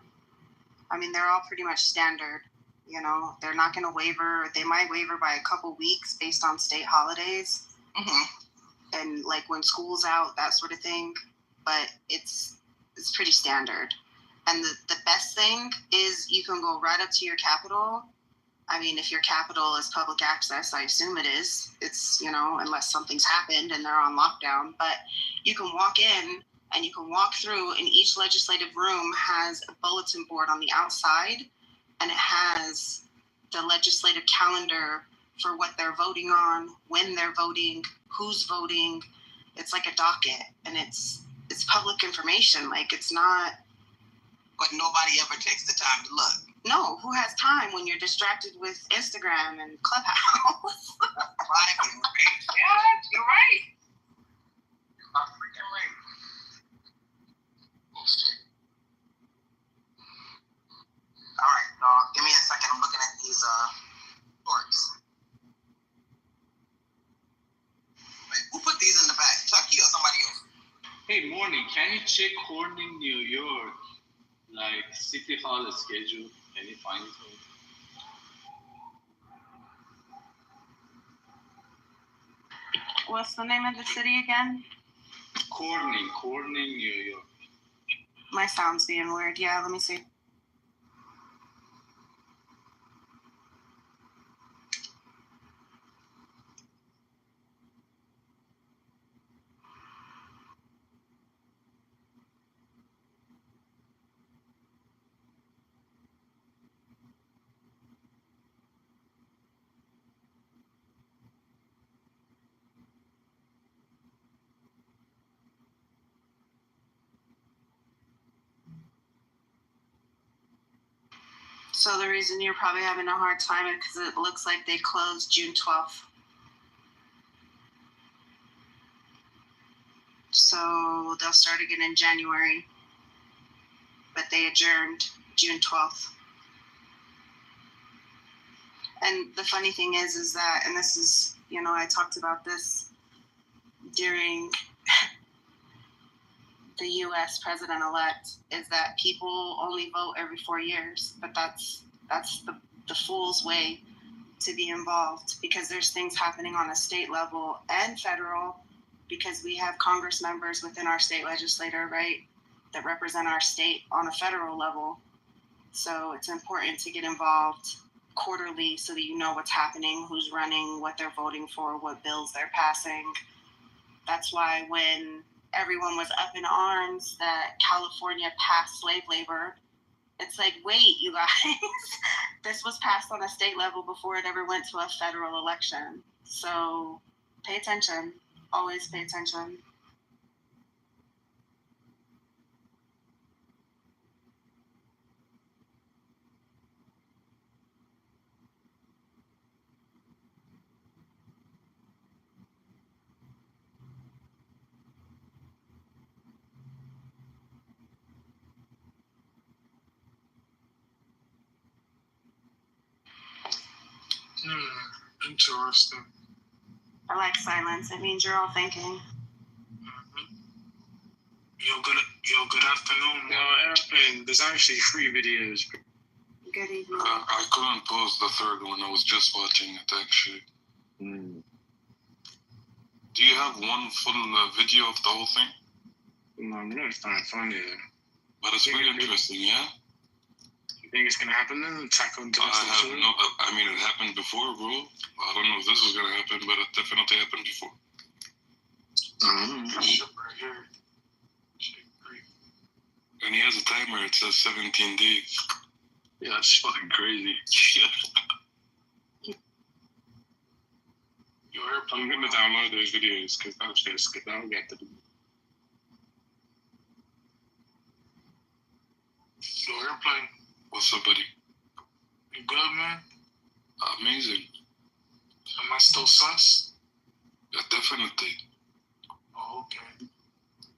Speaker 18: I mean, they're all pretty much standard. They're not going to waiver. They might waiver by a couple weeks based on state holidays. Mm-hmm. And when school's out, that sort of thing. But it's pretty standard. And the best thing is you can go right up to your Capitol. I mean, if your Capitol is public access, I assume it is. It's, unless something's happened and they're on lockdown. But you can walk in and you can walk through, and each legislative room has a bulletin board on the outside, and it has the legislative calendar for what they're voting on, when they're voting, who's voting. It's like a docket, and it's public information. It's not
Speaker 13: but nobody ever takes the time to look.
Speaker 18: No, who has time when you're distracted with Instagram and Clubhouse?
Speaker 13: Right, yeah, you're right. I'm freaking right. Bullshit. All right, dog. Give me a second. I'm looking at these shorts. Wait, who put these in the bag? Chucky or somebody else?
Speaker 15: Hey, morning. Can you check Corning, New York, like City Hall schedule? Can you find it?
Speaker 18: What's the name of the city again?
Speaker 15: Corning, New York.
Speaker 18: My sound's being weird. Yeah, let me see. So the reason you're probably having a hard time is because it looks like they closed June 12th. So they'll start again in January, but they adjourned June 12th. And the funny thing is that, and this is, I talked about this during the U.S. president-elect, is that people only vote every 4 years, but that's the fool's way to be involved, because there's things happening on a state level and federal, because we have Congress members within our state legislature, right, that represent our state on a federal level. So it's important to get involved quarterly so that you know what's happening, who's running, what they're voting for, what bills they're passing. That's why when everyone was up in arms that California passed slave labor, it's like, wait, you guys, this was passed on a state level before it ever went to a federal election. So pay attention. Always pay attention.
Speaker 16: Interesting.
Speaker 18: I like silence. It means you're all thinking.
Speaker 16: Good afternoon.
Speaker 6: No, Aaron, there's actually 3 videos.
Speaker 18: Good evening.
Speaker 17: I couldn't post the third one. I was just watching it, actually. Do you have one full video of the whole thing?
Speaker 6: No, I'm really trying to find it.
Speaker 17: But it's very interesting, yeah?
Speaker 6: You think it's going to happen then? Attack on Dynasty?
Speaker 17: I mean, it happened before, bro. I don't know if this was going to happen, but it definitely happened before. And he has a timer. It says 17 days.
Speaker 6: Yeah, that's fucking crazy. I'm going to download those videos because I'm just going to skip out and get to them.
Speaker 16: So Airplane.
Speaker 17: What's up, buddy?
Speaker 16: You good, man?
Speaker 17: Amazing.
Speaker 16: Am I still sus?
Speaker 17: Yeah, definitely.
Speaker 16: Oh, okay.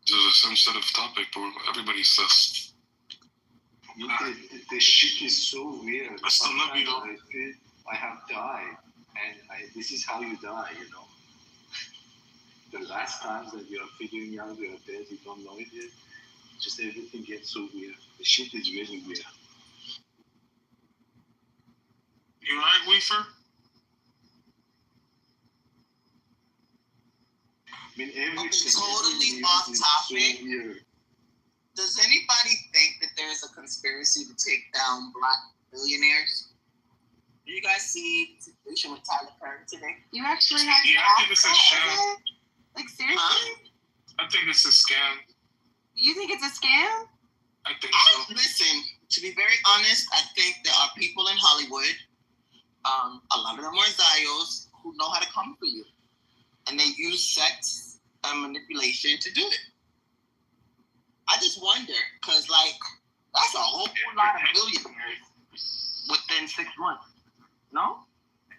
Speaker 17: This is a sensitive topic, bro. Everybody's sus.
Speaker 15: The shit is so weird.
Speaker 16: I still love you, though.
Speaker 15: I feel I have died, and this is how you die, The last times that you are figuring out you are dead, you don't know it yet. Just everything gets so weird. The shit is really weird.
Speaker 16: You alright, Weaver?
Speaker 15: I mean, everything.
Speaker 13: Totally off topic.
Speaker 15: So
Speaker 13: does anybody think that there is a conspiracy to take down Black billionaires? Did you guys see the situation with Tyler Perry today?
Speaker 18: You actually have
Speaker 16: I think it's a sham.
Speaker 18: Like, seriously?
Speaker 16: I think it's a scam.
Speaker 18: You think it's a scam?
Speaker 16: I think so.
Speaker 13: Listen, to be very honest, I think there are people in Hollywood, a lot of them are Zios, who know how to come for you. And they use sex and manipulation to do it. I just wonder, because, like,
Speaker 19: That's a whole lot of millionaires within 6 months. No?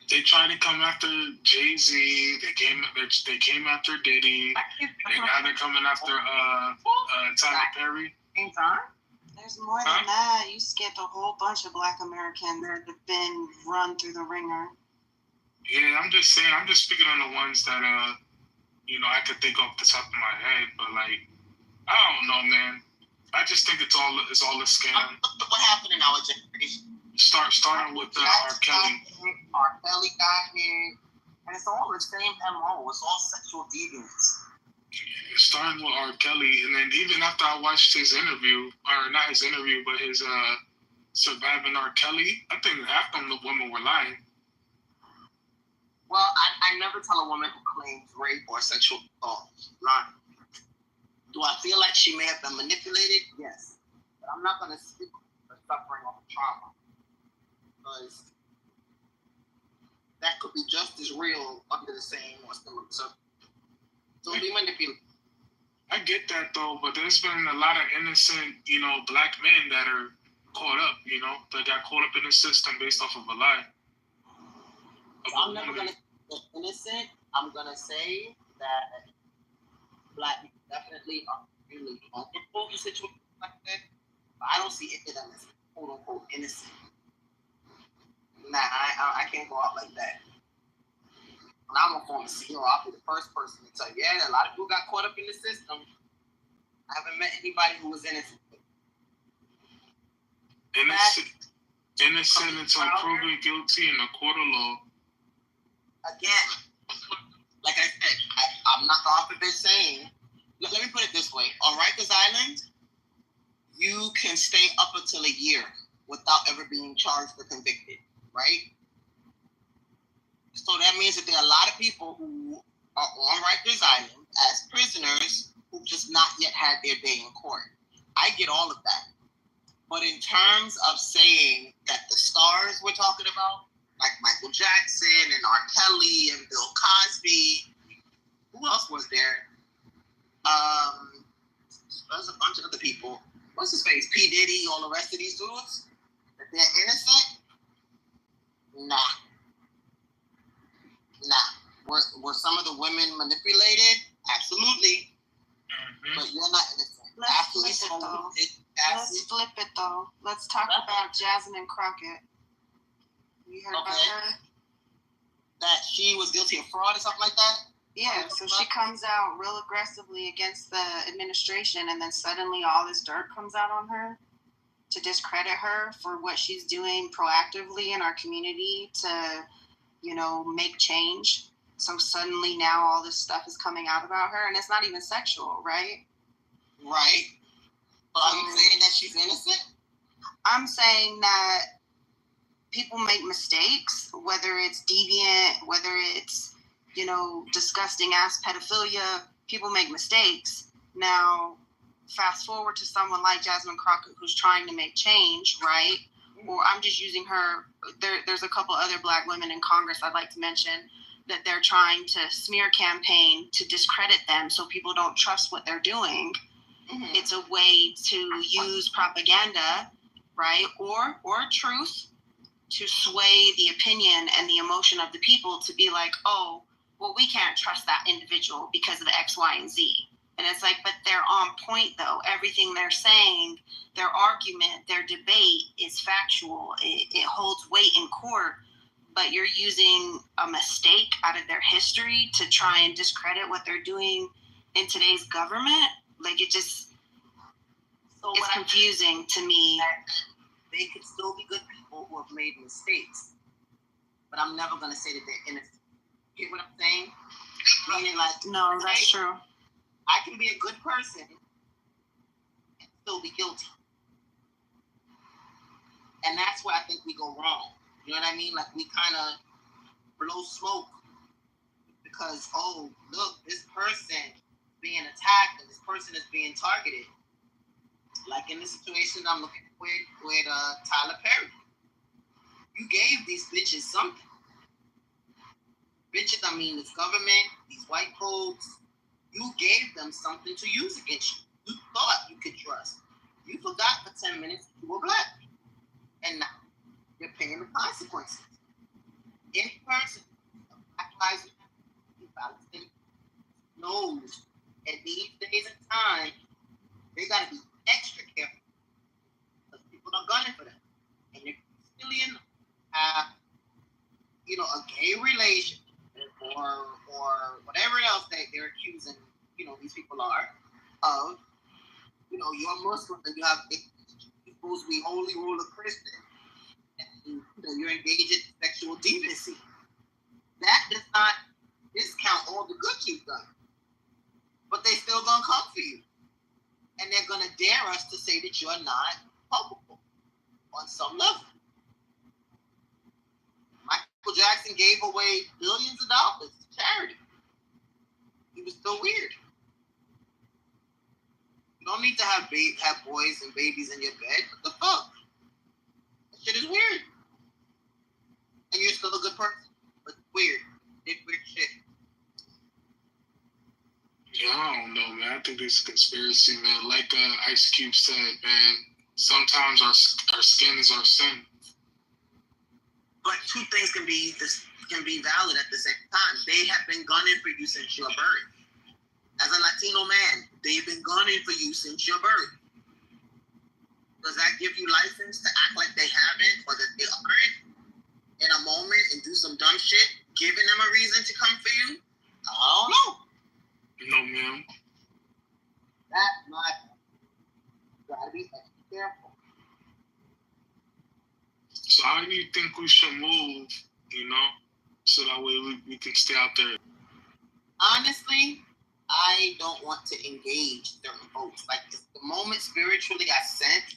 Speaker 16: They tried to come after Jay-Z. They came after Diddy. And now they're coming after Tyler Perry.
Speaker 19: Same time?
Speaker 18: There's more than that. You skipped a whole bunch of Black Americans that have been run through the ringer.
Speaker 16: Yeah, I'm just saying. I'm just speaking on the ones that I could think off the top of my head. But like, I don't know, man. I just think it's all a scam.
Speaker 19: What happened in our generation?
Speaker 16: Starting with R. Kelly.
Speaker 19: R. Kelly got here, and it's all the same MO. It's all sexual deviance.
Speaker 16: Starting with R. Kelly, and then even after I watched his interview, or not his interview, but his Surviving R. Kelly, I think half of the women were lying.
Speaker 19: Well, I never tell a woman who claims rape or sexual assault lying. Do I feel like she may have been manipulated? Yes. But I'm not going to speak for suffering or trauma. Because that could be just as real under the same or similar circumstances. So be manipulated.
Speaker 16: I get that though, but there's been a lot of innocent, black men that are caught up, that got caught up in the system based off of a lie.
Speaker 19: So I'm never going to say innocent. I'm going to say that black people definitely are really vulnerable in situations like that. But I don't see any of them as quote unquote innocent. Nah, I can't go out like that. When I'm a former CEO, I'll be the first person to tell you, yeah, a lot of people got caught up in the system. I haven't met anybody who was innocent.
Speaker 16: Innocent until proven guilty in a court of law.
Speaker 19: Again, like I said, I'm not the alphabet saying. Let me put it this way. On Rikers Island, you can stay up until a year without ever being charged or convicted, right? So that means that there are a lot of people who are on Rikers Island as prisoners who just not yet had their day in court. I get all of that. But in terms of saying that the stars we're talking about, like Michael Jackson and R. Kelly and Bill Cosby, who else was there? There's a bunch of other people. What's his face? P. Diddy, all the rest of these dudes? That they're innocent? Nah. Were some of the women manipulated? Absolutely. Mm-hmm. But you're not innocent.
Speaker 18: Let's flip it though. Let's talk about Jasmine Crockett. You heard about her?
Speaker 19: That she was guilty of fraud or something like that?
Speaker 18: Yeah, so she comes out real aggressively against the administration, and then suddenly all this dirt comes out on her to discredit her for what she's doing proactively in our community to, make change. So suddenly now all this stuff is coming out about her, and it's not even sexual, right?
Speaker 19: Right. But are you saying that she's innocent?
Speaker 18: I'm saying that people make mistakes, whether it's deviant, whether it's, disgusting ass pedophilia, people make mistakes. Now, fast forward to someone like Jasmine Crockett who's trying to make change, right? Or I'm just using her. There's a couple other black women in Congress I'd like to mention that they're trying to smear campaign to discredit them so people don't trust what they're doing. Mm-hmm. It's a way to use propaganda, right? Or truth to sway the opinion and the emotion of the people to be like, oh, well, we can't trust that individual because of the X, Y, and Z. And it's like, but they're on point, though. Everything they're saying, their argument, their debate is factual. It holds weight in court, but you're using a mistake out of their history to try and discredit what they're doing in today's government. Like, it's confusing to me.
Speaker 19: They could still be good people who have made mistakes, but I'm never going to say that they're innocent. You get what I'm saying? Meaning, like,
Speaker 18: no, that's true.
Speaker 19: I can be a good person and still be guilty. And that's where I think we go wrong. You know what I mean? Like, we kind of blow smoke because, oh, look, this person is being attacked and this person is being targeted. Like in the situation I'm looking with Tyler Perry. You gave these bitches something. Bitches, I mean, this government, these white folks, you gave them something to use against you. You thought you could trust. You forgot for 10 minutes you were black. And now you're paying the consequences. In person, Black Lives Matter knows at these days and time, they got to be extra careful because people are gunning for them. And if Palestinians have, a gay relation or whatever else they're accusing, these people are of, you're Muslim and you have supposed to be holy roller Christian, and you're engaged in sexual deviancy. That does not discount all the good you've done, but they still gonna come for you, and they're gonna dare us to say that you're not culpable on some level. Michael Jackson gave away billions of dollars to charity. He was still weird. You don't need to have boys and babies in your bed. What the fuck? That shit is weird. And you're still a good person, but weird. Did weird shit.
Speaker 16: Yeah, I don't know, man. I think this is a conspiracy, man. Like Ice Cube said, man, sometimes our skin is our sin.
Speaker 19: But two things can be valid at the same time. They have been gunning for you since your birth. As a Latino man, they've been gunning for you since your birth. Does that give you license to act like they haven't or that they aren't in a moment and do some dumb shit, giving them a reason to come for you? I don't know.
Speaker 16: No, ma'am.
Speaker 19: That's my gotta be extra careful.
Speaker 16: So how do you think we should move, so that way we can stay out there?
Speaker 19: Honestly, I don't want to engage certain folks. Like, the moment spiritually I sense,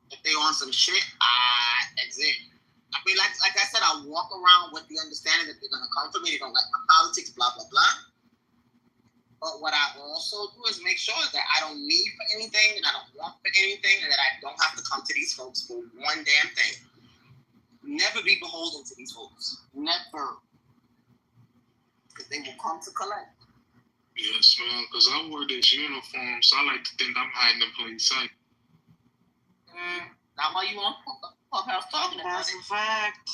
Speaker 19: if they on some shit, I exit. I mean, like I said, I walk around with the understanding that they're going to come for me. They don't like my politics, blah, blah, blah. But what I also do is make sure that I don't need for anything and I don't want for anything and that I don't have to come to these folks for one damn thing. Never be beholden to these folks. Never. Because they will come to collect.
Speaker 16: Yes, man, because I wear this uniform, so I like to think I'm hiding in plain sight.
Speaker 19: Not why you on Clubhouse talking about it.
Speaker 18: That's a fact.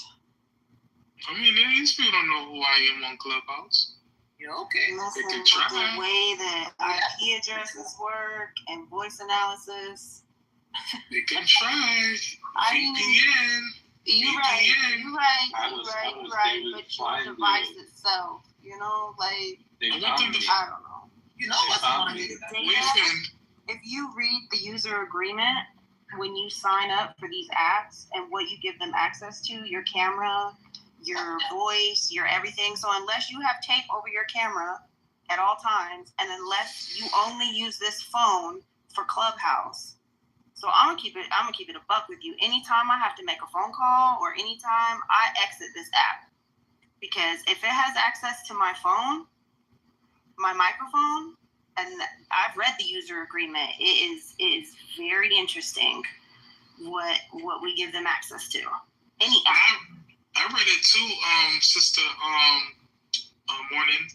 Speaker 16: I mean, these people don't know who I am on Clubhouse.
Speaker 19: Yeah, okay.
Speaker 18: Listen,
Speaker 16: They can try.
Speaker 18: the way that IP addresses work and voice analysis.
Speaker 16: They can try. VPN.
Speaker 18: You're right. But your device itself,
Speaker 15: They
Speaker 18: I
Speaker 15: found
Speaker 18: don't
Speaker 15: me.
Speaker 18: know.
Speaker 19: You know what's funny?
Speaker 18: If you read the user agreement, when you sign up for these apps and what you give them access to, your camera, your voice, your everything. So unless you have tape over your camera at all times, and unless you only use this phone for Clubhouse. So I'm gonna keep it a buck with you. Anytime I have to make a phone call or anytime I exit this app. Because if it has access to my phone, my microphone, and I've read the user agreement, it is very interesting what we give them access to. Any app.
Speaker 16: I read it too, sister. Morning.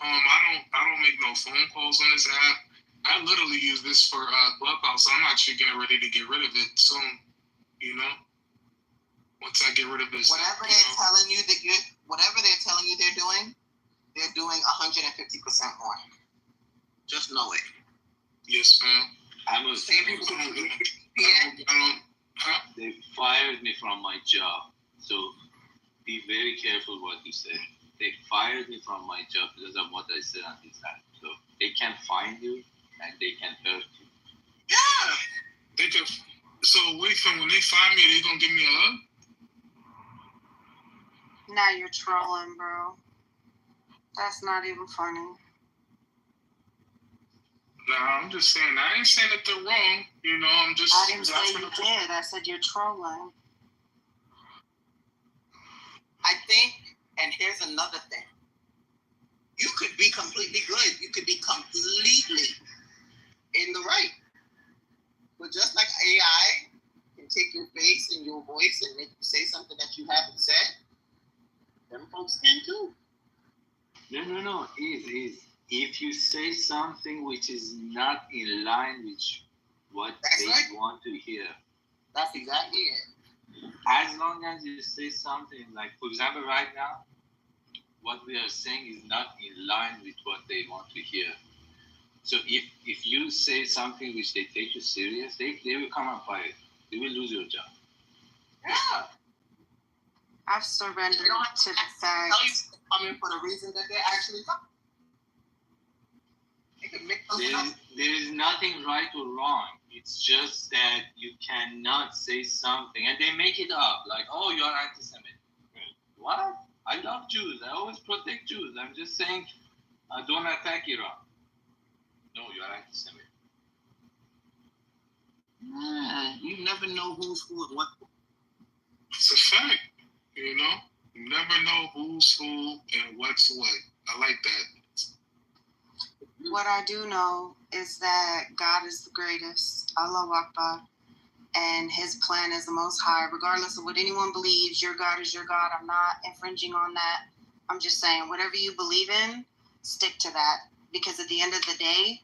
Speaker 16: I don't make no phone calls on this app. I literally use this for Clubhouse. I'm actually getting ready to get rid of it soon. Once I get rid of this.
Speaker 19: Whatever they're telling you they're doing 150% more. Just know it.
Speaker 16: Yes, ma'am.
Speaker 15: They fired me from my job. So be very careful what you say. They fired me from my job because of what I said on this app. So they can find you and they can hurt you.
Speaker 19: Yeah.
Speaker 16: They can. So what do you think? When they find me, they gonna give me a hug?
Speaker 18: Now you're trolling, bro. That's not even funny.
Speaker 16: Nah, I'm just saying. I ain't saying that they're wrong. I'm just.
Speaker 18: I didn't say you did. I said you're trolling.
Speaker 19: I think, and here's another thing. You could be completely good. You could be completely in the right. But just like AI can take your face and your voice and make you say something that you haven't said, them folks can too.
Speaker 15: No. If you say something which is not in line with what
Speaker 19: That's
Speaker 15: they
Speaker 19: right.
Speaker 15: want to hear.
Speaker 19: That's exactly it.
Speaker 15: As long as you say something, like for example, right now, what we are saying is not in line with what they want to hear. So if you say something which they take you serious, they will come and fight. You will lose your job.
Speaker 19: Yeah.
Speaker 18: I've surrendered
Speaker 19: They don't have
Speaker 18: to the
Speaker 19: tell you
Speaker 18: fact.
Speaker 19: to come in for the reason that they're actually coming. They can make something up.
Speaker 15: There is nothing right or wrong. It's just that you cannot say something and they make it up like, oh, you're anti-Semitic. What? I love Jews. I always protect Jews. I'm just saying, don't attack Iran. No, you're anti-Semitic.
Speaker 19: You never know who's who and what.
Speaker 16: It's a fact, you know? You never know who's who and what's what. I like that.
Speaker 18: What I do know is that God is the greatest. Allah Akbar. And his plan is the most high. Regardless of what anyone believes, your God is your God. I'm not infringing on that. I'm just saying, whatever you believe in, stick to that. Because at the end of the day,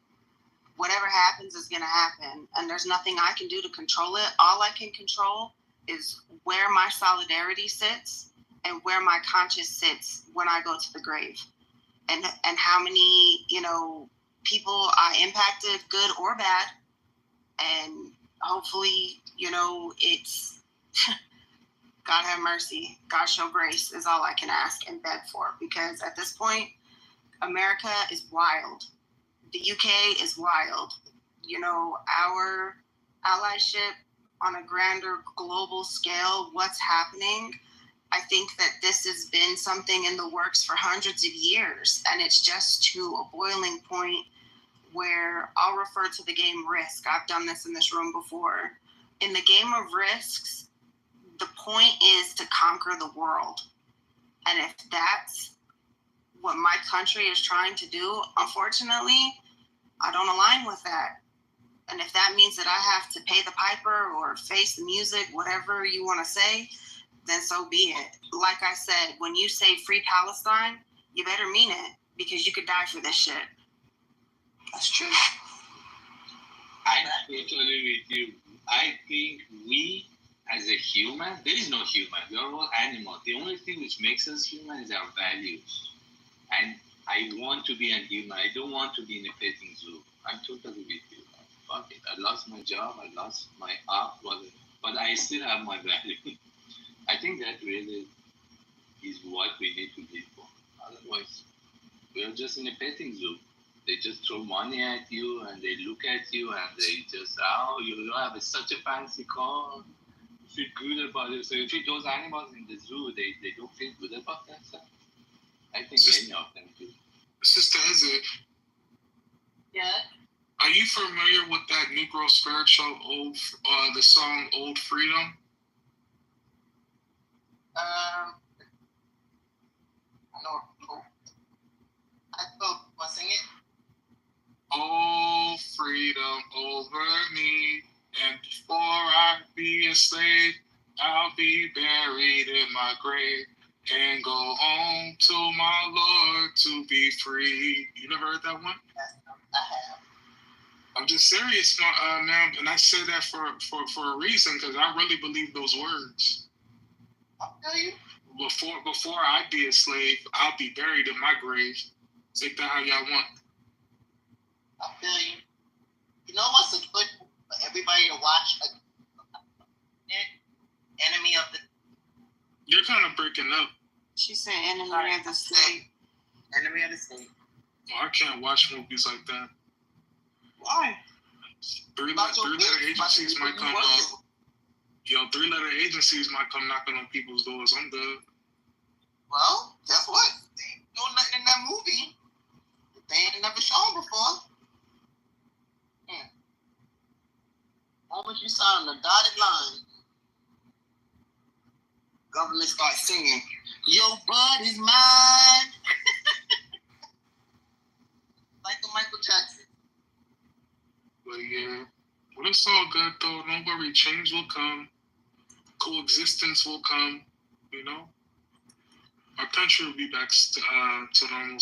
Speaker 18: whatever happens is going to happen. And there's nothing I can do to control it. All I can control is where my solidarity sits and where my conscience sits when I go to the grave. And how many, people I impacted, good or bad. And hopefully, it's God have mercy. God show grace is all I can ask and beg for. Because at this point, America is wild. The UK is wild. Our allyship on a grander global scale, what's happening, I think that this has been something in the works for hundreds of years. And it's just to a boiling point where I'll refer to the game Risk. I've done this in this room before. In the game of Risks, the point is to conquer the world. And if that's what my country is trying to do, unfortunately, I don't align with that. And if that means that I have to pay the piper or face the music, whatever you want to say, then so be it. Like I said, when you say free Palestine, you better mean it, because you could die for this shit.
Speaker 19: That's true.
Speaker 15: I'm totally with you. I think we, as a human, there is no human. We are all animals. The only thing which makes us human is our values. And I want to be a human. I don't want to be in a petting zoo. I'm totally with you. Fuck it. I lost my job. I lost my art, but I still have my value. I think that really is what we need to live for. Otherwise, we're just in a petting zoo. They just throw money at you and they look at you and they just, you have such a fancy car. You feel good about it. So if those animals in the zoo, they don't feel good about themselves. I think many of them do.
Speaker 16: Sister Izzy,
Speaker 5: Yeah.
Speaker 16: are you familiar with that Negro spiritual, the song Old Freedom?
Speaker 19: I know. I thought, want to sing it?
Speaker 16: Oh, freedom over me, and before I be a slave, I'll be buried in my grave and go home to my Lord to be free. You never heard that one?
Speaker 19: I have.
Speaker 16: I'm just serious, man, and I say that for a reason, because I really believe those words.
Speaker 19: I'll tell you.
Speaker 16: Before I be a slave, I'll be buried in my grave. Take that how y'all want.
Speaker 19: I feel you. You know what's a good for everybody to watch? Enemy of the.
Speaker 16: You're kind of breaking up.
Speaker 18: She said enemy of the state.
Speaker 19: Enemy of the state.
Speaker 16: Oh, I can't watch movies like that.
Speaker 19: Why?
Speaker 16: Three-letter agencies might come. Three-letter agencies might come knocking on people's doors. I'm good.
Speaker 19: Well, guess what? They ain't doing nothing in that movie they ain't never shown before. Moment you sign the dotted line, government starts singing, "Your blood is mine," like the Michael Jackson.
Speaker 16: But yeah, well, it's all good though. Don't worry, change will come. Coexistence will come. Our country will be back to normal.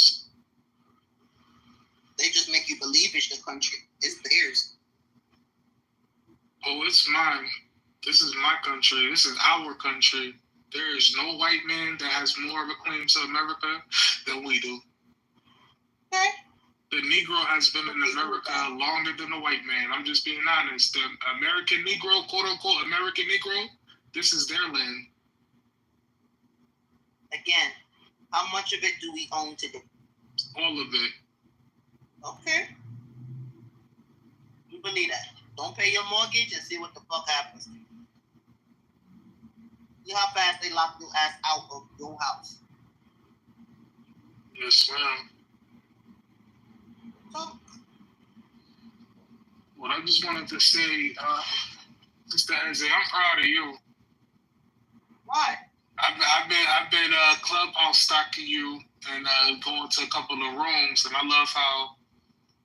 Speaker 19: They just make you believe it's the country. It's theirs.
Speaker 16: Oh, it's mine. This is my country. This is our country. There is no white man that has more of a claim to America than we do.
Speaker 19: Okay.
Speaker 16: The Negro has been in America longer than the white man. I'm just being honest. The American Negro, quote unquote American Negro, this is their land.
Speaker 19: Again, how much of it do we own today?
Speaker 16: All of it.
Speaker 19: Okay. You believe that? Don't pay your mortgage and see what the fuck happens. See how fast they lock your ass out of your house.
Speaker 16: Yes, ma'am. Well, I just wanted to say, Mr. Isaiah, I'm proud of you.
Speaker 19: Why?
Speaker 16: I've been clubhouse stalking you and going to a couple of rooms, and I love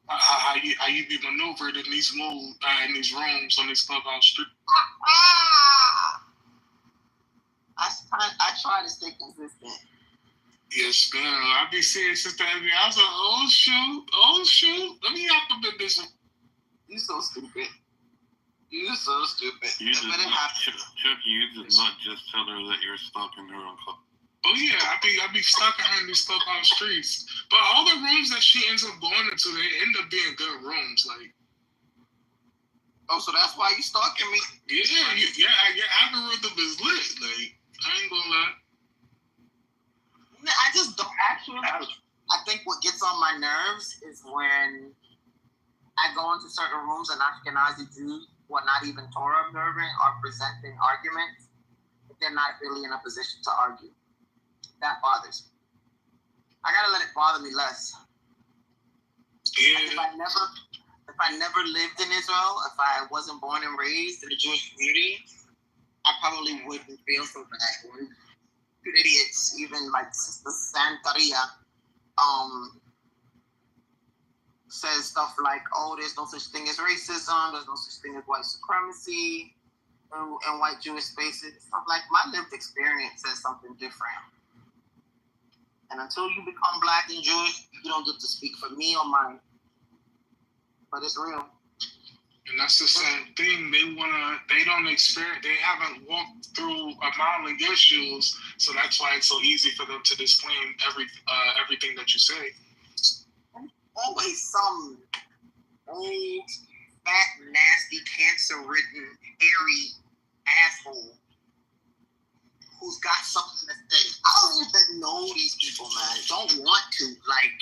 Speaker 16: how you be maneuvered in these rooms on these clubhouse streets.
Speaker 19: I try to stay consistent.
Speaker 16: Yes, man. I be seeing Sister Abby. I was like, oh shoot. Let me hop up in this one.
Speaker 19: You so stupid. You so stupid.
Speaker 17: You did not, Chuck, you did not just tell her that you're stalking her on club.
Speaker 16: Oh yeah, I be stalking her in these clubhouse streets. But all the rooms that she ends up going into, they end up being good rooms. Like,
Speaker 19: oh, so that's why you stalking me?
Speaker 16: Yeah, your algorithm is lit. Like, I ain't gonna lie.
Speaker 19: I just don't actually. I think what gets on my nerves is when I go into certain rooms and Ashkenazi Jews who are not even Torah observing are presenting arguments, but they're not really in a position to argue. That bothers me. I gotta let it bother me less.
Speaker 16: Yeah.
Speaker 19: Like if I never lived in Israel, if I wasn't born and raised in the Jewish community, I probably wouldn't feel so bad. Good idiots, even like Sister Santaria, says stuff like, oh, there's no such thing as racism, there's no such thing as white supremacy in white Jewish spaces. I'm like, my lived experience says something different. And until you become Black and Jewish, you don't get to speak for me or mine. But it's real.
Speaker 16: And that's the same thing. They don't experience, they haven't walked through modeling issues, so that's why it's so easy for them to disclaim everything that you say.
Speaker 19: Always some old, fat, nasty, cancer-ridden, hairy asshole who's got something to say. I don't even know these people, man. Don't want to. Like,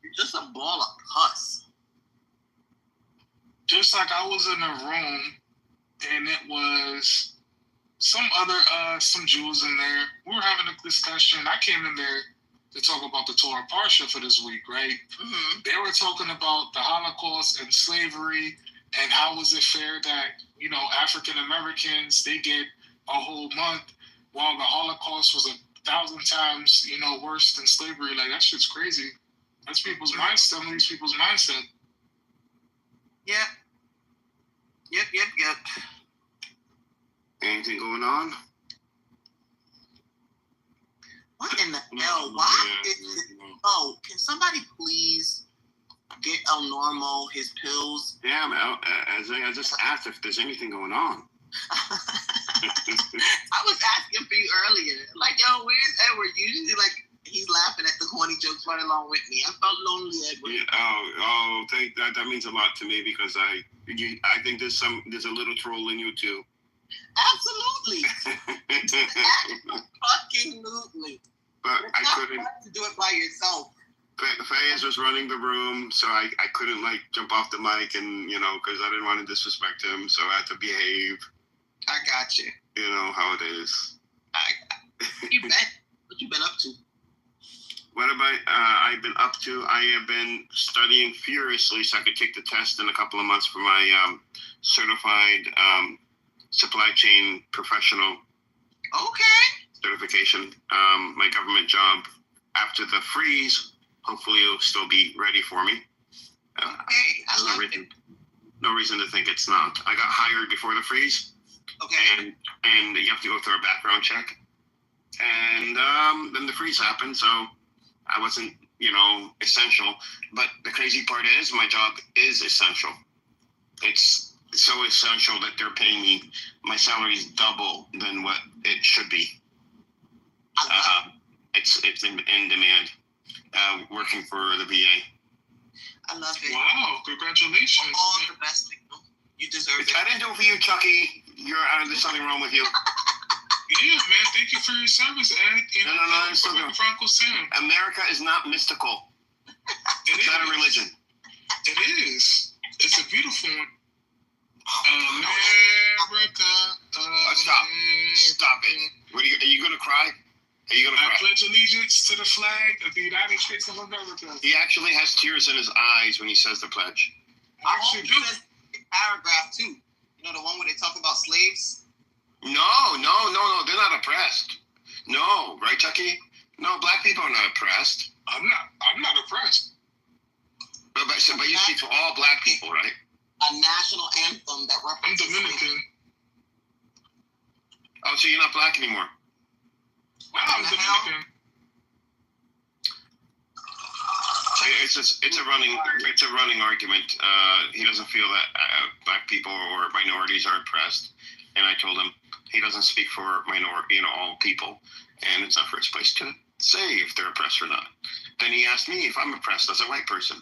Speaker 19: you're just a ball of pus.
Speaker 16: Just like I was in a room, and it was some Jews in there. We were having a discussion. I came in there to talk about the Torah Parsha for this week, right?
Speaker 19: Mm-hmm.
Speaker 16: They were talking about the Holocaust and slavery, and how is it fair that, African Americans, they get a whole month, while the Holocaust was 1,000 times, worse than slavery. Like, that shit's crazy. That's people's mindset. Some of these people's mindset.
Speaker 19: Yep.
Speaker 20: Anything going on?
Speaker 19: What in the hell? Why is it? Oh, can somebody please get El Normo his pills?
Speaker 20: Yeah, man. I just asked if there's anything going on.
Speaker 19: I was asking for you earlier. Like, yo, where's Edward? Usually, like, he's laughing at the corny jokes right along with me. I felt lonely, Edward.
Speaker 20: Yeah, that means a lot to me, because I think there's a little troll in you too.
Speaker 19: Absolutely. Absolutely.
Speaker 20: But
Speaker 19: it's
Speaker 20: I
Speaker 19: not
Speaker 20: couldn't
Speaker 19: fun to do it by yourself.
Speaker 20: Fayez was running the room, so I couldn't jump off the mic and because I didn't want to disrespect him, so I had to behave.
Speaker 19: I got you.
Speaker 20: You know how it is.
Speaker 19: What you been up to?
Speaker 20: What have I've been up to? I have been studying furiously so I could take the test in a couple of months for my certified supply chain professional.
Speaker 19: Okay.
Speaker 20: Certification. My government job after the freeze, hopefully it'll still be ready for me.
Speaker 19: Okay.
Speaker 20: No reason to think it's not. I got hired before the freeze.
Speaker 19: Okay.
Speaker 20: And you have to go through a background check. And then the freeze happened, so I wasn't, essential. But the crazy part is my job is essential. It's so essential that they're paying me. My salary is double than what it should be. It's in demand. Working for the VA.
Speaker 19: I love it.
Speaker 16: Wow! Congratulations.
Speaker 19: All the best. You deserve it.
Speaker 20: I didn't do it for you, Chucky. There's something wrong with you.
Speaker 16: Yeah, man. Thank you for your service, Ed.
Speaker 20: No. It's still
Speaker 16: for Uncle Sam.
Speaker 20: America is not mystical. It's not a religion.
Speaker 16: It is. It's a beautiful one. America.
Speaker 20: Stop it. Are you going to cry? Are you going to cry?
Speaker 16: I pledge allegiance to the flag of the United States of America.
Speaker 20: He actually has tears in his eyes when he says the pledge.
Speaker 19: I actually do. Paragraph 2. You know, the one where they talk about slaves?
Speaker 20: No. They're not oppressed. No. Right, Chucky? No, black people are not oppressed.
Speaker 16: I'm not oppressed.
Speaker 20: But you speak for all black people, right?
Speaker 19: A national anthem that represents...
Speaker 16: I'm Dominican.
Speaker 20: Oh, so you're not black anymore?
Speaker 16: I'm Dominican.
Speaker 20: It's a running argument. He doesn't feel that black people or minorities are oppressed, and I told him he doesn't speak for all people, and it's not for his place to say if they're oppressed or not. Then he asked me if I'm oppressed as a white person,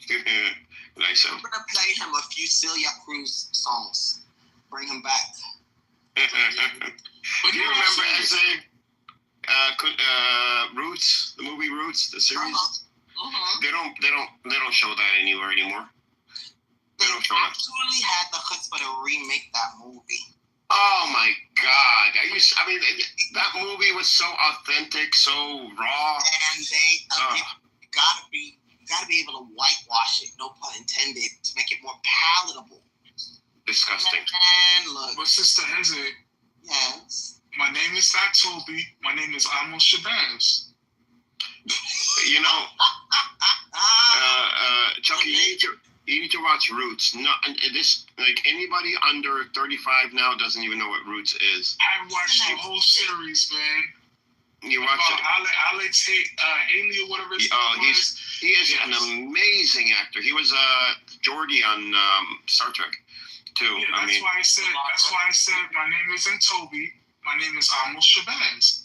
Speaker 20: and I said,
Speaker 19: I'm gonna play him a few Celia Cruz songs. Bring him back.
Speaker 20: Do you remember Essay? Roots, the movie Roots, the series. They don't show that anywhere anymore. They don't show that.
Speaker 19: Actually had the chutzpah to remake that movie.
Speaker 20: Oh my God! That movie was so authentic, so raw.
Speaker 19: And they gotta be able to whitewash it. No pun intended, to make it more palatable.
Speaker 20: Disgusting.
Speaker 19: And look,
Speaker 16: but Sister Heze.
Speaker 19: Yes.
Speaker 16: My name is not Toby. My name is Amos Shabazz.
Speaker 20: You know, Chucky, you need to watch Roots. No, this anybody under 35 now doesn't even know what Roots is.
Speaker 16: I watched the whole series, man.
Speaker 20: You watched it?
Speaker 16: Alex Haley or whatever his name was.
Speaker 20: He is an amazing actor. He was Geordi on Star Trek too.
Speaker 16: Yeah, that's why I said my name isn't Toby. My name is Amos Shabazz.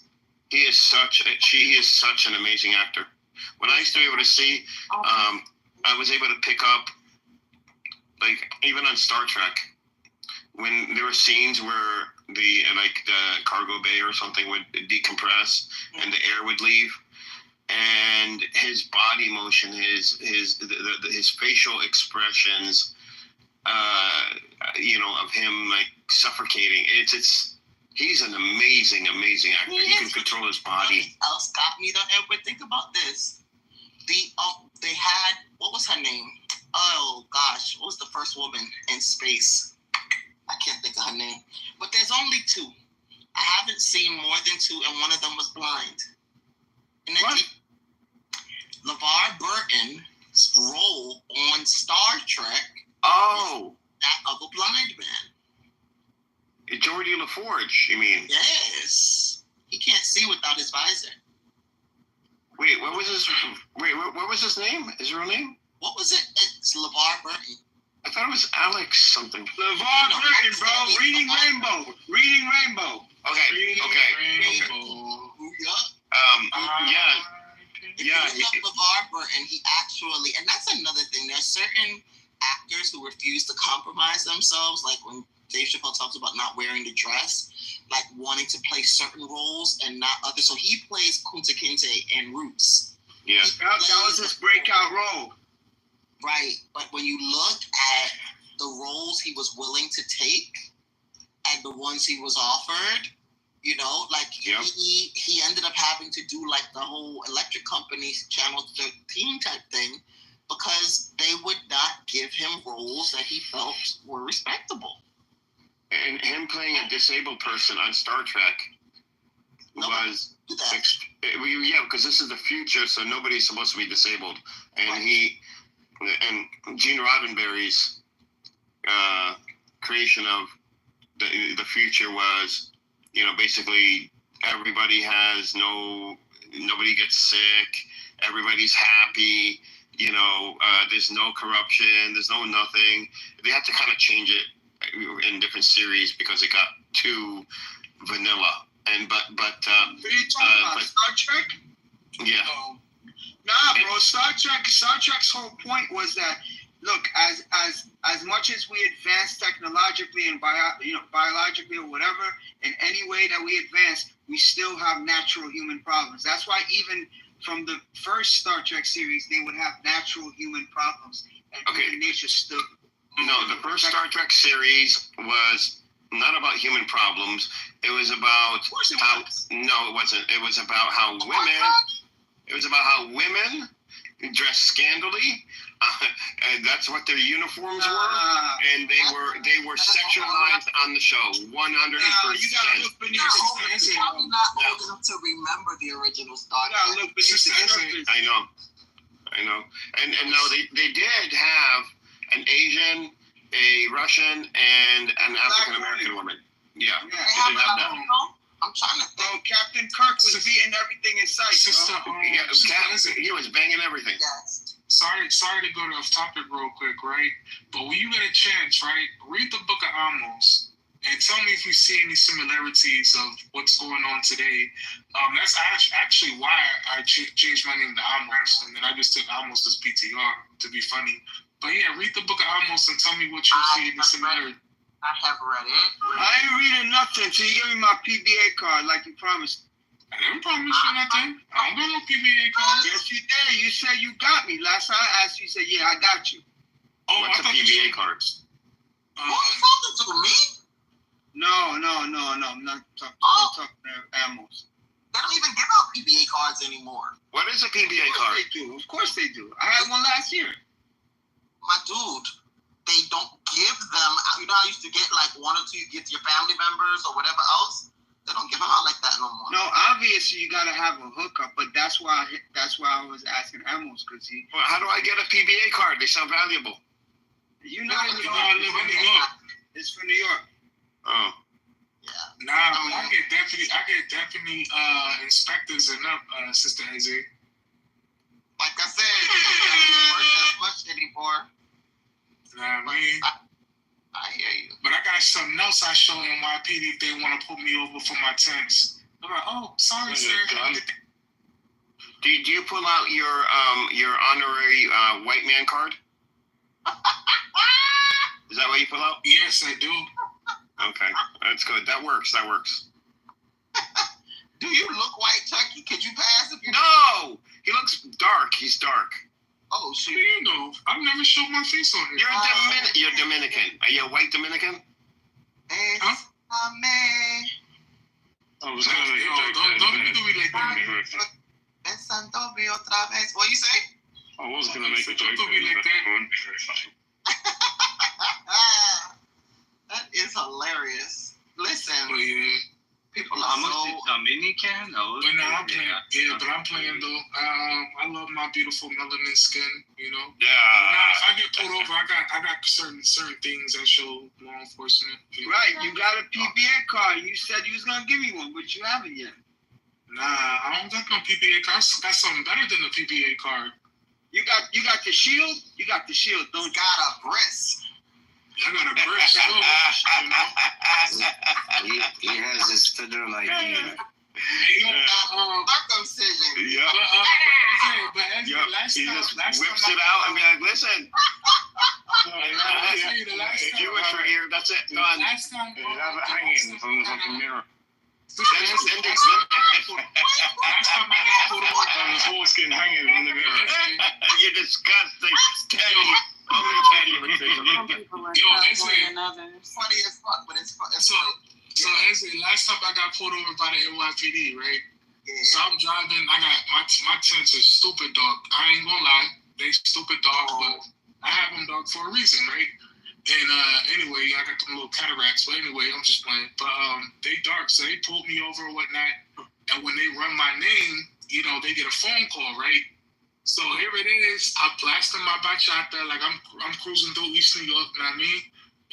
Speaker 20: She is such an amazing actor. When I used to be able to see, I was able to pick up, even on Star Trek, when there were scenes where the cargo bay or something would decompress and the air would leave, and his body motion, his facial expressions, of him suffocating. He's an amazing actor. He can control his body.
Speaker 19: Else got me though, Edward. Think about this. They had, what was her name? Oh gosh, what was the first woman in space? I can't think of her name. But there's only 2. I haven't seen more than 2, and one of them was blind. And then LeVar Burton's role on Star Trek.
Speaker 20: Oh,
Speaker 19: that of a blind man.
Speaker 20: Geordi LaForge, you mean?
Speaker 19: Yes. He can't see without his visor.
Speaker 20: Wait, what was his name? His real name?
Speaker 19: What was it? It's LeVar Burton.
Speaker 20: I thought it was Alex something.
Speaker 7: LeVar Burton, bro. Reading Rainbow. Okay.
Speaker 19: Rainbow.
Speaker 20: Yeah.
Speaker 19: If you look up LeVar Burton, he actually, and that's another thing. There's certain actors who refuse to compromise themselves, like when Dave Chappelle talks about not wearing the dress, like wanting to play certain roles and not others. So he plays Kunta Kinte in Roots.
Speaker 20: Yeah.
Speaker 7: That was his breakout role.
Speaker 19: Right. But when you look at the roles he was willing to take and the ones he was offered, he ended up having to do the whole Electric Company Channel 13 type thing because they would not give him roles that he felt were respectable.
Speaker 20: And him playing a disabled person on Star Trek was because this is the future, so nobody's supposed to be disabled. And Gene Roddenberry's creation of the future was, basically nobody gets sick, everybody's happy, There's no corruption, there's no nothing. They had to kind of change it in different series because it got too vanilla. But
Speaker 7: What are you talking about? Star Trek?
Speaker 20: Yeah.
Speaker 7: Nah, bro. Star Trek's whole point was that, look, as much as we advance technologically and biologically or whatever, in any way that we advance, we still have natural human problems. That's why even from the first Star Trek series, they would have natural human problems, and human nature still.
Speaker 20: No, the first Star Trek series was not about human problems. It was about No, it wasn't. It was about how women. It was about how women dressed scandally. And that's what their uniforms were, and they were sexualized on the show. 100%.
Speaker 19: You're probably not old enough to remember the original Star Trek.
Speaker 20: I know. And no, they did have an Asian, a Russian, and an African American woman. Yeah, they did have that.
Speaker 19: I'm trying to think.
Speaker 7: Captain Kirk was beating everything in sight.
Speaker 20: He was banging everything.
Speaker 19: Yes.
Speaker 16: Sorry to go off topic real quick, right? But when you get a chance, right, read the Book of Amos and tell me if you see any similarities of what's going on today. That's actually why I changed my name to Amos, and then I just took Amos as PTR to be funny. But yeah, read the Book of Amos and tell me what you see any similarities.
Speaker 19: I have read it.
Speaker 7: I ain't reading nothing until you give me my PBA card like you promised.
Speaker 16: I didn't promise you nothing. I don't got no PBA card.
Speaker 7: Yes, you did. You said you got me. Last time I asked you, you said, yeah, I got you.
Speaker 20: What's a PBA card?
Speaker 19: Who are you talking to, me?
Speaker 7: No. I'm not talking to Amos.
Speaker 19: They don't even give out PBA cards anymore.
Speaker 20: What is a PBA card?
Speaker 7: Of course they do. I had one last year.
Speaker 19: My dude, they don't give them. You know, I used to get like one or two. You get to your family members or whatever else. They don't give them out like that no more.
Speaker 7: No, obviously you gotta have a hookup, but that's why I was asking Amos because he.
Speaker 20: Well, how do I get a PBA card? They sound valuable.
Speaker 7: You know, I live in New York. It's for New York.
Speaker 20: Oh.
Speaker 16: Yeah. Nah, I get definitely inspectors and up, Sister Izzy.
Speaker 19: Like I said, as much anymore.
Speaker 16: Nah, man.
Speaker 19: I hear you.
Speaker 16: But I got something else I show NYPD if they want to put me over for my tents. I'm like, oh, sorry, sir.
Speaker 20: Do you pull out your honorary white man card? Is that what you pull out?
Speaker 16: Yes, I do.
Speaker 20: Okay, that's good. That works.
Speaker 19: Do you look white, Chucky? Could you pass if you?
Speaker 20: No, he looks dark. He's dark.
Speaker 19: Oh, shit.
Speaker 16: You know, I've never showed my face on here.
Speaker 20: You're Dominican. Are you a white Dominican?
Speaker 16: Huh?
Speaker 17: I was gonna make
Speaker 16: Don't do me like that.
Speaker 19: What you say?
Speaker 17: I was gonna make a joke.
Speaker 16: Don't do me like that.
Speaker 19: That is hilarious. Listen, people are
Speaker 15: so Dominican.
Speaker 16: But no, I'm playing. Yeah, but I'm playing though. I love my beautiful melanin skin. You know.
Speaker 20: Yeah.
Speaker 16: But now, if I get pulled over, I got certain things that show law enforcement.
Speaker 7: Right, you got a PBA card. You said you was gonna give me one, but you haven't yet.
Speaker 16: Nah, I don't got no PBA card. I got something better than the PBA card.
Speaker 7: You got the shield. You got the shield. Don't
Speaker 19: got a breast.
Speaker 16: I got a breast.
Speaker 14: He has his federal ID.
Speaker 19: Circumcision.
Speaker 20: Yeah.
Speaker 16: But last
Speaker 20: he
Speaker 16: time,
Speaker 20: just whips it out and be like, listen. If you wish for here, that's it. Go on.
Speaker 16: Last time,
Speaker 17: have it hanging from the mirror.
Speaker 16: Last time I got pulled over,
Speaker 17: and his foreskin hanging from the mirror.
Speaker 20: You're disgusting. Teddy. Only Teddy would say something.
Speaker 16: Yo,
Speaker 19: Funny as fuck, but it's
Speaker 16: so last time I got pulled over by the NYPD, right?
Speaker 19: Yeah.
Speaker 16: So I'm driving. I got my tents are stupid, dog. I ain't gonna lie, they stupid dogs, but I have them, dog, for a reason, right? And anyway, I got them little cataracts. But anyway, I'm just playing. But they dark, so they pulled me over and whatnot. And when they run my name, you know, they get a phone call, right? So here it is. I blasting my bachata like I'm cruising through East New York. You know what I mean?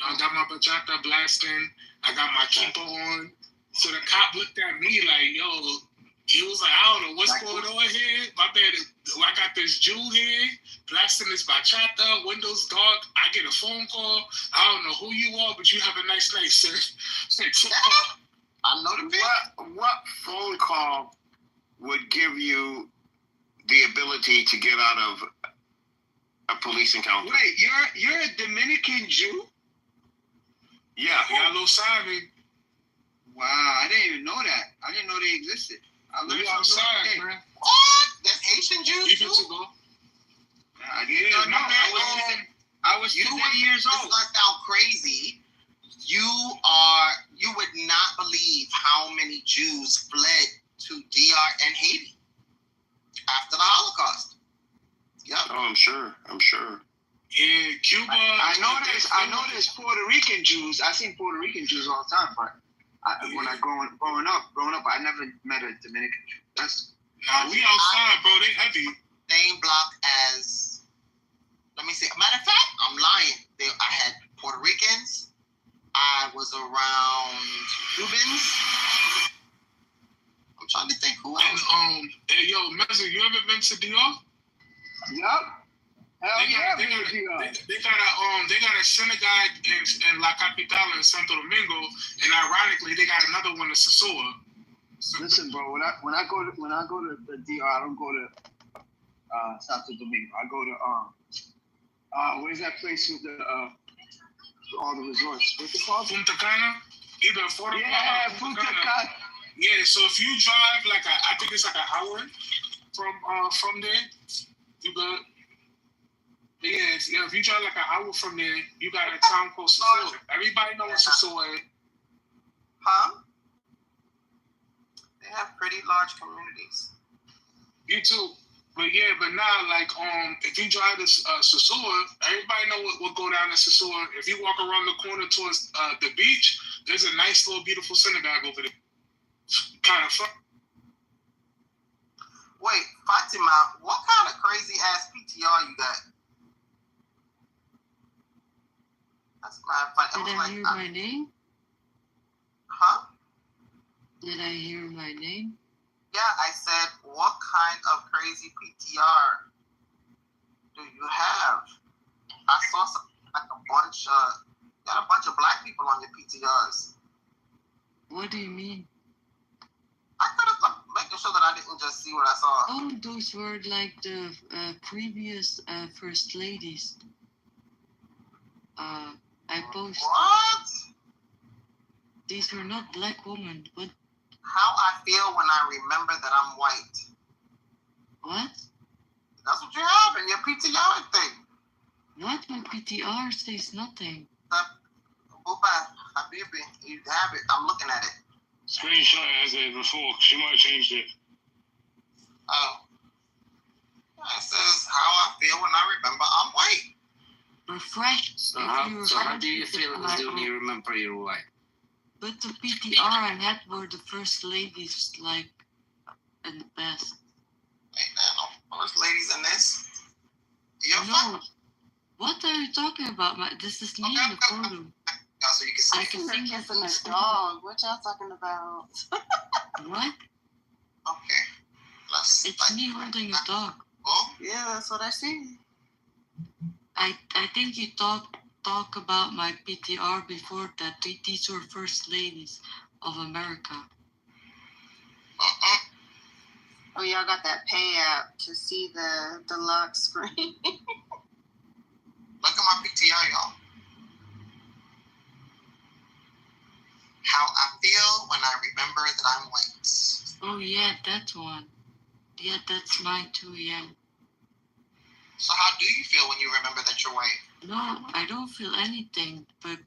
Speaker 16: I got my bachata blasting. I got my keeper on. So the cop looked at me like, yo, He was like, I don't know what's going on here. My man, I got this Jew here, blasting this bachata, windows dark. I get a phone call. I don't know who you are, but you have a nice night, sir.
Speaker 19: I know the bit.
Speaker 20: What phone call would give you the ability to get out of a police encounter?
Speaker 7: Wait, you're a Dominican Jew?
Speaker 20: Yeah.
Speaker 16: Yellow Simon.
Speaker 7: Wow, I didn't even know that. I didn't know they existed. I
Speaker 16: We
Speaker 7: learned
Speaker 16: outside,
Speaker 7: something new today.
Speaker 16: man.
Speaker 19: What? There's Haitian Jews
Speaker 16: Keep it
Speaker 19: too?
Speaker 16: to go.
Speaker 7: I didn't know. I was 2 years
Speaker 19: This
Speaker 7: old.
Speaker 19: might sound crazy. You would not believe how many Jews fled to DR and Haiti after the Holocaust. Yep.
Speaker 20: Oh, I'm sure.
Speaker 16: Yeah, Cuba.
Speaker 7: I know there's Puerto Rican Jews. I seen Puerto Rican Jews all the time, but when I growing up, I never met a Dominican Jew.
Speaker 16: Nah, we outside, bro. They heavy.
Speaker 19: Same block as. Let me see. Matter of fact, I'm lying. I had Puerto Ricans. I was around Cubans. I'm trying to think who else.
Speaker 16: And hey, yo, Mezzo, you ever been to DR?
Speaker 7: Yup. Hell yeah,
Speaker 16: they got a synagogue in La Capital in Santo Domingo, and ironically, they got another one in Sosua.
Speaker 7: Listen, bro. When I go to the DR, I don't go to Santo Domingo. I go to where's that place with the all the resorts? What's it called?
Speaker 16: Punta Cana. Either Punta
Speaker 7: Punta Cana.
Speaker 16: Yeah. So if you drive I think it's like an hour from there, you good. Yeah, if you drive like an hour from there, you got a town called Sosua. Everybody knows what Sosua is.
Speaker 19: Huh? They have pretty large communities.
Speaker 16: You too. But yeah, but now, if you drive to Sosua, everybody know what go down in Sosua. If you walk around the corner towards the beach, there's a nice little beautiful synagogue over there. Kind of fun.
Speaker 19: Wait, Fatima, what kind of crazy ass PTR you got? That's my fun.
Speaker 21: Did I hear my name?
Speaker 19: Huh?
Speaker 21: Did I hear my name?
Speaker 19: Yeah, I said, what kind of crazy PTR do you have? I saw got a bunch of black people on your PTRs.
Speaker 21: What do you mean?
Speaker 19: I could have making sure that I didn't just see what I saw.
Speaker 21: Oh, those were like the previous first ladies. I posted.
Speaker 19: What?
Speaker 21: These were not black women, but
Speaker 19: how I feel when I remember that I'm white.
Speaker 21: What?
Speaker 19: That's what you have in your PTR thing.
Speaker 21: What? My PTR says nothing.
Speaker 19: Buba, Habibi, you have it. I'm looking at it.
Speaker 22: Screenshot it as a before. She might have changed it.
Speaker 19: Oh. It says how I feel when I remember I'm white.
Speaker 21: Refresh.
Speaker 10: So how do you feel when you remember you're white?
Speaker 21: But the PTR I had were the first ladies, in the past.
Speaker 19: Wait, no, first ladies in this.
Speaker 21: No. What are you talking about? This is me in the photo.
Speaker 19: So you can see.
Speaker 18: I can see kissing a dog. What y'all talking about?
Speaker 21: What?
Speaker 19: Okay.
Speaker 21: It's me holding a dog.
Speaker 19: Oh?
Speaker 18: Yeah, that's what I see.
Speaker 21: I think you talk about my PTR before that. These were first ladies of America.
Speaker 18: Oh, y'all got that pay app to see the deluxe screen.
Speaker 19: Look at my PTR, y'all. How I feel when I remember that I'm white.
Speaker 21: Oh yeah, that one. Yeah, that's mine too, yeah.
Speaker 19: So how do you feel when you remember that you're white?
Speaker 21: No, I don't feel anything, but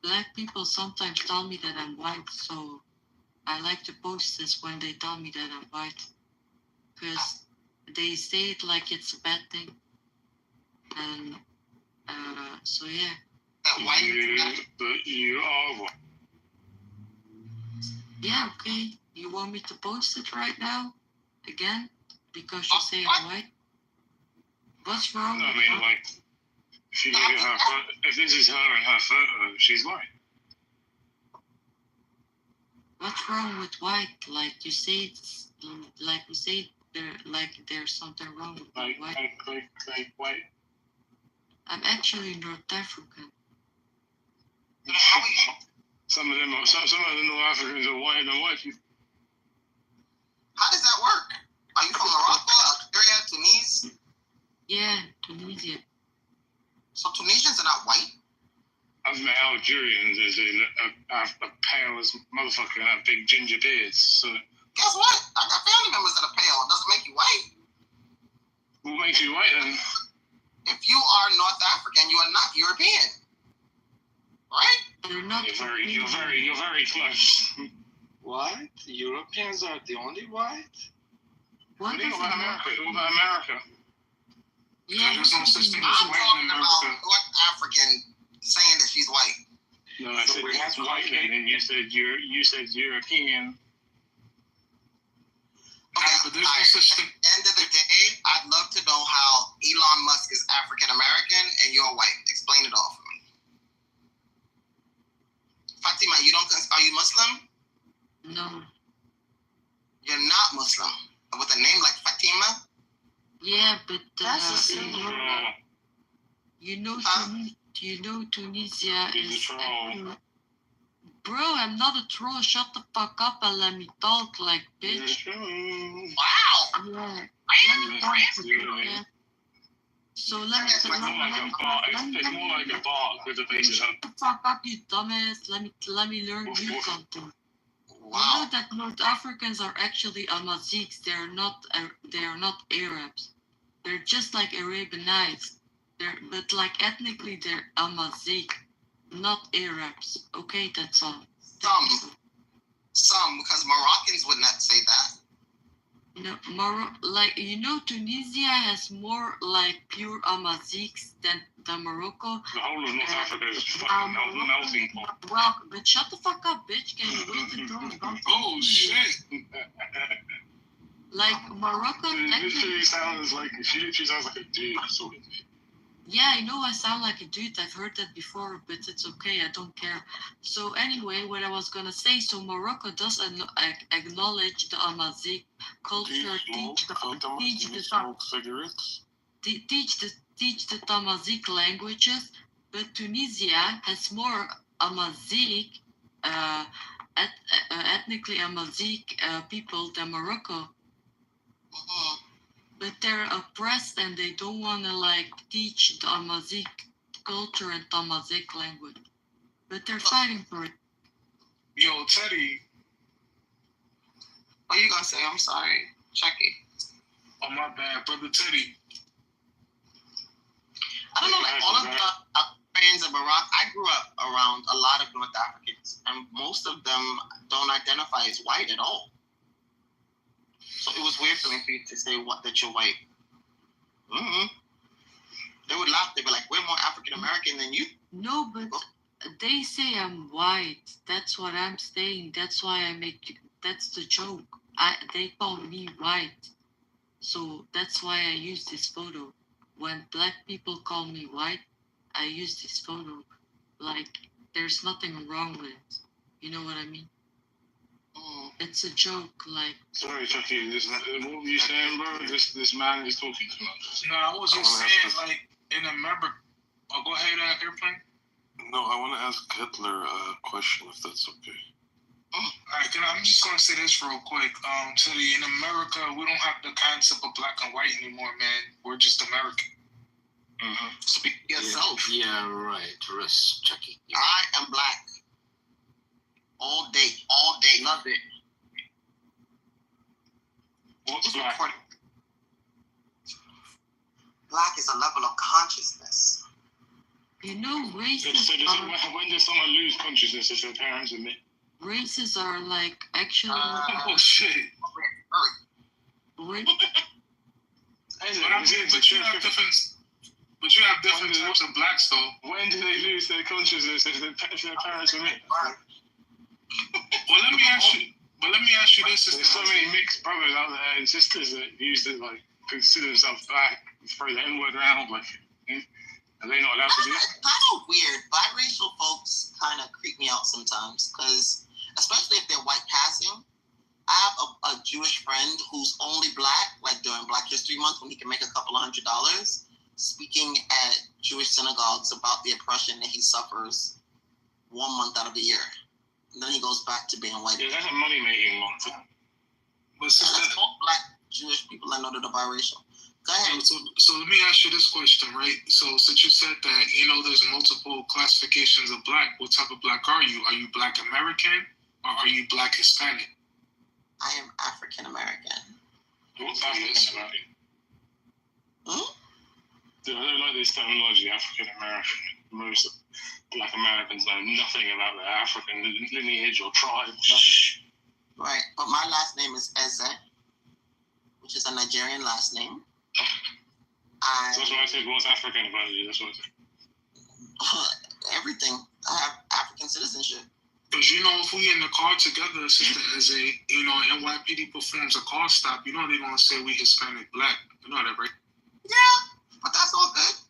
Speaker 21: black people sometimes tell me that I'm white, so I like to post this when they tell me that I'm white. Because they say it like it's a bad thing. And, so yeah.
Speaker 22: But you are white.
Speaker 21: Yeah, okay. You want me to post it right now? Again? Because you say I'm white? What's wrong?
Speaker 22: No, I mean, if you look at her, if this is her and her photo, she's white.
Speaker 21: What's wrong with white? You say like we say, there's something wrong with
Speaker 16: Like
Speaker 21: white.
Speaker 16: white.
Speaker 21: I'm actually North African.
Speaker 16: Some of them North Africans are white and white people.
Speaker 19: How does that work? Are you from Morocco, Algeria, Tunisia?
Speaker 21: Yeah, Tunisia.
Speaker 19: So Tunisians are not white?
Speaker 16: I've met Algerians as a pale as motherfucker and have big ginger beards. So
Speaker 19: guess what? I got family members that are pale. It doesn't make you white.
Speaker 16: what makes you white then?
Speaker 19: If you are North African, you are not European. Right?
Speaker 21: They're not.
Speaker 16: You're very close.
Speaker 15: What? Europeans are the only white?
Speaker 21: What
Speaker 16: What
Speaker 21: does
Speaker 16: about
Speaker 21: it
Speaker 16: America?
Speaker 21: matter?
Speaker 16: What about America?
Speaker 21: Yeah,
Speaker 16: There's no such thing as
Speaker 19: I'm
Speaker 16: white in
Speaker 19: talking about
Speaker 16: America.
Speaker 19: North African saying that she's white.
Speaker 16: No, I said that's white, and you said European.
Speaker 19: Okay,
Speaker 16: but there's no such thing.
Speaker 19: At the end of the day, I'd love to know how Elon Musk is African American and you're white. Explain it all for me. Fatima, are you Muslim?
Speaker 21: No.
Speaker 19: You're not Muslim. With a name like Fatima?
Speaker 21: Yeah, but
Speaker 18: That's a symbol.
Speaker 21: you know, Tunisia
Speaker 16: He's a
Speaker 21: is.
Speaker 16: troll.
Speaker 21: Bro, I'm not a troll. Shut the fuck up and let me talk, like bitch.
Speaker 19: Wow.
Speaker 21: Yeah. Let me talk to you,
Speaker 16: Yeah.
Speaker 21: man. So let me.
Speaker 16: It's more like a bark with a basis
Speaker 21: Shut
Speaker 16: up.
Speaker 21: the fuck up, you dumbass. Let me learn you something.
Speaker 19: Wow.
Speaker 21: You know that North Africans are actually Amazighs. They are not Arabs. They're just like Arabianized. But like ethnically they're Amazigh, not Arabs. Okay, that's all.
Speaker 19: Some, because Moroccans would not say that.
Speaker 21: No, Tunisia has more like pure Amazighs than Morocco.
Speaker 16: The whole of North Africa is fucking melting pot.
Speaker 21: Well, but shut the fuck up, bitch. Can you wait to talk?
Speaker 16: Oh shit!
Speaker 21: Like Morocco.
Speaker 16: This literally sounds like a dude. Sort of.
Speaker 21: Yeah, I know I sound like a dude. I've heard that before, but it's okay. I don't care. So anyway, what I was gonna say, so Morocco does acknowledge the Amazigh culture, teach the Tamazight languages, but Tunisia has more Amazigh, ethnically Amazigh people than Morocco. But they're oppressed and they don't want to teach the Amazigh culture and Tamazight language. But they're fighting for it.
Speaker 16: Yo, Teddy.
Speaker 19: What are you gonna say? I'm sorry. Chucky.
Speaker 16: Oh, my bad, brother Teddy.
Speaker 19: I don't know, all of the friends in Morocco, I grew up around a lot of North Africans, and most of them don't identify as white at all. So it was weird for me to say that you're white. Mm-hmm. They would laugh. They'd be like, "We're more African American than you."
Speaker 21: No, but they say I'm white. That's what I'm saying. That's why that's the joke. They call me white. So that's why I use this photo. When black people call me white, I use this photo. Like, there's nothing wrong with it. You know what I mean? It's a joke, like.
Speaker 16: Sorry, Chucky. What were you saying, bro? This man is talking too much.
Speaker 2: No, I was just saying, like, in America. Oh, go ahead, Airplane.
Speaker 17: No, I want to ask Hitler a question, if that's okay.
Speaker 2: All right, I'm just gonna say this real quick. Teddy, in America, we don't have the concept of black and white anymore, man. We're just American.
Speaker 19: Mm-hmm. Speak for yourself.
Speaker 14: Yeah, right. Rest, Chucky. Yeah.
Speaker 19: I am black. All day. Love it.
Speaker 16: What's black?
Speaker 19: Black is a level of consciousness.
Speaker 21: You know, races
Speaker 16: when does someone lose consciousness if their parents admit?
Speaker 21: Races are like actually.
Speaker 16: Oh shit!
Speaker 2: But you have different types of blacks, though.
Speaker 16: When do they lose their consciousness if their parents admit?
Speaker 2: Well, let me ask you this:
Speaker 16: there's so many mixed brothers out there and sisters that used to consider themselves black, throw the N-word around, are they not allowed to do that?
Speaker 19: It's kind of weird. Biracial folks kind of creep me out sometimes, because especially if they're white passing. I have a Jewish friend who's only black, like during Black History Month when he can make a couple $100, speaking at Jewish synagogues about the oppression that he suffers 1 month out of the year. And then he goes back to being white.
Speaker 6: Yeah, that's a money-making month.
Speaker 19: But that's all black Jewish people that know that are biracial. Go ahead.
Speaker 16: So let me ask you this question, right? So since you said that, there's multiple classifications of black, what type of black are you? Are you Black American or are you Black Hispanic?
Speaker 19: I am African American.
Speaker 6: What that is, right? Dude, I don't like this terminology, African American. Most Black Americans know nothing about their African lineage or tribe. Nothing.
Speaker 19: Right, but my last name is Eze, which is a Nigerian last name.
Speaker 6: So that's why I said, what's African about you? That's what I said.
Speaker 19: Everything. I have African citizenship.
Speaker 16: Because, if we in the car together, Sister Eze, NYPD performs a car stop, they're going to say we Hispanic Black. You know that, right?
Speaker 19: Yeah, but that's all good.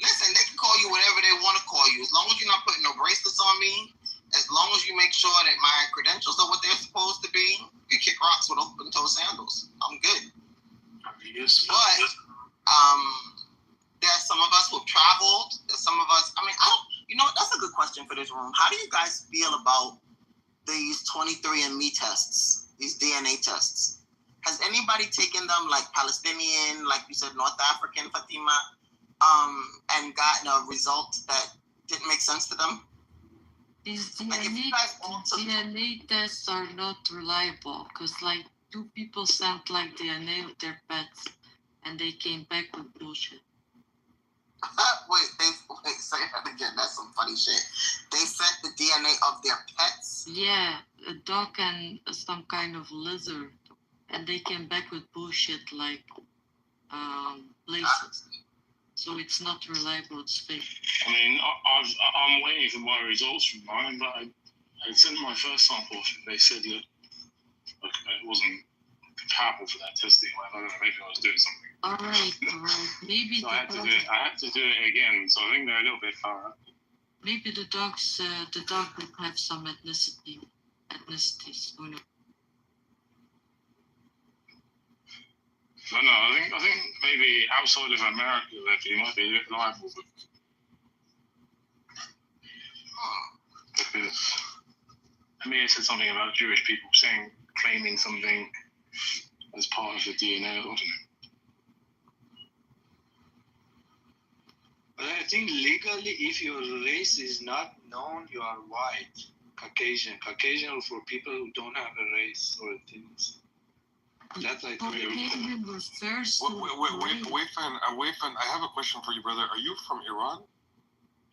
Speaker 19: Listen, they can call you whatever they want to call you. As long as you're not putting no bracelets on me, as long as you make sure that my credentials are what they're supposed to be, you kick rocks with open-toe sandals. I'm good.
Speaker 16: Yes.
Speaker 19: But there's some of us who've traveled. There's some of us. That's a good question for this room. How do you guys feel about these 23andMe tests, these DNA tests? Has anybody taken them, like Palestinian, like you said, North African, Fatima, and gotten a result that didn't make sense to them?
Speaker 21: These DNA tests are not reliable because, two people sent DNA of their pets and they came back with bullshit.
Speaker 19: Wait, say that again. That's some funny shit. They sent the DNA of their pets?
Speaker 21: Yeah, a dog and some kind of lizard, and they came back with bullshit places. So it's not reliable, it's fake.
Speaker 6: I'm waiting for my results from mine, but I sent my first sample. They said that it wasn't comparable for that testing. I don't know, maybe I was doing something.
Speaker 21: All right. Maybe
Speaker 6: so I had to do it again. So I think they're a little bit far up.
Speaker 21: Maybe the dog would have some ethnicities. Who knows?
Speaker 6: No, I think maybe outside of America, that you might be a bit liable. Because Amir said something about Jewish people claiming something as part of the DNA. I don't know.
Speaker 9: But I think legally, if your race is not known, you are white, Caucasian. Caucasian for people who don't have a race or things. That's like
Speaker 17: Wait, I have a question for you, brother. Are you from Iran?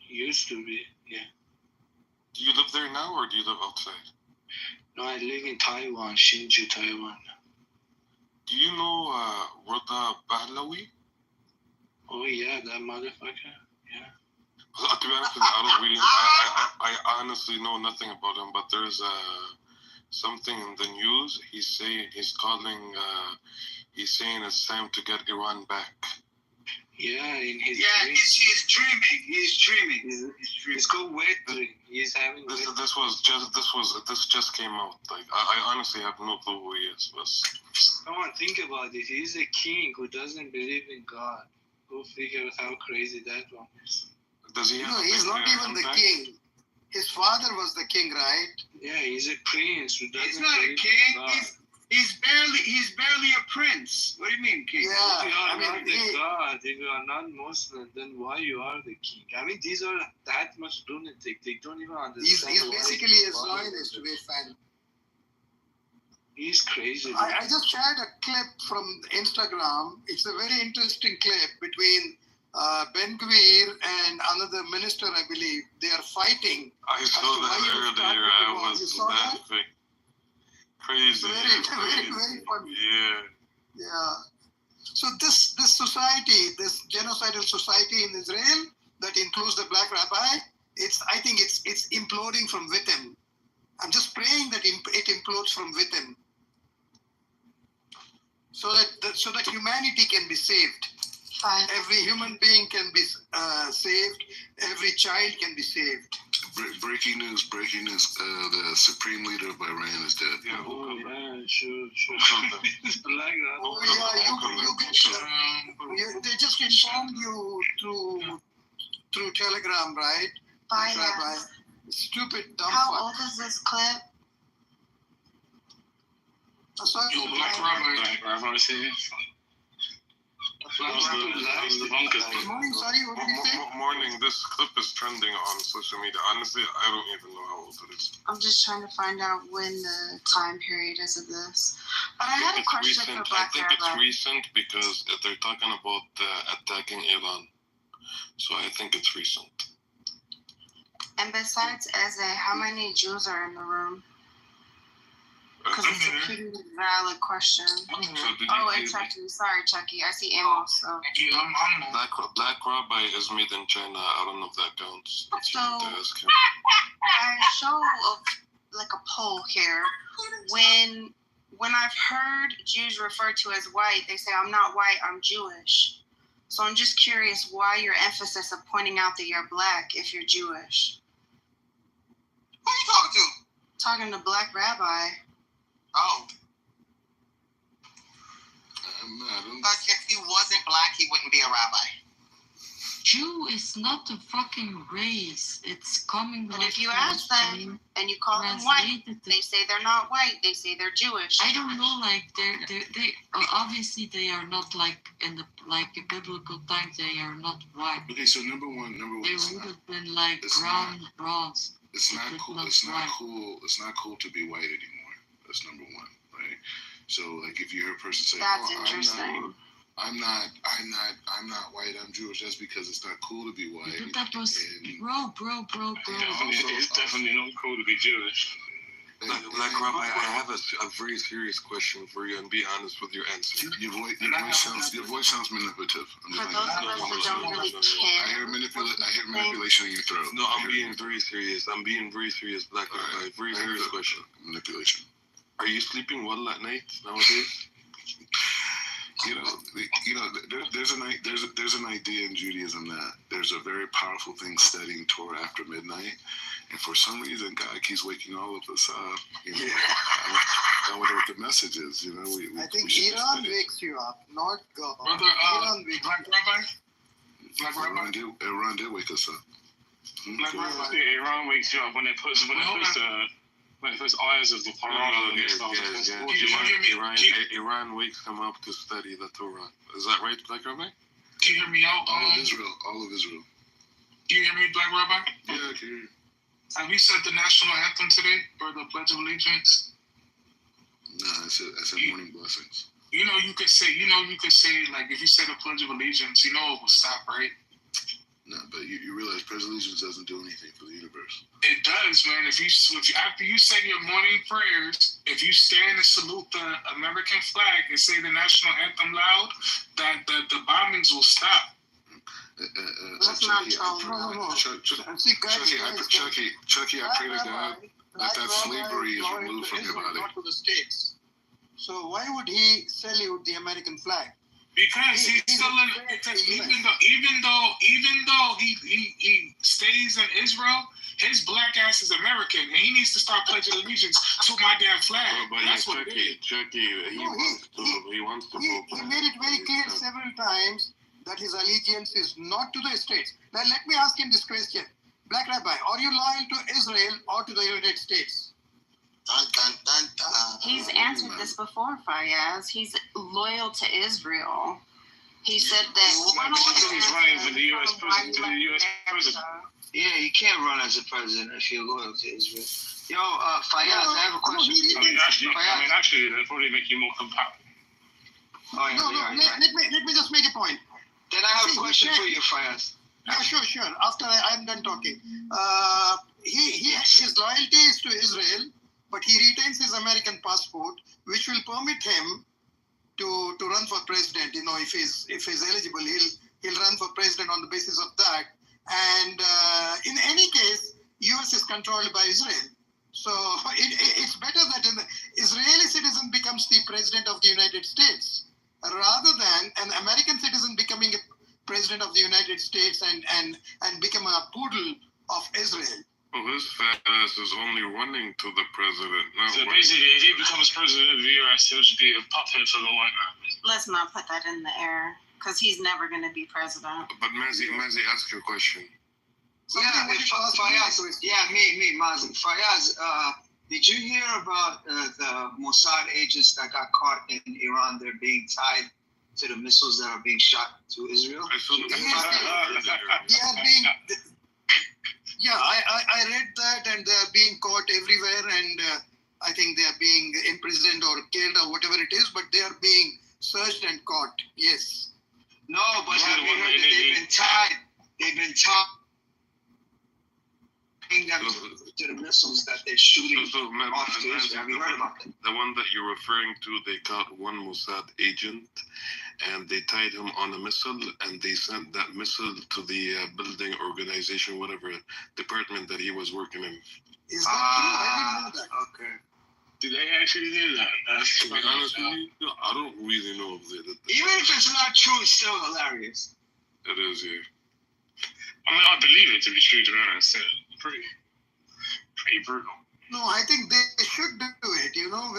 Speaker 9: Used to be, yeah.
Speaker 17: Do you live there now, or do you live outside?
Speaker 9: No, I live in Taiwan, Hsinchu, Taiwan.
Speaker 17: Do you know Rhoda Pahlavi?
Speaker 9: Oh yeah, that motherfucker. Yeah.
Speaker 17: To be honest with you, I honestly know nothing about him, but there's something in the news. He's saying it's time to get Iran back.
Speaker 9: Yeah, in his
Speaker 7: dream. He's dreaming.
Speaker 9: It's called wet dream. He's having
Speaker 17: this just came out. I honestly have no clue who he is.
Speaker 9: Come on, think about it. He's a king who doesn't believe in God. Go figure out how crazy that one is.
Speaker 17: Does he?
Speaker 1: No, he's not even the king. His father was the king, right?
Speaker 9: Yeah, he's a prince who doesn't.
Speaker 7: He's not a king. He's barely a prince. What do you mean, king?
Speaker 9: Yeah, if you are not the God, if you are not Muslim, then why you are the king? I mean, these are that much lunatic. They don't even understand.
Speaker 1: He's basically a Zionist, to be fan.
Speaker 9: He's crazy.
Speaker 1: I just shared a clip from Instagram. It's a very interesting clip between Ben Gvir and another minister, I believe. They are fighting.
Speaker 17: I saw that earlier. I was laughing. Crazy.
Speaker 1: Very funny. Yeah. So this society, this genocidal society in Israel that includes the black rabbi, I think it's imploding from within. I'm just praying that it implodes from within, so that humanity can be saved. Every human being can be saved. Every child can be saved.
Speaker 3: breaking news. The supreme leader of Iran is dead.
Speaker 22: Yeah, oh man, sure something. Like that.
Speaker 1: Oh yeah, they just informed you through Telegram, right? Rabbi. Stupid dumb
Speaker 18: How
Speaker 1: fuck.
Speaker 18: old is this clip?
Speaker 1: Sorry?
Speaker 2: Yo, Black Rabbi.
Speaker 6: Black Rabbi's here.
Speaker 1: Good morning, sorry, what did you say?
Speaker 17: Morning, this clip is trending on social media. Honestly, I don't even know how old it is.
Speaker 18: I'm just trying to find out when the time period is of this. But I had a question for Black
Speaker 17: I think it's
Speaker 18: Rabbi.
Speaker 17: recent because they're talking about attacking Iran. So I think it's recent.
Speaker 18: And besides Eze, how many Jews are in the room? Because it's a pretty valid question. Oh, and Chucky. Sorry, Chucky. I see Amos. So.
Speaker 2: Yeah, I'm
Speaker 17: Black Rabbi is made in China. I don't know if that counts.
Speaker 18: So, I show like a poll here. When I've heard Jews referred to as white, they say, I'm not white, I'm Jewish. So I'm just curious why your emphasis of pointing out that you're black if you're Jewish.
Speaker 13: Who are you talking to?
Speaker 18: Talking to Black Rabbi.
Speaker 13: Oh.
Speaker 1: Like
Speaker 13: if he wasn't black, he wouldn't be a rabbi.
Speaker 21: Jew is not a fucking race. It's coming.
Speaker 18: But if you ask them and you call them white, they say they're not white. They say they're Jewish.
Speaker 21: I don't know. Like they obviously they are not like in the biblical times. They are not white.
Speaker 3: Okay, so number one.
Speaker 21: They would have been like brown, bronze.
Speaker 3: It's not cool. It's not cool. It's not cool to be white anymore. That's number one, right? So, like, if you hear a person say,
Speaker 18: "That's interesting,"
Speaker 3: I'm not white. I'm Jewish. That's because it's not cool to be white.
Speaker 21: But that was bro.
Speaker 6: It's definitely not cool to be Jewish.
Speaker 17: Black Rabbi, I have a very serious question for you, and be honest with your answer.
Speaker 3: Your voice sounds manipulative.
Speaker 18: For those of us that don't really care.
Speaker 3: I hear manipulation in your throat.
Speaker 17: No, I'm being very serious. Black Rabbi. Very serious question.
Speaker 3: Manipulation.
Speaker 17: Are you sleeping well at night nowadays?
Speaker 3: There's an idea in Judaism that there's a very powerful thing studying Torah after midnight, and for some reason God keeps waking all of us up. I wonder what the message is.
Speaker 1: I think Iran wakes you up, not God.
Speaker 2: Brother,
Speaker 1: Iran wakes
Speaker 2: Black Rabbi.
Speaker 3: Iran did wake us up.
Speaker 2: Black Rabbi.
Speaker 6: Yeah, Iran wakes you up when it puts eyes of the Quran against
Speaker 17: Iran wakes them up to study the Torah. Is that right, Black Rabbi?
Speaker 2: Can you hear me out?
Speaker 3: All of Israel.
Speaker 2: Can you hear me, Black Rabbi?
Speaker 3: Yeah, I can hear you.
Speaker 2: Have you said the national anthem today or the Pledge of Allegiance?
Speaker 3: No, I said morning blessings.
Speaker 2: You could say, like, if you say the Pledge of Allegiance, it will stop, right?
Speaker 3: No, but you realize Pledge of Allegiance doesn't do anything for the universe.
Speaker 2: It does, man. If after you say your morning prayers, if you stand and salute the American flag and say the national anthem loud, that the bombings will stop.
Speaker 18: That's not true.
Speaker 3: Chucky, I pray to God that slavery is removed from your body.
Speaker 1: Not to the states. So why would he salute the American flag?
Speaker 2: Because even though he stays in Israel, his black ass is American, and he needs to start pledging allegiance to my damn flag. That's what it is.
Speaker 17: He wants to vote.
Speaker 1: He made it very clear several times that his allegiance is not to the states. Now let me ask him this question. Black Rabbi, are you loyal to Israel or to the United States?
Speaker 13: Dun, dun, dun, dun.
Speaker 18: He's answered this before, Fayaz. He's loyal to Israel. He said that
Speaker 6: he's running for the U.S. president.
Speaker 9: Yeah, you can't run as a president if you're loyal to Israel. Yo, Fayaz, I have a question.
Speaker 6: Actually, that'll probably make you more compatible.
Speaker 1: Let me just make a point.
Speaker 9: Then I have a question for you, Fayaz.
Speaker 1: Yeah, sure. After I'm done talking. His loyalty is to Israel, but he retains his American passport, which will permit him to run for president. If he's eligible, he'll run for president on the basis of that. And in any case, U.S. is controlled by Israel. So it's better that an Israeli citizen becomes the president of the United States rather than an American citizen becoming a president of the United States and become a poodle of Israel.
Speaker 17: Oh, his fat ass is only running to the president. Not
Speaker 6: So
Speaker 17: running.
Speaker 6: basically, if he becomes president of the US, he'll just be a puppet for the White Army.
Speaker 18: Let's not put that in the air, because he's never going to be president.
Speaker 17: But Mazi, ask your question.
Speaker 7: Yeah, Fayaz. Yeah, me, Mazi. Fayaz, did you hear about the Mossad agents that got caught in Iran? They're being tied to the missiles that are being shot to Israel.
Speaker 17: I saw the
Speaker 1: They are being. Yeah, I read that, and they are being caught everywhere, and I think they are being imprisoned or killed or whatever it is, but they are being searched and caught. Yes.
Speaker 7: No, but have you heard that they've been tied? They've been tied to the missiles that they're shooting off to Israel. Have you heard about that?
Speaker 17: The one that you're referring to, they caught one Mossad agent, and they tied him on a missile, and they sent that missile to the building organization, whatever department that he was working in.
Speaker 1: Is that true? I didn't know that.
Speaker 7: Okay.
Speaker 6: Did they actually do that?
Speaker 17: To be honest with you, I don't really know if they did that.
Speaker 7: Even if it's not true, it's still hilarious.
Speaker 17: It is, yeah.
Speaker 6: I mean, I believe it to be true, to be honest. Pretty brutal.
Speaker 1: No, I think they should do it. You know,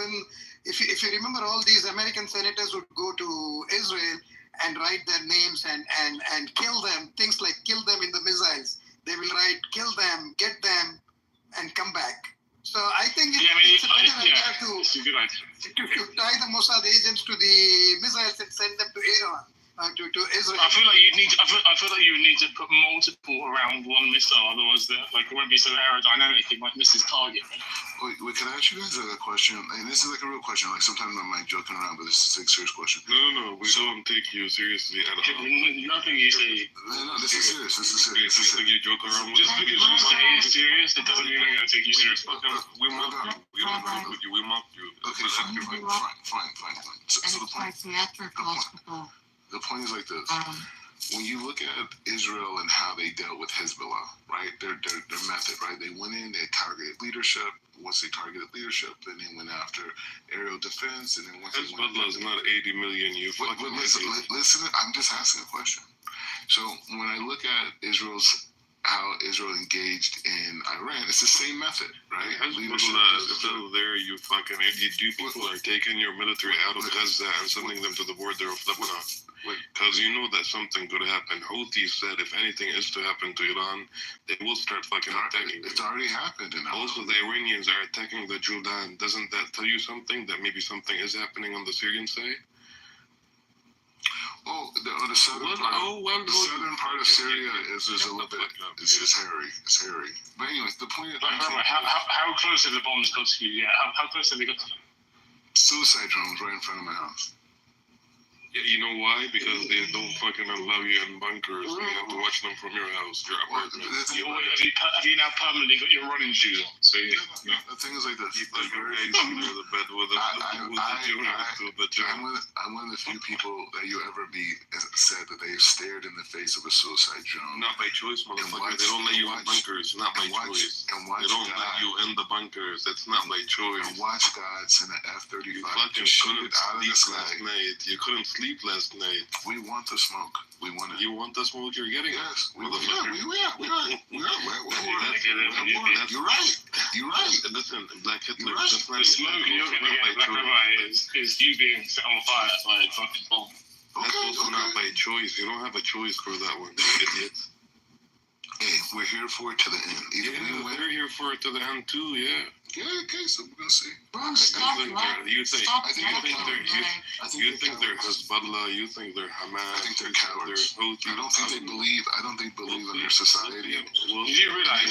Speaker 1: if you remember, all these American senators would go to Israel and write their names and kill them. Things like kill them in the missiles. They will write kill them, get them, and come back. So I think it's a better idea to tie the Mossad agents to the missiles and send them to Iran. To Israel.
Speaker 6: I feel like you need. I feel like you would need to put multiple around one missile, otherwise, it won't be so aerodynamic. It might miss its target.
Speaker 3: Wait, can I ask you guys a question? And this is like a real question. Like sometimes I'm like joking around, but this is like a serious question.
Speaker 17: No, we don't take you seriously at all.
Speaker 6: Nothing you say.
Speaker 3: No, this is serious. This is serious.
Speaker 17: You think you joke around with
Speaker 6: Just because you say it's serious, it doesn't mean we're gonna take you seriously.
Speaker 17: We mock you. We don't joke with you. We mock you.
Speaker 3: Okay, fine. So the point.
Speaker 21: Psychiatric hospital.
Speaker 3: The point is like this. When you look at Israel and how they dealt with Hezbollah, right? Their method, right? They went in, they targeted leadership. Once they targeted leadership, then they went after aerial defense, and then once
Speaker 17: Hezbollah is not 80 million. You fucking
Speaker 3: listen. I'm just asking a question. So when I look at how Israel engaged in Iran, it's the same method, right?
Speaker 17: Hezbollah is still there. You fucking idiot. People are taking your military out of Gaza and sending them to the border of Lebanon. Because you know that something could happen. Houthi said if anything is to happen to Iran, they will start fucking attacking.
Speaker 3: It's already happened. And
Speaker 17: also, the Iranians are attacking the Jordan. Doesn't that tell you something? That maybe something is happening on the Syrian side?
Speaker 3: Oh, the southern part of Syria is a little bit. It's hairy. It's hairy. But anyways, the point is.
Speaker 6: How close have the bombs got to you? Yeah, how close have they got to you?
Speaker 3: Suicide drones right in front of my house.
Speaker 17: Yeah, you know why? Because they don't fucking allow you in bunkers. You have to watch them from your house, your apartment.
Speaker 6: Have you now permanently got your running shoes on? So
Speaker 3: the thing is like this.
Speaker 17: Keep like your head under the bed with
Speaker 3: I'm one of the few people that you ever meet said that they've stared in the face of a suicide drone.
Speaker 17: Not by choice, motherfucker. They don't let you in bunkers. Not by choice. They don't let you in the bunkers. That's not by choice.
Speaker 3: And watch God send an F-35
Speaker 17: you fucking couldn't
Speaker 3: out of the sky.
Speaker 17: last night. You couldn't sleep last night.
Speaker 3: We want the smoke. We want it.
Speaker 17: You want the smoke? You're getting it.
Speaker 3: Yes. We are. You're right.
Speaker 17: Listen, Black Hitler.
Speaker 6: The smoke you're going to get, Black Rabbi, is you being set on fire by a fucking bomb.
Speaker 17: That's also not by choice. You don't have a choice for that one, you idiots.
Speaker 3: Hey, we're here for it to the end.
Speaker 17: We're here for it to the end too, yeah.
Speaker 3: Yeah, okay, so we're gonna see.
Speaker 17: You think they're Hezbollah, you think they're Hamas,
Speaker 3: I think they're cowards. I don't think they believe in their society.
Speaker 6: Well, you realize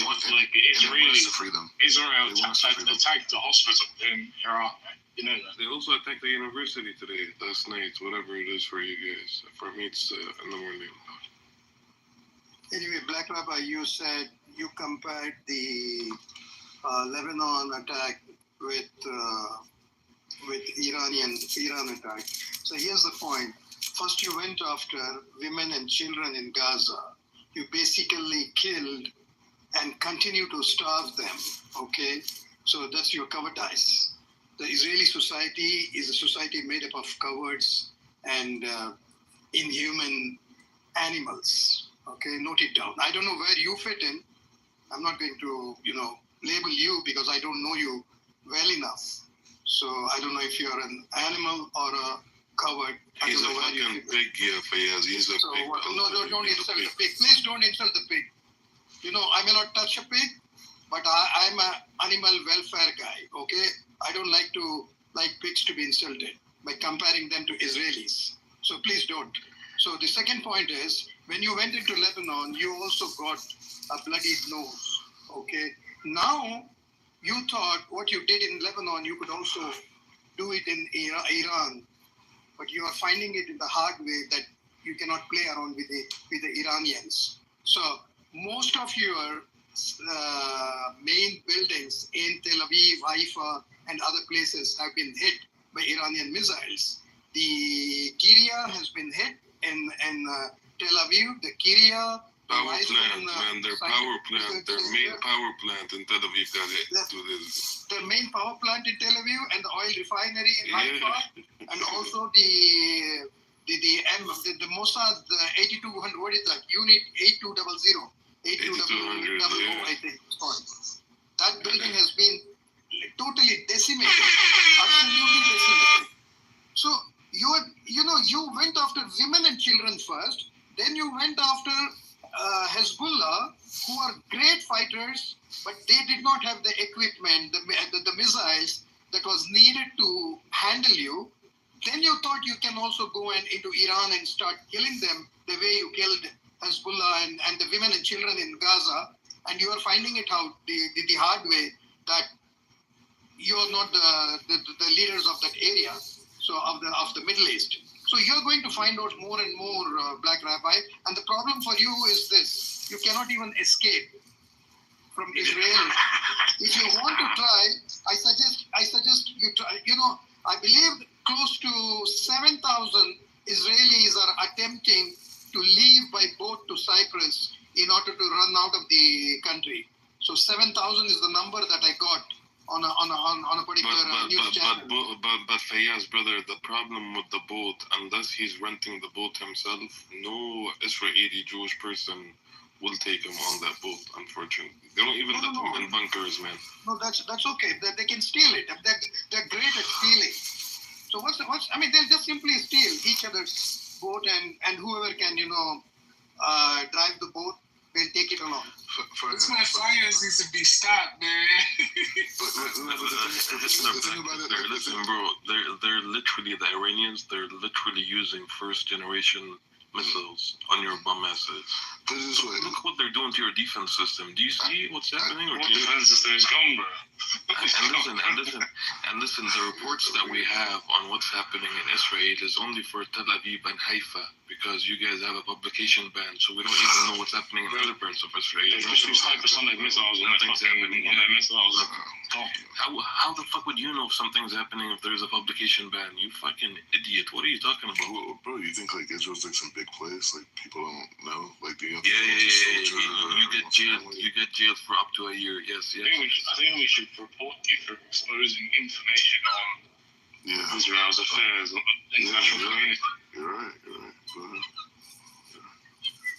Speaker 6: Israel attacked the hospital in Iraq, right? You know that.
Speaker 17: They also attacked the university today, last night, whatever it is for you guys. For me, it's in the morning.
Speaker 1: Anyway, Black Rabbi, you said you compared the Lebanon attack with Iran attack. So here's the point. First, you went after women and children in Gaza. You basically killed and continue to starve them. Okay, so that's your cowardice. The Israeli society is a society made up of cowards and inhuman animals. Okay, note it down. I don't know where you fit in. I'm not going to, label you because I don't know you well enough. So I don't know if you're an animal or a coward.
Speaker 17: He's a fucking pig, Fayaz. He's a pig.
Speaker 1: No, don't insult the pig. Please don't insult the pig. I may not touch a pig, but I'm an animal welfare guy, okay? I don't like pigs to be insulted by comparing them to Israelis. So please don't. So the second point is, when you went into Lebanon, you also got a bloodied nose, okay? Now, you thought what you did in Lebanon, you could also do it in Iran, but you are finding it in the hard way that you cannot play around with the Iranians. So most of your main buildings in Tel Aviv, Haifa, and other places have been hit by Iranian missiles. The Kiryat has been hit in Tel Aviv. The Kiryat
Speaker 17: power plant, man, their power plant, their main power plant in Tel Aviv got hit.
Speaker 1: Their main power plant in Tel Aviv and the oil refinery in Haifa, and also the Mossad, the 8200, what is that? Unit 8200, 8200, I think. Sorry. That building has been totally decimated, absolutely decimated. So you went after women and children first, then you went after Hezbollah, who are great fighters, but they did not have the equipment, the missiles that was needed to handle you. Then you thought you can also go into Iran and start killing them the way you killed Hezbollah and the women and children in Gaza, and you are finding it out the hard way that you are not the leaders of that area, so of the Middle East. So you're going to find out more and more, Black Rabbi. And the problem for you is this: you cannot even escape from Israel. If you want to try, I suggest you try. I believe close to 7,000 Israelis are attempting to leave by boat to Cyprus in order to run out of the country. So 7,000 is the number that I got on a particular news channel.
Speaker 17: But Fayyaz, brother, the problem with the boat, unless he's renting the boat himself, no Israeli Jewish person will take him on that boat, unfortunately. They don't even let them in bunkers, man.
Speaker 1: No, that's okay. They can steal it. They're great at stealing. So they'll just simply steal each other's boat, and whoever can, drive the boat, they'll take it along.
Speaker 16: That's why fires needs to be stopped, man.
Speaker 17: Listen, bro, they're literally, the Iranians, they're literally using first generation missiles on your bum asses. Look what they're doing to your defense system. Do you see what's happening?
Speaker 6: What defense system is gone, bro?
Speaker 17: And listen, the reports that we have on what's happening in Israel is only for Tel Aviv and Haifa, because you guys have a publication ban, so we don't even know what's happening in other parts of Israel.
Speaker 6: They just use hypersonic missiles and
Speaker 17: nothing's happening.
Speaker 6: On their missiles.
Speaker 17: How the fuck would you know if something's happening if there's a publication ban? You fucking idiot. What are you talking about?
Speaker 3: Bro, you think like Israel's like some big place? Like people don't know? Like
Speaker 17: You get jailed for up to a year. Yes.
Speaker 6: I think we should report you for exposing information on Israel's affairs in the international community.
Speaker 3: You're right. Go ahead.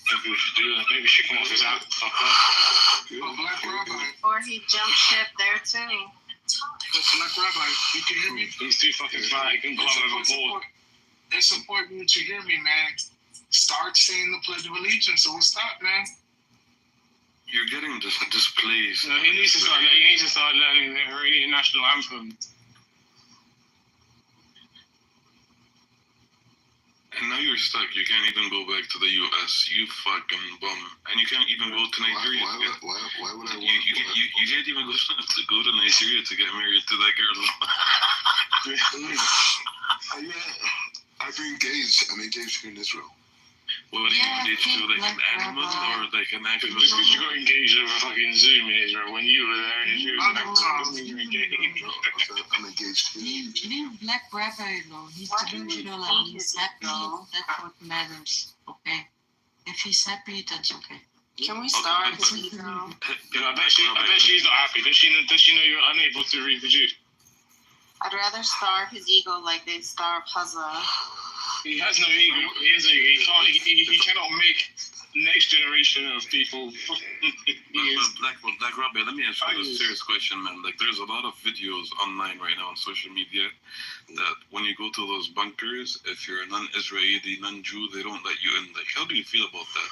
Speaker 6: Maybe we should do that. Maybe we should come off his out. Fuck up.
Speaker 16: Black Rabbi.
Speaker 18: Or he jumped ship there too.
Speaker 16: Black Rabbi, you can hear me?
Speaker 6: He's too fucking fat. He can go overboard.
Speaker 16: It's important that you hear me, man. Start saying the Pledge of Allegiance, so we'll stop, man.
Speaker 17: You're getting displaced.
Speaker 6: No, he needs to start learning the Iranian national anthem.
Speaker 17: And now you're stuck. You can't even go back to the U.S. You fucking bum. And you can't even go to Nigeria.
Speaker 3: Why would I want
Speaker 17: you can't even go to Nigeria to get married to that girl.
Speaker 3: I'd be engaged. I'm engaged here in Israel.
Speaker 17: What do you engage to, like an animal or like an actual?
Speaker 6: Just because you got engaged over fucking Zoom in Israel when you were there in Israel, doesn't mean you're engaged.
Speaker 3: I'm engaged here.
Speaker 21: Leave Black Rabbi alone. He's delusional and he's happy. That's what matters. Okay. If he's happy, that's okay.
Speaker 18: Can we start?
Speaker 6: I bet she's not happy. Does she know you're unable to reproduce?
Speaker 18: I'd rather starve his ego like they starve Hazza.
Speaker 6: He has no ego. He cannot make next generation of people.
Speaker 17: Black Rabbi, let me ask you a serious question, man. Like, there's a lot of videos online right now on social media that when you go to those bunkers, if you're a non-Israeli, non-Jew, they don't let you in. Like, how do you feel about that?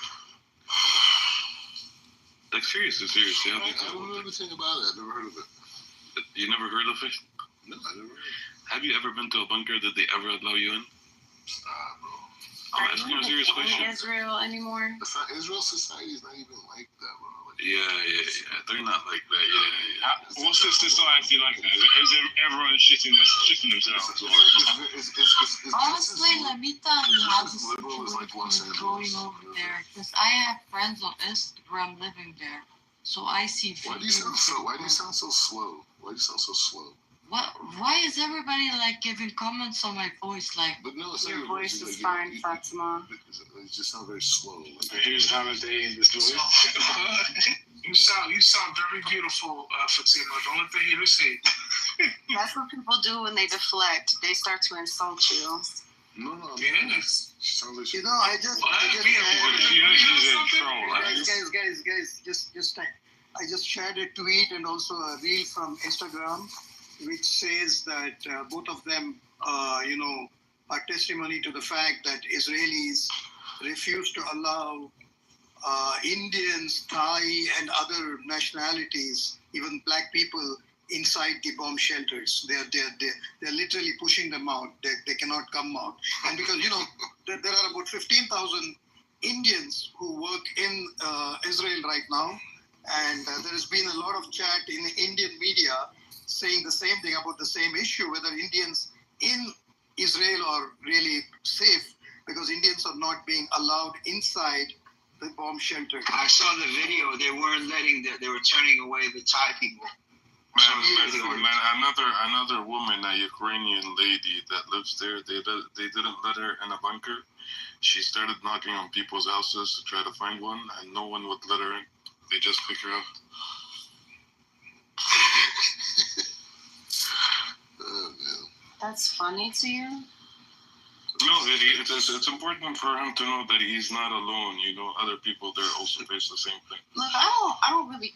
Speaker 17: Like, seriously, how do you feel?
Speaker 3: I don't know anything about it. I've never heard of it.
Speaker 17: You never heard of it?
Speaker 3: No, I never heard of it.
Speaker 17: Have you ever been to a bunker? Did they ever allow you in?
Speaker 3: Bro.
Speaker 17: I'm asking you a serious
Speaker 18: in
Speaker 17: question.
Speaker 18: Israel anymore?
Speaker 3: It's not, Israel society is not even like that, bro. Like,
Speaker 17: Yeah. They're not like that. Yeah.
Speaker 6: What's the society like that? Is everyone shitting themselves?
Speaker 21: Honestly, let me tell you how the
Speaker 3: liberal is like Los
Speaker 21: situation is going
Speaker 3: Angeles.
Speaker 21: over there. Because I have friends on Instagram living there. So I see
Speaker 3: Why do you sound so slow? Why do you sound so slow?
Speaker 21: Why is everybody like giving comments on my voice? Like,
Speaker 3: But no, it's not
Speaker 18: Your voice
Speaker 3: voice,
Speaker 18: is
Speaker 3: like,
Speaker 18: fine, Fatima.
Speaker 3: It just sounds very slow. Like,
Speaker 6: Here's Holiday in the story.
Speaker 16: You sound very beautiful, Fatima. Don't let the haters hate.
Speaker 18: That's what people do when they deflect. They start to insult you.
Speaker 3: No,
Speaker 16: Yes.
Speaker 3: she sounds like she.
Speaker 1: You know, I just I just shared a tweet and also a reel from Instagram, which says that both of them, are testimony to the fact that Israelis refuse to allow Indians, Thai, and other nationalities, even black people, inside the bomb shelters. They're literally pushing them out. They cannot come out. And because, there are about 15,000 Indians who work in Israel right now. And there has been a lot of chat in the Indian media saying the same thing about the same issue, whether Indians in Israel are really safe because Indians are not being allowed inside the bomb shelter.
Speaker 7: I saw the video. They weren't they were turning away the Thai people.
Speaker 17: Another woman, a Ukrainian lady that lives there, they didn't let her in a bunker. She started knocking on people's houses to try to find one, and no one would let her in. They just pick her up.
Speaker 3: Oh, man.
Speaker 18: That's funny to you?
Speaker 17: No, it's important for him to know that he's not alone. Other people there also face the same thing.
Speaker 18: Look, I don't really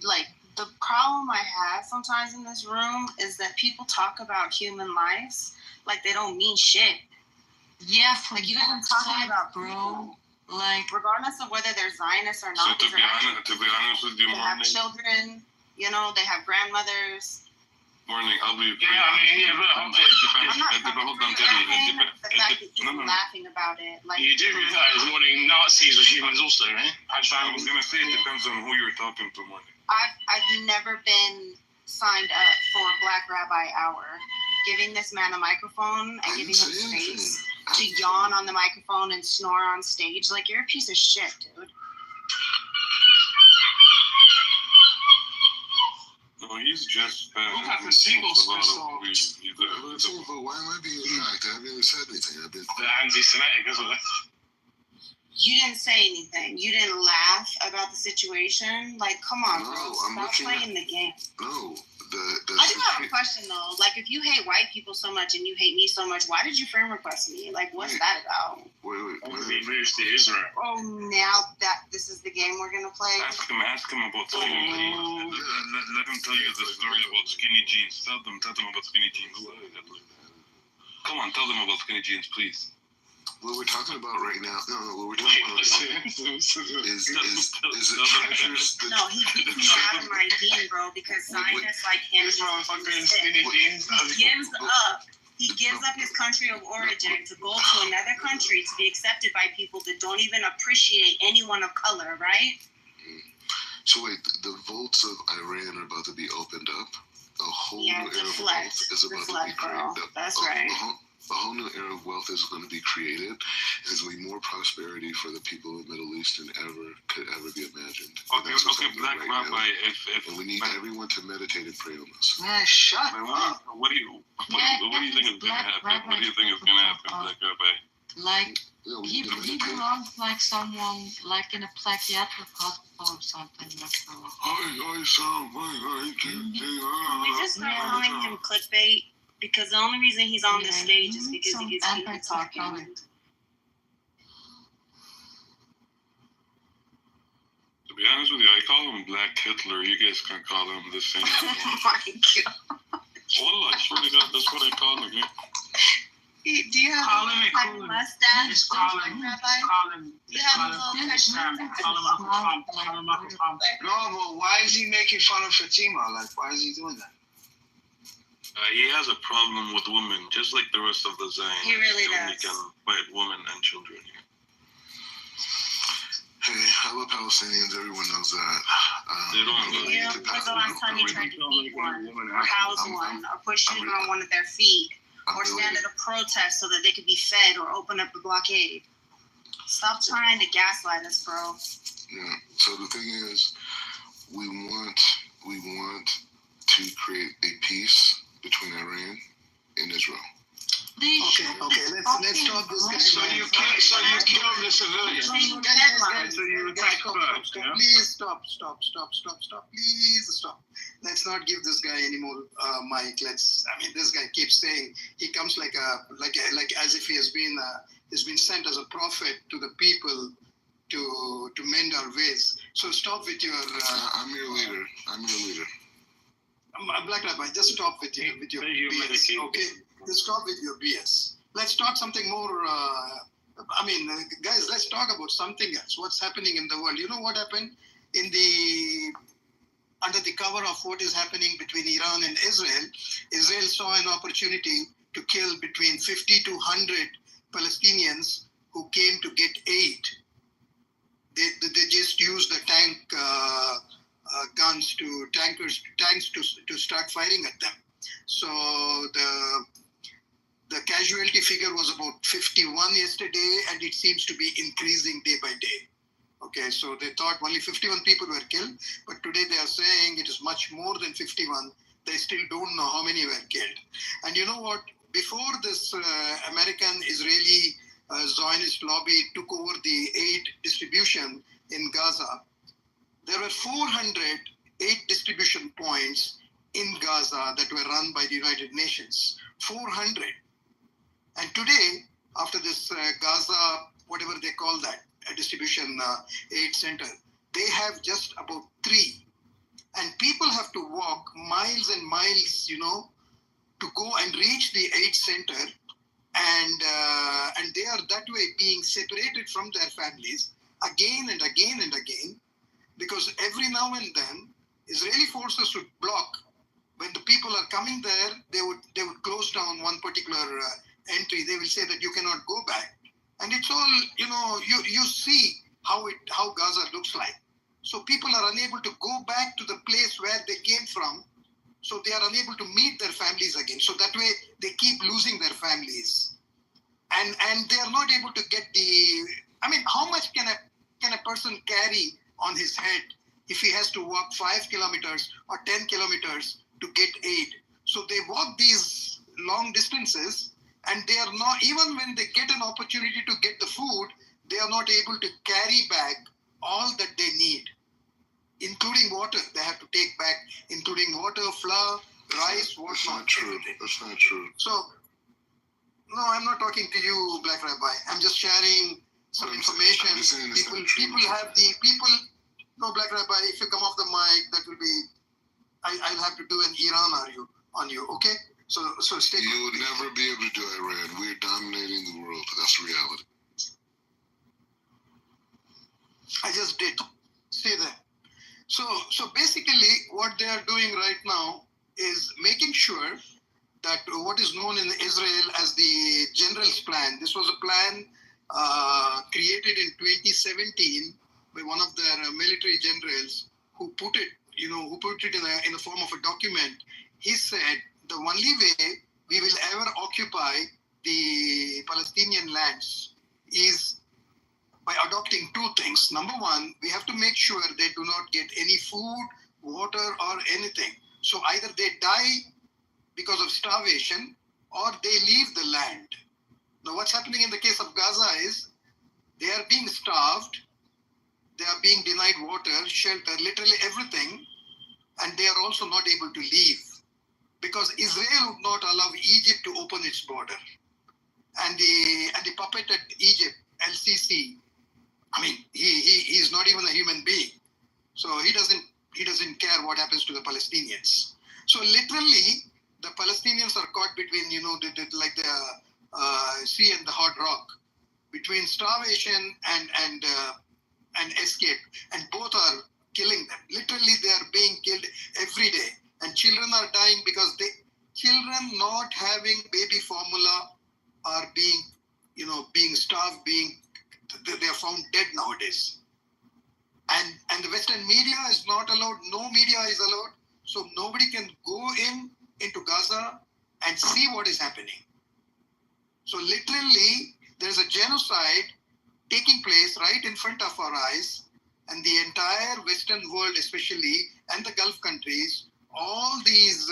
Speaker 18: like. The problem I have sometimes in this room is that people talk about human lives like they don't mean shit.
Speaker 21: Yeah,
Speaker 18: like you guys are talking about
Speaker 21: bro. Like,
Speaker 18: regardless of whether they're Zionists or not,
Speaker 17: So to be honest with you,
Speaker 18: they have
Speaker 17: Morning,
Speaker 18: children. They have grandmothers.
Speaker 17: I'll be.
Speaker 6: But hold
Speaker 17: on, Teddy.
Speaker 18: The fact that you're laughing about it, like
Speaker 6: you do realize Morning Nazis were humans also, right?
Speaker 17: I was gonna say it depends on who you're talking to, Morning.
Speaker 18: I've never been signed up for Black Rabbi Hour. Giving this man a microphone and giving him space to yawn on the microphone and snore on stage, like you're a piece of shit, dude.
Speaker 17: No, he's just.
Speaker 16: Who got the singles pissed off?
Speaker 3: But why am I being attacked? I haven't even said anything.
Speaker 6: They're anti-Semitic, isn't it?
Speaker 18: You didn't say anything. You didn't laugh about the situation. Like, come on, bro. Stop playing the game.
Speaker 3: No.
Speaker 18: I do have a question, though. Like, if you hate white people so much and you hate me so much, why did you friend request me? Like, what's that about?
Speaker 3: Wait.
Speaker 6: He moves to Israel.
Speaker 18: Oh, now that this is the game we're going to play?
Speaker 17: Ask him about skinny jeans. Let him tell you the story about skinny jeans. Tell them about skinny jeans. Come on, tell them about skinny jeans, please.
Speaker 3: What we're talking about right now, what we're talking about right now is it treasures.
Speaker 18: No, he beats me out of my game, bro, because Zionists like him.
Speaker 6: This motherfucker in skinny jeans.
Speaker 18: He gives up his country of origin to go to another country to be accepted by people that don't even appreciate anyone of color, right?
Speaker 3: So wait, the vaults of Iran are about to be opened up. A whole new era of wealth is about to be created.
Speaker 18: That's right.
Speaker 3: A whole new era of wealth is going to be created. There's going to be more prosperity for the people of the Middle East than could ever be imagined.
Speaker 17: Okay, Black Rabbi,
Speaker 3: and we need everyone to meditate and pray on this.
Speaker 1: Man, shut up.
Speaker 17: What do you think is going to happen? What do you think is going to happen, Black Rabbi?
Speaker 21: Like, he belongs like someone, like in a psychiatric hospital or something.
Speaker 18: We just start calling him clickbait because the only reason he's on the stage is because he gets people talking.
Speaker 17: be honest with you, I call him Black Hitler. You guys can call him the same.
Speaker 18: Oh my god.
Speaker 17: Wallah, I swear to God, that's what I call him. Yeah.
Speaker 18: Do you have
Speaker 4: Call him
Speaker 18: a
Speaker 4: and
Speaker 18: like
Speaker 4: cool him.
Speaker 18: mustache?
Speaker 4: Just call him.
Speaker 18: Rabbi?
Speaker 4: Call him.
Speaker 18: Do you have a little
Speaker 4: Call him
Speaker 18: mustache?
Speaker 4: Uncle Pump. Call him Uncle Pump.
Speaker 7: No, but why is he making fun of Fatima? Like, why is he doing that?
Speaker 17: He has a problem with women, just like the rest of the Zion.
Speaker 18: He really
Speaker 17: only
Speaker 18: does.
Speaker 17: can fight women and children.
Speaker 3: Hey, I love Palestinians. Everyone knows that.
Speaker 17: They don't
Speaker 18: You know, when's the last time you tried to feed one, or house one, or push sugar on one of their feet, or stand at a protest so that they could be fed, or open up the blockade? Stop trying to gaslight us, bro.
Speaker 3: Yeah. So the thing is, we want to create a peace between Iran and Israel.
Speaker 1: Okay, let's stop this guy.
Speaker 7: So you kill the civilians.
Speaker 1: Guys,
Speaker 7: So you attack first, yeah?
Speaker 1: Please stop. Please stop. Let's not give this guy any more mic. This guy keeps saying, he comes like as if he has been sent as a prophet to the people to mend our ways. So stop with your.
Speaker 3: I'm your leader.
Speaker 1: Black Rabbi, just stop with your BS. Okay, just stop with your BS. Let's talk something more. Guys, let's talk about something else. What's happening in the world? You know what happened under the cover of what is happening between Iran and Israel? Israel saw an opportunity to kill between 50 to 100 Palestinians who came to get aid. They just used the tanks to start firing at them. So the casualty figure was about 51 yesterday, and it seems to be increasing day by day. Okay, so they thought only 51 people were killed, but today they are saying it is much more than 51. They still don't know how many were killed. And you know what? Before this American-Israeli Zionist lobby took over the aid distribution in Gaza, there were 400 aid distribution points in Gaza that were run by the United Nations. 400. And today, after this Gaza, whatever they call that, a distribution aid center, they have just about 3. And people have to walk miles and miles, to go and reach the aid center. And they are that way being separated from their families again and again and again, because every now and then Israeli forces would block. When the people are coming there, they would close down one particular entry. They will say that you cannot go back, and it's all you see how Gaza looks like. So people are unable to go back to the place where they came from. So they are unable to meet their families again. So that way they keep losing their families, and they are not able to get how much can a person carry on his head if he has to walk 5 kilometers or 10 kilometers to get aid? So they walk these long distances, and they are not, even when they get an opportunity to get the food, they are not able to carry back all that they need, including water. They have to take back, including water, flour, rice, whatnot.
Speaker 3: That's not true. That's not true.
Speaker 1: So, no, I'm not talking to you, Black Rabbi. I'm just sharing some information. No, Black Rabbi, if you come off the mic, that will be, I'll have to do an Iran on you, okay? So stay.
Speaker 3: You would never be able to do Iran. We're dominating the world. That's reality.
Speaker 1: I just did. Stay there. So basically, what they are doing right now is making sure that what is known in Israel as the General's Plan. This was a plan created in 2017 by one of their military generals who put it in the form of a document. He said the only way we will ever occupy the Palestinian lands is by adopting 2 things. Number one, we have to make sure they do not get any food, water, or anything. So either they die because of starvation or they leave the land. Now what's happening in the case of Gaza is they are being starved, they are being denied water, shelter, literally everything, and they are also not able to leave because Israel would not allow Egypt to open its border. And the puppet at Egypt, LCC, he is not even a human being. So he doesn't care what happens to the Palestinians. So literally, the Palestinians are caught between, like the sea and the hot rock, between starvation and escape, and both are killing them. Literally, they are being killed every day, and children are dying because children not having baby formula are being starved, they are found dead nowadays. And the Western media is not allowed. No media is allowed. So nobody can go into Gaza and see what is happening. So literally, there's a genocide taking place right in front of our eyes, and the entire Western world, especially, and the Gulf countries, all these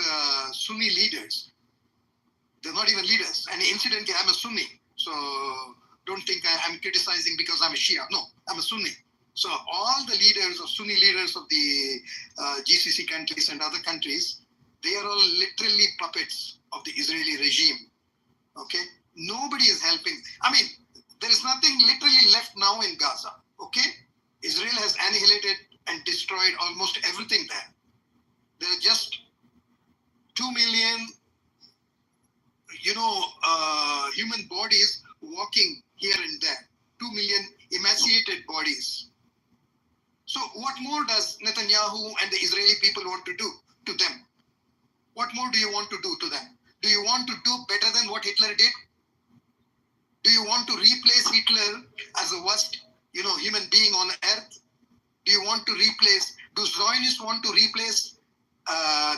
Speaker 1: Sunni leaders, they're not even leaders. And incidentally, I'm a Sunni, so don't think I'm criticizing because I'm a Shia. No, I'm a Sunni. So all the leaders, or Sunni leaders of the GCC countries and other countries, they are all literally puppets of the Israeli regime. Okay? Nobody is helping. I mean, there is nothing literally left now in Gaza. Okay? Israel has annihilated and destroyed almost everything there. There are just 2 million, human bodies walking here and there. 2 million emaciated bodies. So what more does Netanyahu and the Israeli people want to do to them? What more do you want to do to them? Do you want to do better than what Hitler did? Do you want to replace Hitler as the worst, human being on earth? Do you want to replace, do Zionists want to replace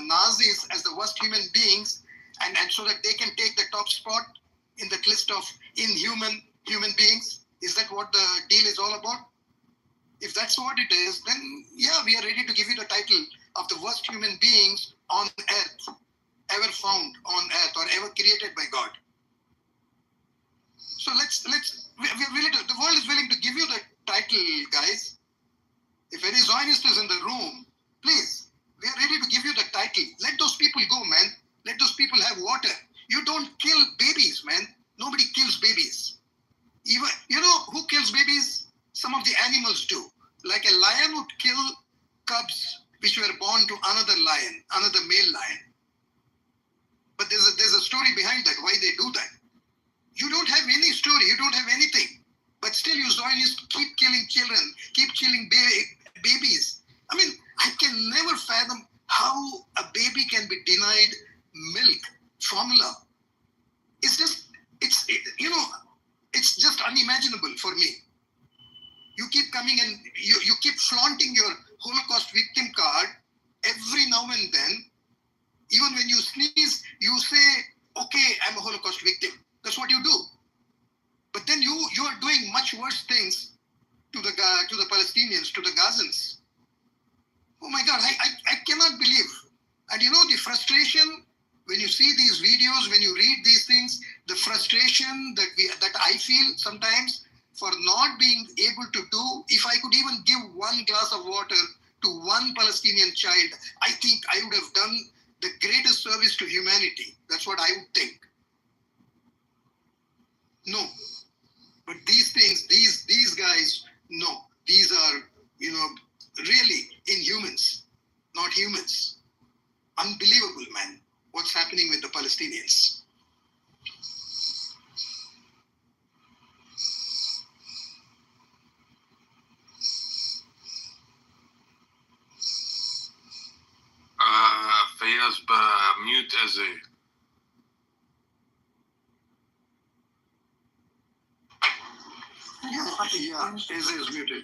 Speaker 1: Nazis as the worst human beings and so that they can take the top spot in that list of inhuman human beings? Is that what the deal is all about? If that's what it is, then yeah, we are ready to give you the title of the worst human beings on earth, ever found on earth or ever created by God. So we're willing to, the world is willing to give you the title, guys. If any Zionist is in the room, please, we are ready to give you the title. Let those people go, man. Let those people have water. You don't kill babies, man. Nobody kills babies. Even, who kills babies? Some of the animals do. Like a lion would kill cubs which were born to another lion, another male lion. But there's a story behind that, why they do that. You don't have any story, you don't have anything. But still you Zionists keep killing children, keep killing babies. I mean, I can never fathom how a baby can be denied milk, formula. It's just unimaginable for me. You keep coming and you keep flaunting your Holocaust victim card every now and then. Even when you sneeze, you say, okay, I'm a Holocaust victim. That's what you do. But then you are doing much worse things to the Palestinians, to the Gazans. Oh my God, I cannot believe. And the frustration when you see these videos, when you read these things, the frustration that I feel sometimes for not being able to do, if I could even give one glass of water to one Palestinian child, I think I would have done the greatest service to humanity. That's what I would think. No. But these things, these guys, no. These are, really inhumans, not humans. Unbelievable, man, what's happening with the Palestinians.
Speaker 17: Fayaz, mute Eze.
Speaker 1: Yeah, Eze is muted.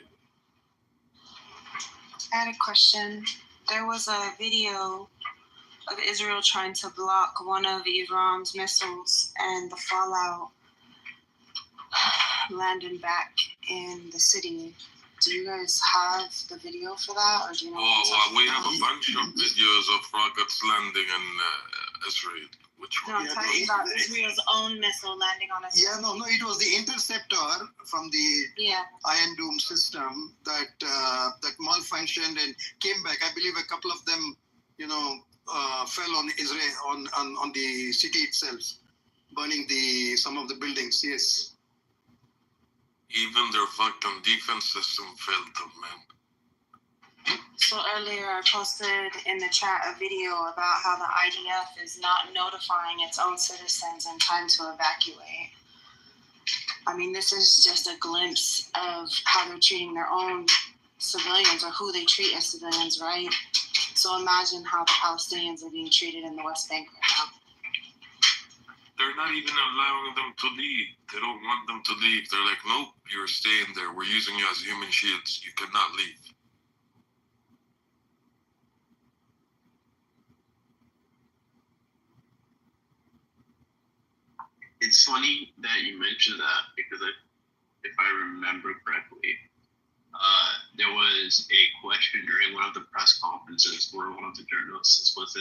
Speaker 18: I had a question. There was a video of Israel trying to block one of Iran's missiles and the fallout landing back in the city. Do you guys have the video for that, or do you know?
Speaker 17: We have a bunch of videos of rockets landing in Israel. Which one?
Speaker 18: No, I'm talking about Israel's own missile landing on Israel.
Speaker 1: Yeah, no, it was the interceptor from the Iron Dome system that malfunctioned and came back. I believe a couple of them, fell on Israel on the city itself, burning some of the buildings. Yes.
Speaker 17: Even their fucking defense system failed them, man.
Speaker 18: So earlier I posted in the chat a video about how the IDF is not notifying its own citizens in time to evacuate. I mean, this is just a glimpse of how they're treating their own civilians or who they treat as civilians, right? So imagine how the Palestinians are being treated in the West Bank right now.
Speaker 17: They're not even allowing them to leave. They don't want them to leave. They're like, nope, you're staying there. We're using you as human shields. You cannot leave.
Speaker 8: It's funny that you mentioned that because if I remember correctly, there was a question during one of the press conferences where one of the journalists was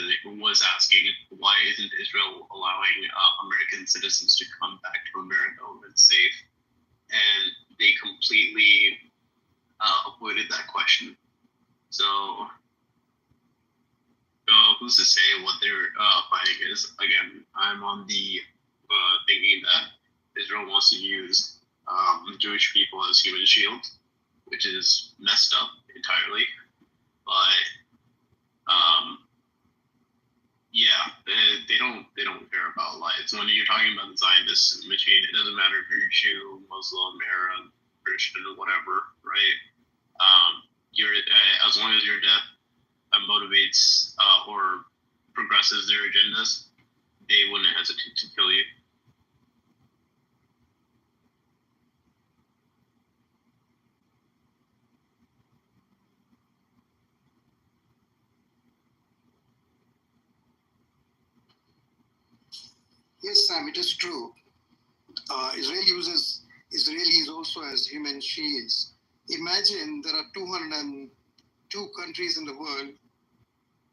Speaker 8: asking why isn't Israel allowing American citizens to come back to America when it's safe, and they completely avoided that question. So who's to say what their fighting is? Again, I'm on the thinking that Israel wants to use Jewish people as human shield, which is messed up entirely. But yeah, they don't care about lives. When you're talking about the Zionist machine, it doesn't matter if you're Jew, Muslim, Arab, Christian, or whatever, right? You're as long as your death motivates or progresses their agendas, they wouldn't hesitate to kill you.
Speaker 1: Yes, Sam, it is true. Israel uses Israelis also as human shields. Imagine there are 202 countries in the world.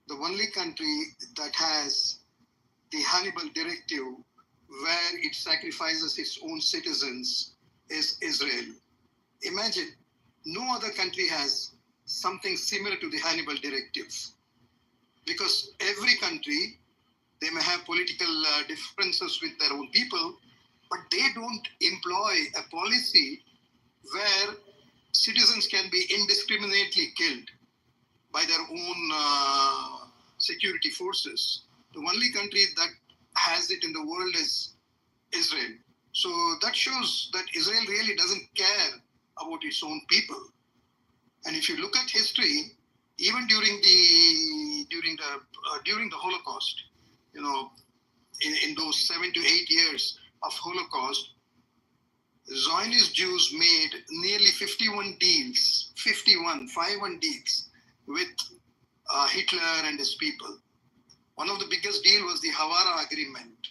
Speaker 1: The only country that has the Hannibal Directive, where it sacrifices its own citizens, is Israel. Imagine no other country has something similar to the Hannibal Directive, because every country, they may have political differences with their own people, but they don't employ a policy where citizens can be indiscriminately killed by their own security forces. The only country that has it in the world is Israel. So that shows that Israel really doesn't care about its own people. And if you look at history, even during the Holocaust, you know, in those 7 to 8 years of Holocaust, Zionist Jews made nearly 51 deals, 51 deals with Hitler and his people. One of the biggest deal was the Havara Agreement.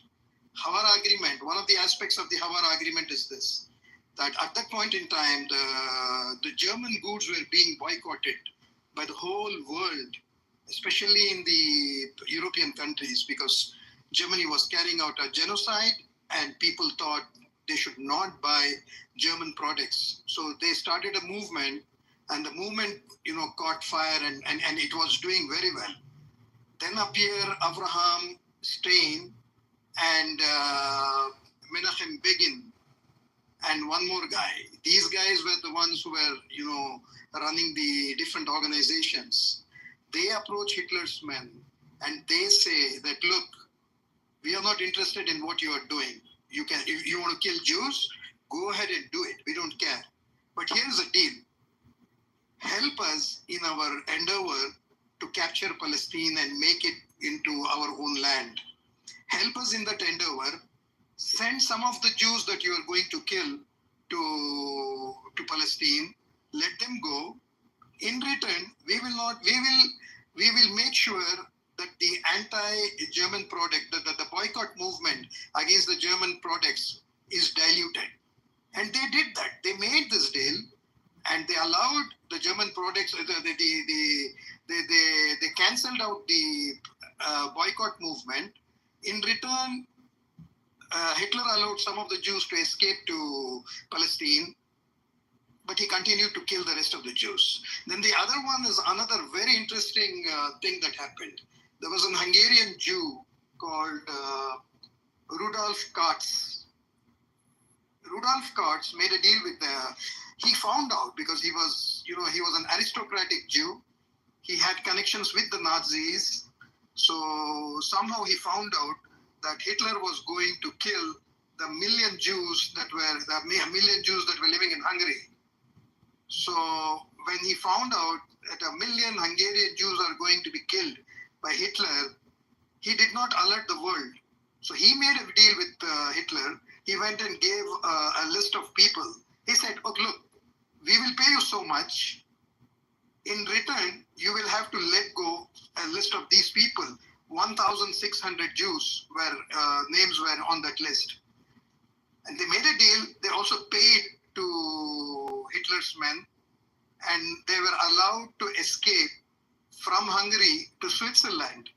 Speaker 1: Havara Agreement, one of the aspects of the Havara Agreement is this, that at that point in time, the German goods were being boycotted by the whole world, especially in the European countries, because Germany was carrying out a genocide and people thought they should not buy German products. So they started a movement, and the movement, caught fire and it was doing very well. Then appear Abraham Stein and Menachem Begin and one more guy. These guys were the ones who were, running the different organizations. They approach Hitler's men and they say that, look, we are not interested in what you are doing. If you want to kill Jews, go ahead and do it. We don't care. But here's the deal. Help us in our endeavor to capture Palestine and make it into our own land. Help us in that endeavor. Send some of the Jews that you are going to kill to Palestine. Let them go. In return, we will make sure that the anti-German product, the boycott movement against the German products is diluted. And they did that. They made this deal, and they allowed the German products. They cancelled out the boycott movement. In return, Hitler allowed some of the Jews to escape to Palestine, but he continued to kill the rest of the Jews. Then the other one is another very interesting thing that happened. There was an Hungarian Jew called Rudolf Katz. Rudolf Katz made a deal with he found out, because he was an aristocratic Jew. He had connections with the Nazis. So somehow he found out that Hitler was going to kill the million Jews that were living in Hungary. So when he found out that 1 million Hungarian Jews are going to be killed by Hitler, he did not alert the world. So he made a deal with Hitler. He went and gave a list of people. He said, "Oh, look, we will pay you so much. In return, you will have to let go a list of these people." 1,600 Jews names were on that list. And they made a deal. They also paid to Hitler's men, and they were allowed to escape from Hungary to Switzerland.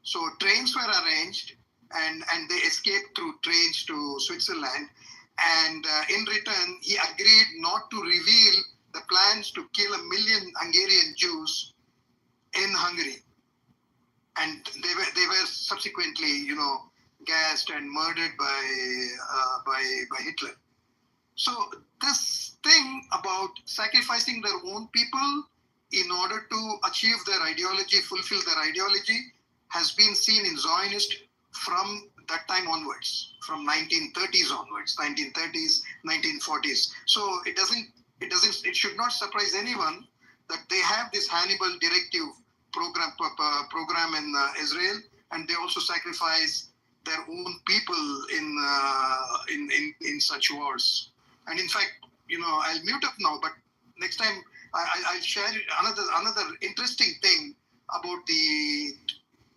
Speaker 1: So trains were arranged, and they escaped through trains to Switzerland. And in return, he agreed not to reveal the plans to kill 1 million Hungarian Jews in Hungary. And they were subsequently, gassed and murdered by Hitler. So this thing about sacrificing their own people in order to achieve their ideology, fulfill their ideology, has been seen in Zionist from that time onwards, from 1930s onwards, 1930s, 1940s. So it should not surprise anyone that they have this Hannibal directive program in Israel, and they also sacrifice their own people in such wars. And in fact, I'll mute up now, but next time I'll share another interesting thing about the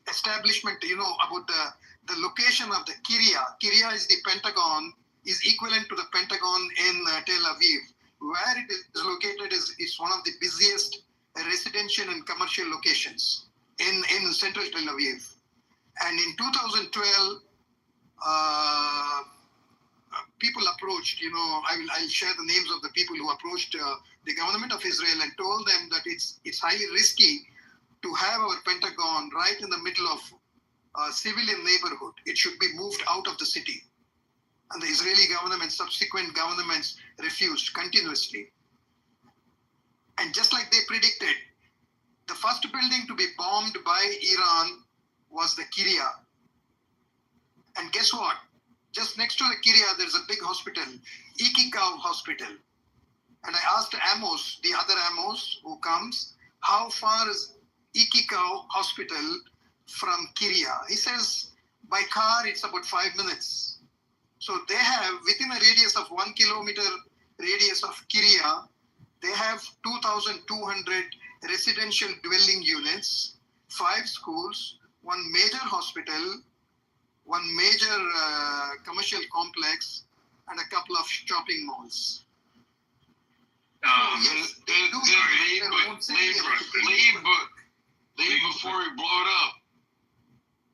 Speaker 1: establishment, about the location of the Kiryat. Kiryat is the Pentagon, is equivalent to the Pentagon in Tel Aviv. Where it is located is one of the busiest residential and commercial locations in central Tel Aviv. And in 2012, people approached, I'll share the names of the people who approached the government of Israel and told them that it's highly risky to have our Pentagon right in the middle of a civilian neighborhood. It should be moved out of the city. And the Israeli government, subsequent governments refused continuously. And just like they predicted, the first building to be bombed by Iran was the Kiryat. And guess what? Just next to the Kiryat, there's a big hospital, Ikikau Hospital. And I asked Amos, the other Amos who comes, how far is Ikikau Hospital from Kiryat? He says, by car, it's about 5 minutes. So they have, within a radius of 1 kilometer radius of Kiryat, they have 2,200 residential dwelling units, 5 schools, 1 major hospital, 1 major commercial complex, and a couple of shopping malls.
Speaker 8: Leave before we blow it up.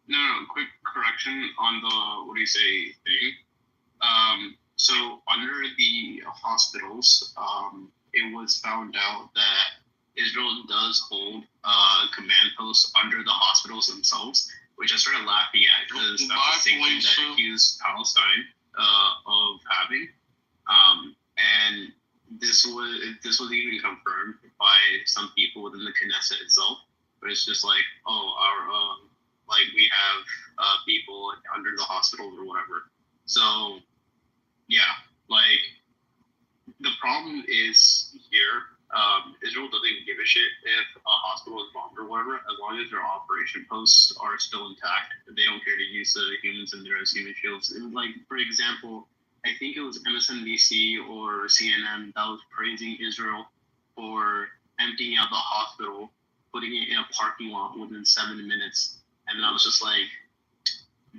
Speaker 8: No, quick correction on the, thing. So under the hospitals, it was found out that Israel does hold command posts under the hospitals themselves, which I started laughing at because that's the same thing that accused Palestine of having. And this was even confirmed by some people within the Knesset itself. But it's just like, we have people under the hospitals or whatever. So, yeah, the problem is here. Israel doesn't give a shit if a hospital is bombed or whatever, as long as their operation posts are still intact. They don't care to use the humans in there as human shields. And for example, I think it was MSNBC or CNN that was praising Israel for emptying out the hospital, putting it in a parking lot within 7 minutes. And then I was just like,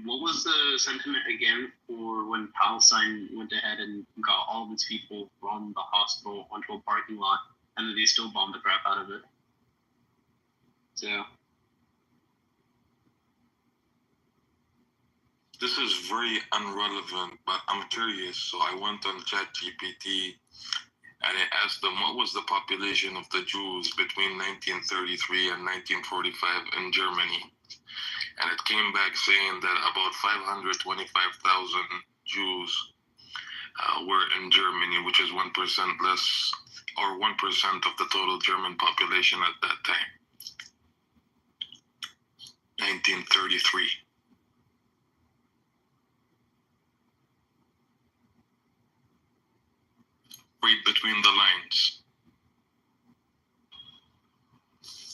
Speaker 8: what was the sentiment again for when Palestine went ahead and got all of its people from the hospital onto a parking lot, and then they still bombed the crap out of it? So
Speaker 11: this is very unrelevant, but I'm curious. So I went on ChatGPT and I asked them what was the population of the Jews between 1933 and 1945 in Germany. And it came back saying that about 525,000 Jews were in Germany, which is 1% less, or 1% of the total German population at that time. 1933. Read between the lines.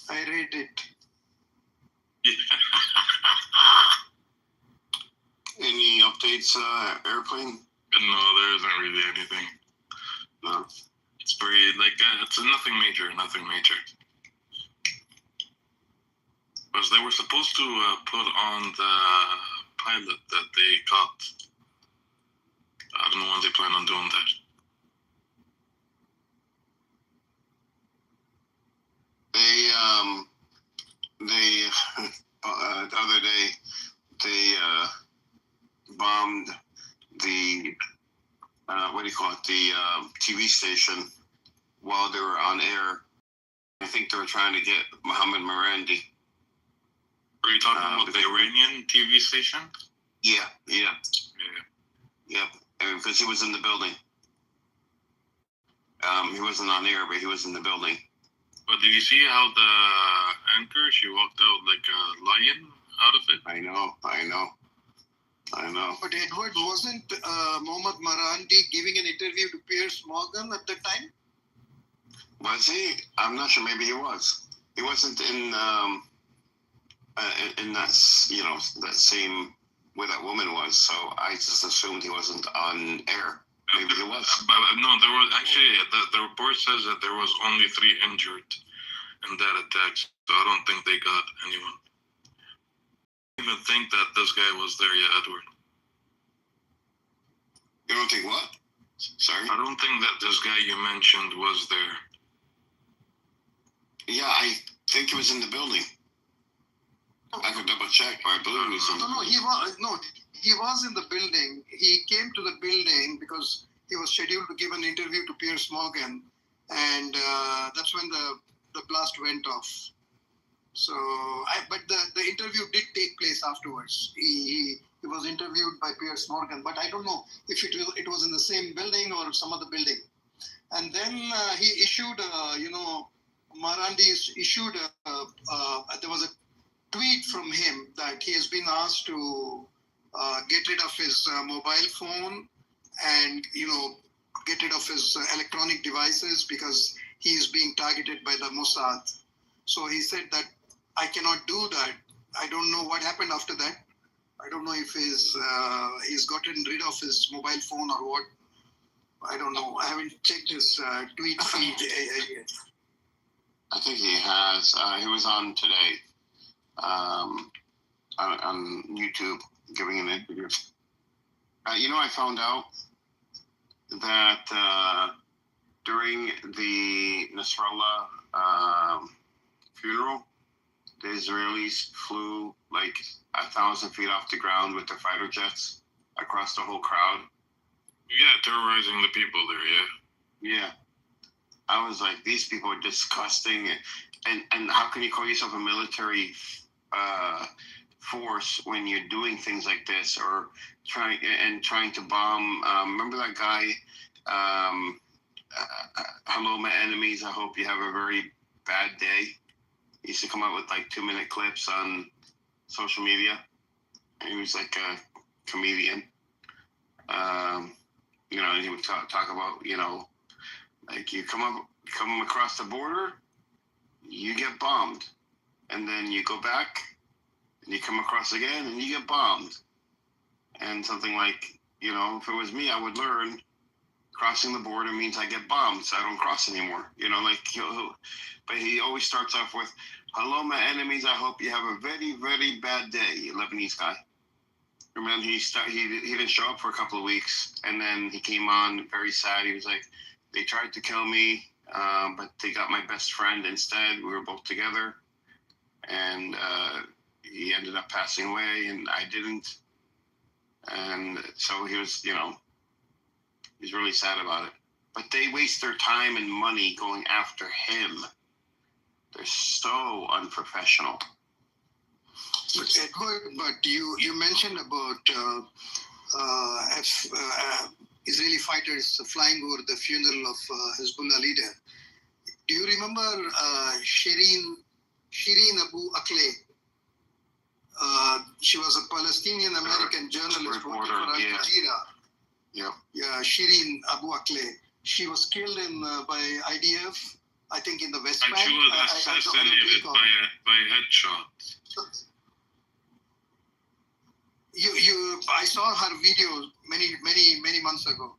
Speaker 1: I read it.
Speaker 20: Any updates, airplane?
Speaker 11: No, there isn't really anything.
Speaker 20: No.
Speaker 11: It's very, it's nothing major, nothing major. Because they were supposed to put on the pilot that they caught. I don't know when they plan on doing that.
Speaker 20: The other day, they bombed the, the TV station while they were on air. I think they were trying to get Mohammed Marandi.
Speaker 11: Are you talking about the Iranian TV station?
Speaker 20: Yeah. Because he was in the building. He wasn't on air, but he was in the building.
Speaker 11: But did you see how the anchor, she walked out like a lion out of it?
Speaker 20: I know.
Speaker 1: But Edward, wasn't Mohammed Marandi giving an interview to Piers Morgan at the time?
Speaker 20: Was he? I'm not sure. Maybe he was. He wasn't in that, that same where that woman was. So I just assumed he wasn't on air. Maybe he was.
Speaker 11: But no, there was actually, the report says that there was only 3 injured in that attack. So I don't think they got anyone. I don't even think that this guy was there yet, Edward.
Speaker 20: You don't think what? Sorry?
Speaker 11: I don't think that this guy you mentioned was there.
Speaker 20: Yeah, I think he was in the building. I could double check, but I believe he was in the building.
Speaker 1: He was in the building. He came to the building because he was scheduled to give an interview to Piers Morgan, and that's when the blast went off. So, but the interview did take place afterwards. He was interviewed by Piers Morgan, but I don't know if it was in the same building or some other building. And then he issued, Marandi issued, there was a tweet from him that he has been asked to get rid of his mobile phone and, get rid of his electronic devices because he is being targeted by the Mossad. So he said that I cannot do that. I don't know what happened after that. I don't know if he's gotten rid of his mobile phone or what. I don't know. I haven't checked his tweet feed yet.
Speaker 20: I think he has. He was on today on YouTube giving an interview. I found out that during the Nasrallah funeral, the Israelis flew like 1,000 feet off the ground with their fighter jets across the whole crowd.
Speaker 11: Yeah, terrorizing the people there,
Speaker 20: Yeah. I was like, these people are disgusting. And how can you call yourself a military force when you're doing things like this or trying to bomb? Remember that guy, hello, my enemies, I hope you have a very bad day. He used to come out with like 2-minute clips on social media. And he was like a comedian. And he would talk about, like you come across the border, you get bombed. And then you go back and you come across again and you get bombed. And something like, if it was me, I would learn crossing the border means I get bombed, so I don't cross anymore. But he always starts off with, hello, my enemies, I hope you have a very, very bad day, Lebanese guy. And then he didn't show up for a couple of weeks, and then he came on very sad. He was like, they tried to kill me, but they got my best friend instead. We were both together, and he ended up passing away, and I didn't. And so he was, he's really sad about it. But they waste their time and money going after him. They're so unprofessional.
Speaker 1: But Edward, you mentioned about Israeli fighters flying over the funeral of Hezbollah leader. Do you remember Shireen Abu Akleh? She was a Palestinian American journalist working for Al Jazeera.
Speaker 3: Yep.
Speaker 1: Yeah, Shireen Abu Akleh. She was killed by IDF, I think in the West
Speaker 17: And
Speaker 1: Bank.
Speaker 17: she was assassinated by a headshot.
Speaker 1: I saw her video many months ago,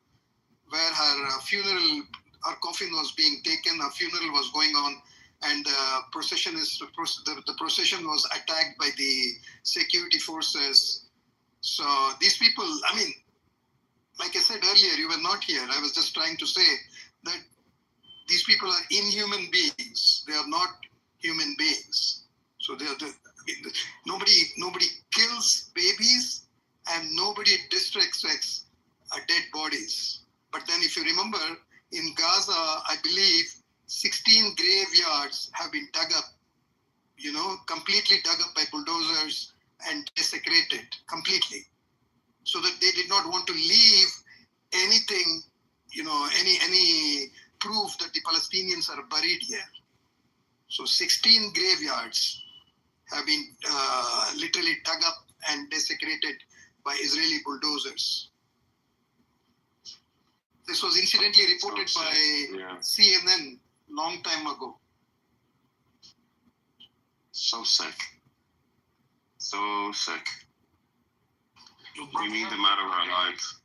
Speaker 1: where her coffin was being taken, her funeral was going on, and the procession was attacked by the security forces. So these people, I mean, like I said earlier, you were not here. I was just trying to say that these people are inhuman beings. They are not human beings. So nobody kills babies and nobody disrespects dead bodies. But then if you remember, in Gaza, I believe 16 graveyards have been dug up, completely dug up by bulldozers and desecrated completely. So that they did not want to leave anything, any proof that the Palestinians are buried here. So 16 graveyards have been literally dug up and desecrated by Israeli bulldozers. This was incidentally reported by CNN long time ago.
Speaker 20: So sick. So sick. We need them out of our lives.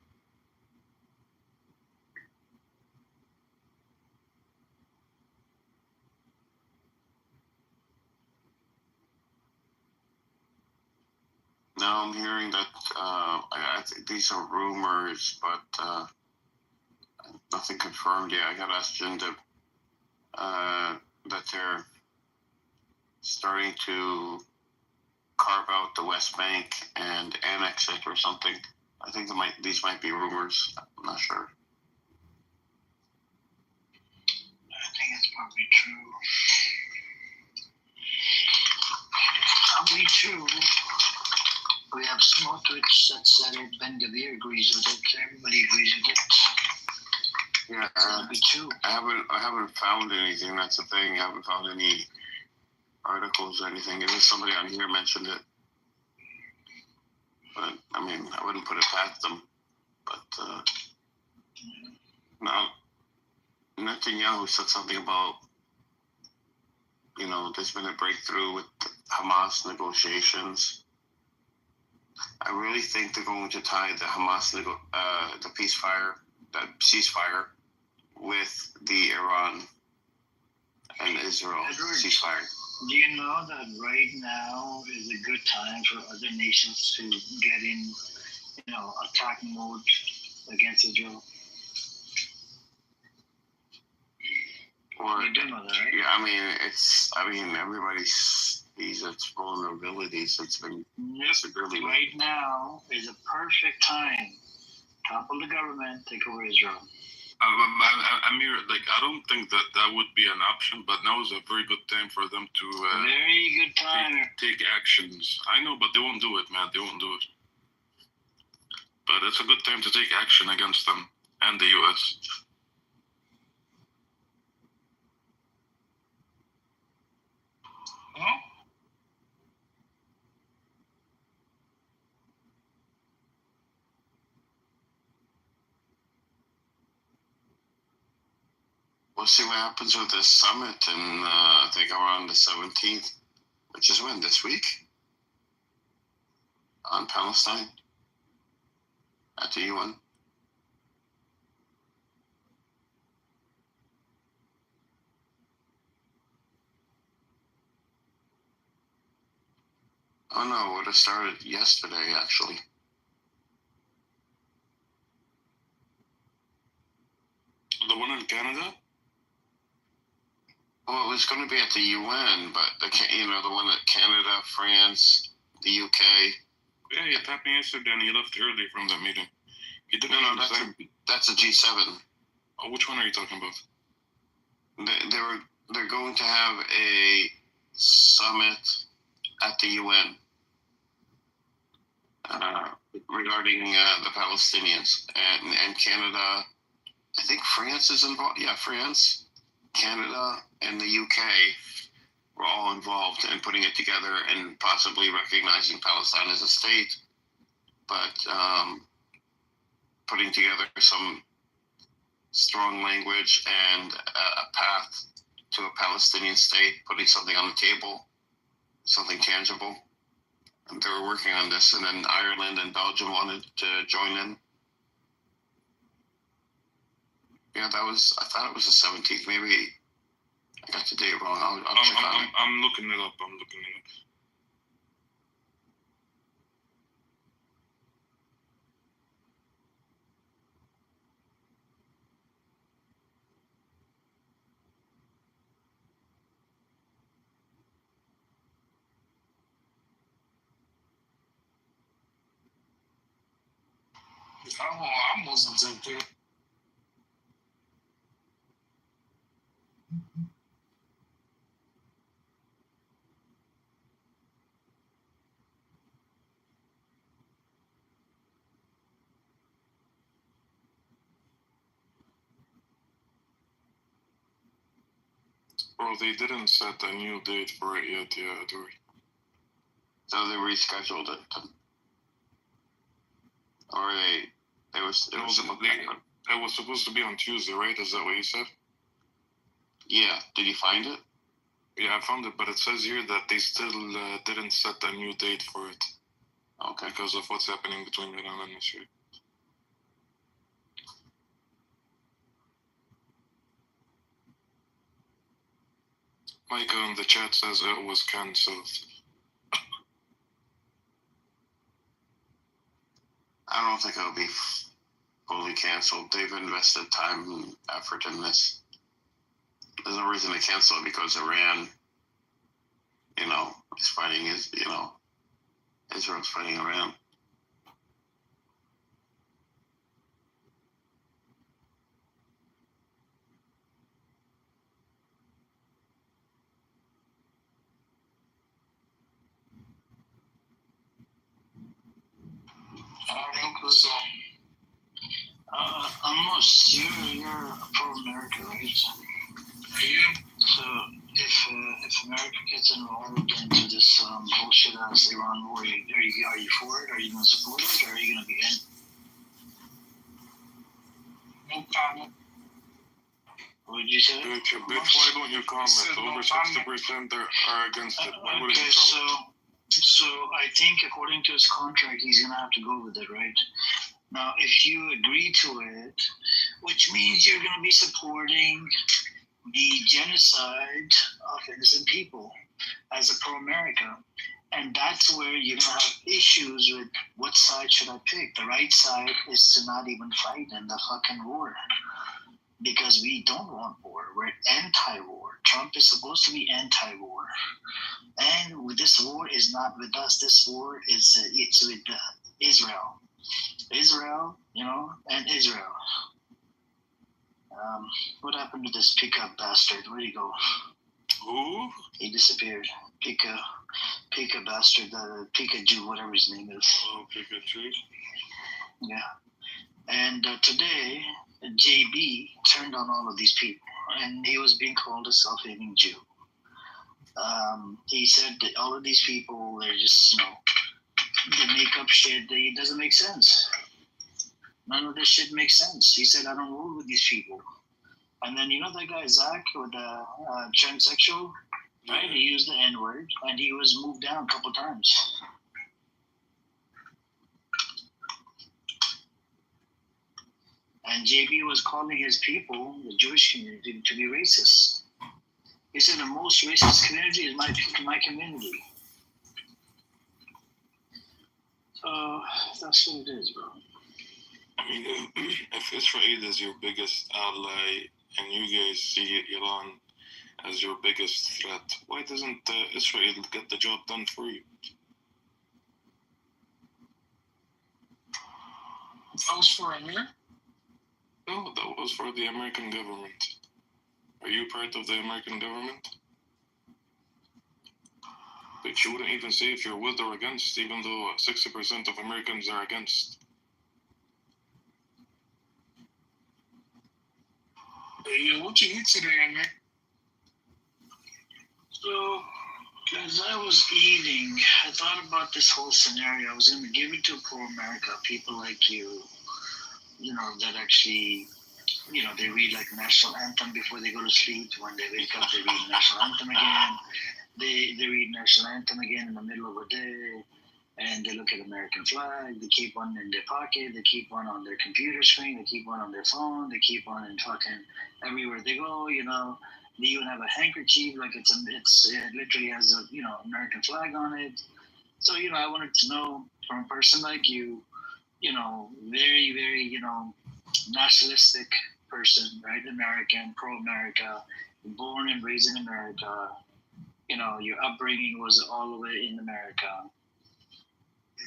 Speaker 20: Now I'm hearing that I think these are rumors, but nothing confirmed yet. I got asked Jinda that they're starting to carve out the West Bank and annex it or something. I think these might be rumors. I'm not sure.
Speaker 9: I think it's probably true. Probably true. We have Smotrich that said it, Ben Gavir agrees with it, everybody agrees with it.
Speaker 20: Yeah, I haven't found anything. That's the thing. I haven't found any articles or anything. It was somebody on here mentioned it, but I mean, I wouldn't put it past them. But no, Netanyahu said something about, there's been a breakthrough with Hamas negotiations. I really think they're going to tie the Hamas the ceasefire with the Iran and Israel ceasefire.
Speaker 9: Do you know that right now is a good time for other nations to get in, attack mode against Israel? You do know that, right?
Speaker 20: Yeah, I mean, everybody sees its vulnerabilities. It's been severely.
Speaker 9: Right now is a perfect time. Topple the government, take over Israel.
Speaker 17: Amir, I don't think that would be an option, but now is a very good time for them to
Speaker 9: very good time
Speaker 17: take actions. I know, but they won't do it, man. They won't do it. But it's a good time to take action against them and the U.S.
Speaker 2: Huh?
Speaker 20: We'll see what happens with this summit, and I think around the 17th, which is when, this week? On Palestine? At the UN? Oh no, it would have started yesterday, actually.
Speaker 17: The one in Canada?
Speaker 20: Well, it was going to be at the UN, but the one at Canada, France, the UK.
Speaker 17: Yeah, he tapped me yesterday and he left early from that meeting. He didn't.
Speaker 20: No, that's a G7.
Speaker 17: Oh, which one are you talking about?
Speaker 20: They're going to have a summit at the UN regarding the Palestinians and Canada. I think France is involved. Yeah, France, Canada, and the UK were all involved in putting it together and possibly recognizing Palestine as a state, but putting together some strong language and a path to a Palestinian state, putting something on the table, something tangible. And they were working on this, and then Ireland and Belgium wanted to join in. Yeah, I thought it was the 17th. Maybe I got the date wrong. I'll check on it.
Speaker 11: I'm looking it up.
Speaker 16: I wasn't too good.
Speaker 11: Bro, they didn't set a new date for it yet, Dory.
Speaker 20: So they rescheduled it. Or it was
Speaker 11: supposed to be on Tuesday, right? Is that what you said?
Speaker 20: Yeah. Did you find it?
Speaker 11: Yeah, I found it, but it says here that they still didn't set a new date for it.
Speaker 20: Okay.
Speaker 11: Because of what's happening between Iran and Israel. Michael in the chat says it was cancelled.
Speaker 20: I don't think it'll be fully canceled. They've invested time and effort in this. There's no reason to cancel it because Iran, is fighting Israel's fighting Iran.
Speaker 9: So, almost you're pro-America, right?
Speaker 16: Yeah.
Speaker 9: So if America gets involved into this bullshit ass Iran war, are you for it? Are you going to support it? Or are you going to be in?
Speaker 16: No comment.
Speaker 9: What did you say?
Speaker 11: Bitch, why don't you comment? Over 60% are against it. Why would you comment?
Speaker 9: So I think according to his contract, he's going to have to go with it, right? Now, if you agree to it, which means you're going to be supporting the genocide of innocent people as a pro-America. And that's where you're going to have issues with what side should I pick. The right side is to not even fight in the fucking war. Because we don't want war. We're anti-war. Trump is supposed to be anti-war. And this war is not with us. This war is it's with Israel. Israel, and Israel. What happened to this pickup bastard? Where'd he go?
Speaker 11: Who?
Speaker 9: He disappeared. Pika bastard, Pikachu, whatever his name is.
Speaker 11: Oh, Pikachu.
Speaker 9: Yeah. And today, JB turned on all of these people, and he was being called a self-hating Jew. He said that all of these people, they're just, they make up shit. It doesn't make sense. None of this shit makes sense. He said, I don't roll with these people. And then, that guy, Zach, with the transsexual, right? He used the N-word, and he was moved down a couple times. And JB was calling his people, the Jewish community, to be racist. He said the most racist community is my community. So that's what it is, bro.
Speaker 11: I mean, if Israel is your biggest ally and you guys see Iran as your biggest threat, why doesn't Israel get the job done for you?
Speaker 16: That was for Amir?
Speaker 11: No, that was for the American government. Are you part of the American government? But you wouldn't even say if you're with or against, even though 60% of Americans are against.
Speaker 16: Hey, what you eat today, Amir?
Speaker 9: So, as I was eating, I thought about this whole scenario. I was going to give it to poor America, people like you, that actually, they read like national anthem before they go to sleep. When they wake up, they read national anthem again. They read national anthem again in the middle of the day, and they look at American flag. They keep one in their pocket. They keep one on their computer screen. They keep one on their phone. They keep one in fucking everywhere they go. They even have a handkerchief, like it literally has a American flag on it. So I wanted to know from a person like you, very very nationalistic person, right? American, pro-America, born and raised in America. Your upbringing was all the way in America,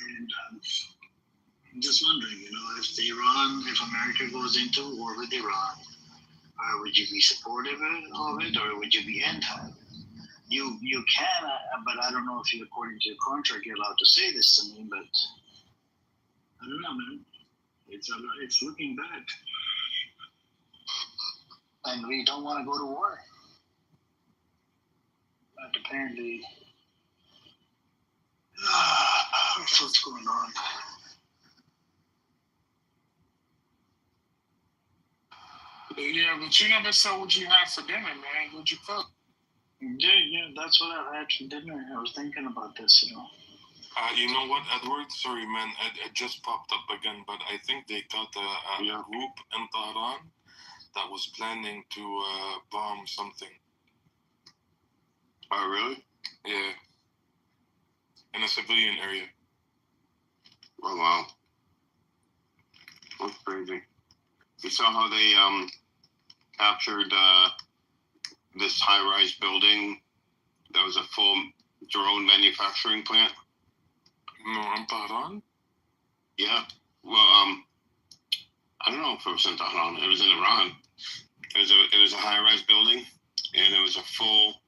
Speaker 9: and I'm just wondering, if America goes into war with Iran, would you be supportive of it, or would you be anti? You can, but I don't know if you, according to your contract, you're allowed to say this to me. But I don't know, man. It's looking bad, and we don't want to go to war. But apparently, that's what's going on.
Speaker 16: Yeah, but you never said what you had for dinner, man. What'd you cook?
Speaker 9: Yeah, that's what I had for dinner. I was thinking about this,
Speaker 11: You know what, Edward? Sorry, man. It just popped up again, but I think they got a group in Tehran that was planning to bomb something.
Speaker 20: Oh, really?
Speaker 11: Yeah. In a civilian area.
Speaker 20: Oh, wow. That's crazy. You saw how they captured this high-rise building that was a full drone manufacturing plant?
Speaker 11: No, in Tehran?
Speaker 20: Yeah. Well, I don't know if it was in Tehran. It was in Iran. It was a high-rise building, and it was a full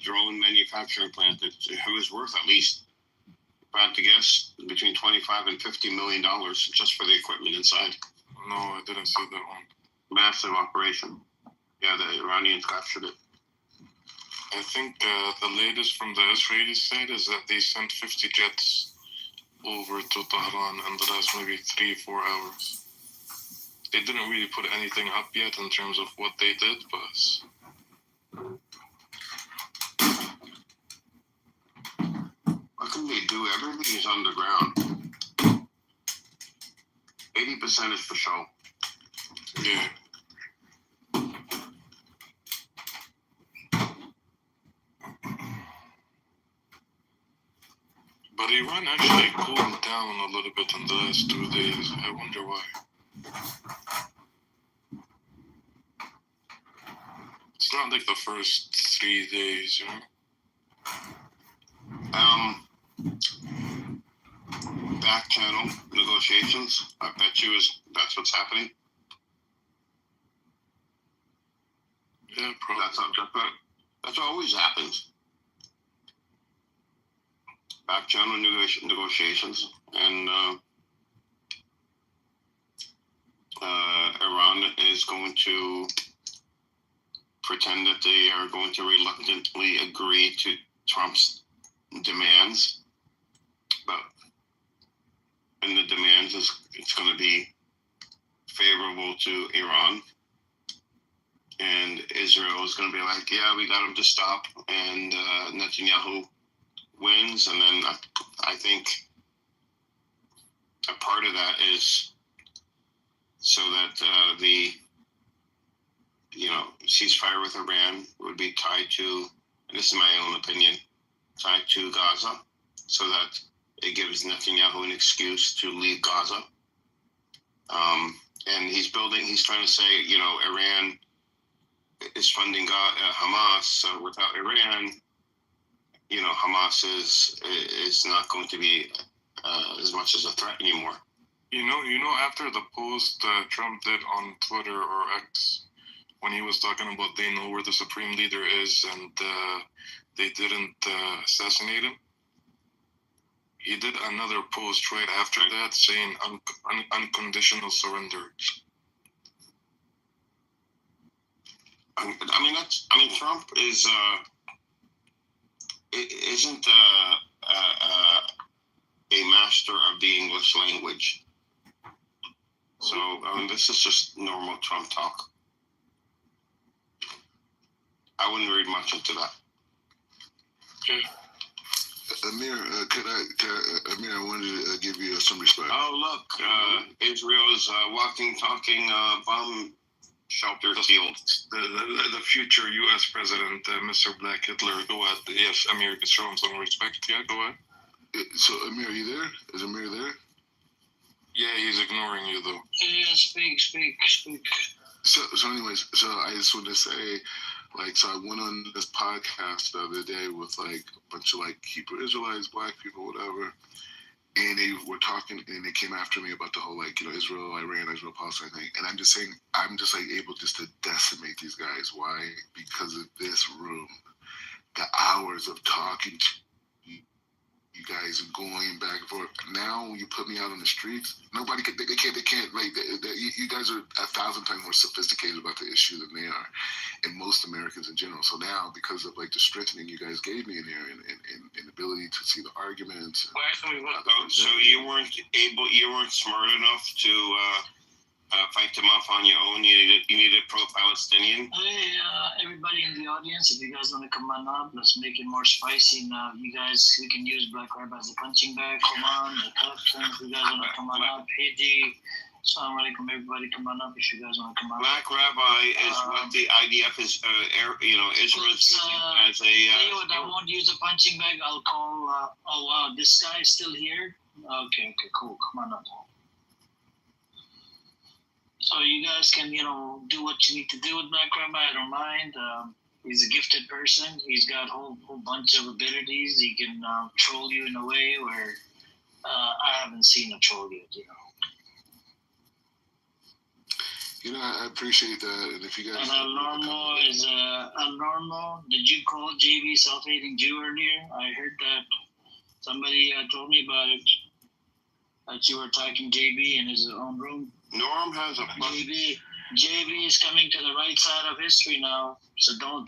Speaker 20: drone manufacturing plant. It was worth at least, if I had to guess, between $25 and $50 million just for the equipment inside.
Speaker 11: No, I didn't see that one.
Speaker 20: Massive operation. Yeah, the Iranians captured it.
Speaker 11: I think the latest from the Israeli side is that they sent 50 jets over to Tehran in the last maybe 3-4 hours. They didn't really put anything up yet in terms of what they did, but...
Speaker 20: What can they do? Everything is underground. 80% is for show.
Speaker 11: Yeah. But Iran actually cooled down a little bit in the last 2 days. I wonder why. It's not like the first 3 days,
Speaker 20: Back channel negotiations. I bet you that's what's happening.
Speaker 11: Yeah, probably.
Speaker 20: That's what always happens. Back channel negotiations, and Iran is going to pretend that they are going to reluctantly agree to Trump's demands, but in the demands it's going to be favorable to Iran, and Israel is going to be like, yeah, we got him to stop, and Netanyahu wins. And then I think a part of that is so that the ceasefire with Iran would be tied to, and this is my own opinion, tied to Gaza, so that it gives Netanyahu an excuse to leave Gaza. And he's trying to say, Iran is funding Hamas, so without Iran, Hamas is not going to be as much as a threat anymore.
Speaker 11: After the post Trump did on Twitter or X, when he was talking about they know where the supreme leader is and they didn't assassinate him, he did another post right after that saying unconditional surrender.
Speaker 20: Trump is isn't a master of the English language. So this is just normal Trump talk. I wouldn't read much into that.
Speaker 16: Okay.
Speaker 3: Amir, Amir, I wanted to give you some respect.
Speaker 20: Oh, look, Israel's walking, talking bomb shelter field.
Speaker 11: The future U.S. president, Mr. Black Hitler. Go ahead. Yes, Amir, show him some respect. Yeah, go ahead.
Speaker 3: So, Amir, are you there? Is Amir there?
Speaker 11: Yeah, he's ignoring you, though.
Speaker 9: Yeah, speak.
Speaker 3: So anyways, so I just wanted to say, like, so I went on this podcast the other day with, like, a bunch of, like, Hebrew Israelites, black people, whatever, and they were talking, and they came after me about the whole, like, you know, Israel, Iran, Israel, Palestine thing, and I'm just saying, I'm just, like, able just to decimate these guys. Why? Because of this room. The hours of talking to you guys and going back and forth. Now, when you put me out on the streets, nobody can. They can't. Like, you guys are 1,000 times more sophisticated about the issue than they are, and most Americans in general. So now, because of like the strengthening you guys gave me in here, and ability to see the arguments.
Speaker 20: So you weren't smart enough to fight them off on your own. You needed a pro-Palestinian.
Speaker 9: Hey, everybody in the audience, if you guys want to come on up, let's make it more spicy now. You guys, we can use Black Rabbi as a punching bag. Come on, the captain, if you guys want to come on up. Hey, G. Assalamu alaikum, everybody, come on up if you guys want to come on up.
Speaker 20: Black Rabbi is what the IDF is, Israel's using as a...
Speaker 9: Tell you what, I won't use a punching bag. I'll call, oh, wow, this guy is still here? Okay, cool, come on up. So you guys can, do what you need to do with Black Rabbi. I don't mind. He's a gifted person. He's got a whole bunch of abilities. He can troll you in a way where I haven't seen a troll yet,
Speaker 3: I appreciate that. And if you guys...
Speaker 9: And Al-Normo is Al-Normo. Did you call JB self-hating Jew earlier? I heard that somebody told me about it. That you were attacking JB in his own room.
Speaker 20: Norm has a
Speaker 9: JB is coming to the right side of history now, so don't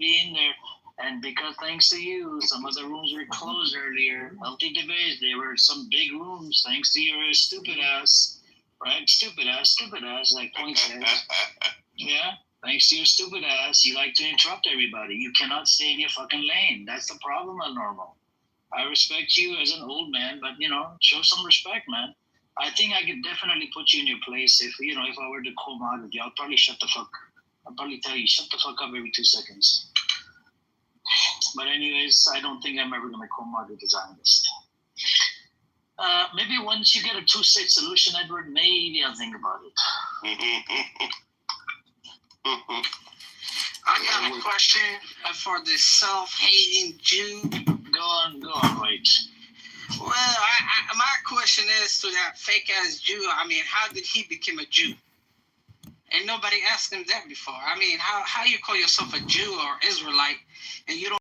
Speaker 9: be in there. And because thanks to you, some of the rooms were closed earlier. Healthy debates, they were some big rooms. Thanks to your stupid ass, right? Stupid ass, like Point says. Yeah, thanks to your stupid ass, you like to interrupt everybody. You cannot stay in your fucking lane. That's the problem, Al-Normal. I respect you as an old man, but show some respect, man. I think I could definitely put you in your place if I were to co-mod with you. I'll probably tell you, shut the fuck up every 2 seconds. But anyways, I don't think I'm ever going to co-mod with a Zionist. Maybe once you get a 2-state solution, Edward, maybe I'll think about it.
Speaker 5: I got a question for the self-hating Jew.
Speaker 9: Go on, wait.
Speaker 5: Well, my question is to that fake-ass Jew. I mean, how did he become a Jew? And nobody asked him that before. I mean, how you call yourself a Jew or Israelite and you don't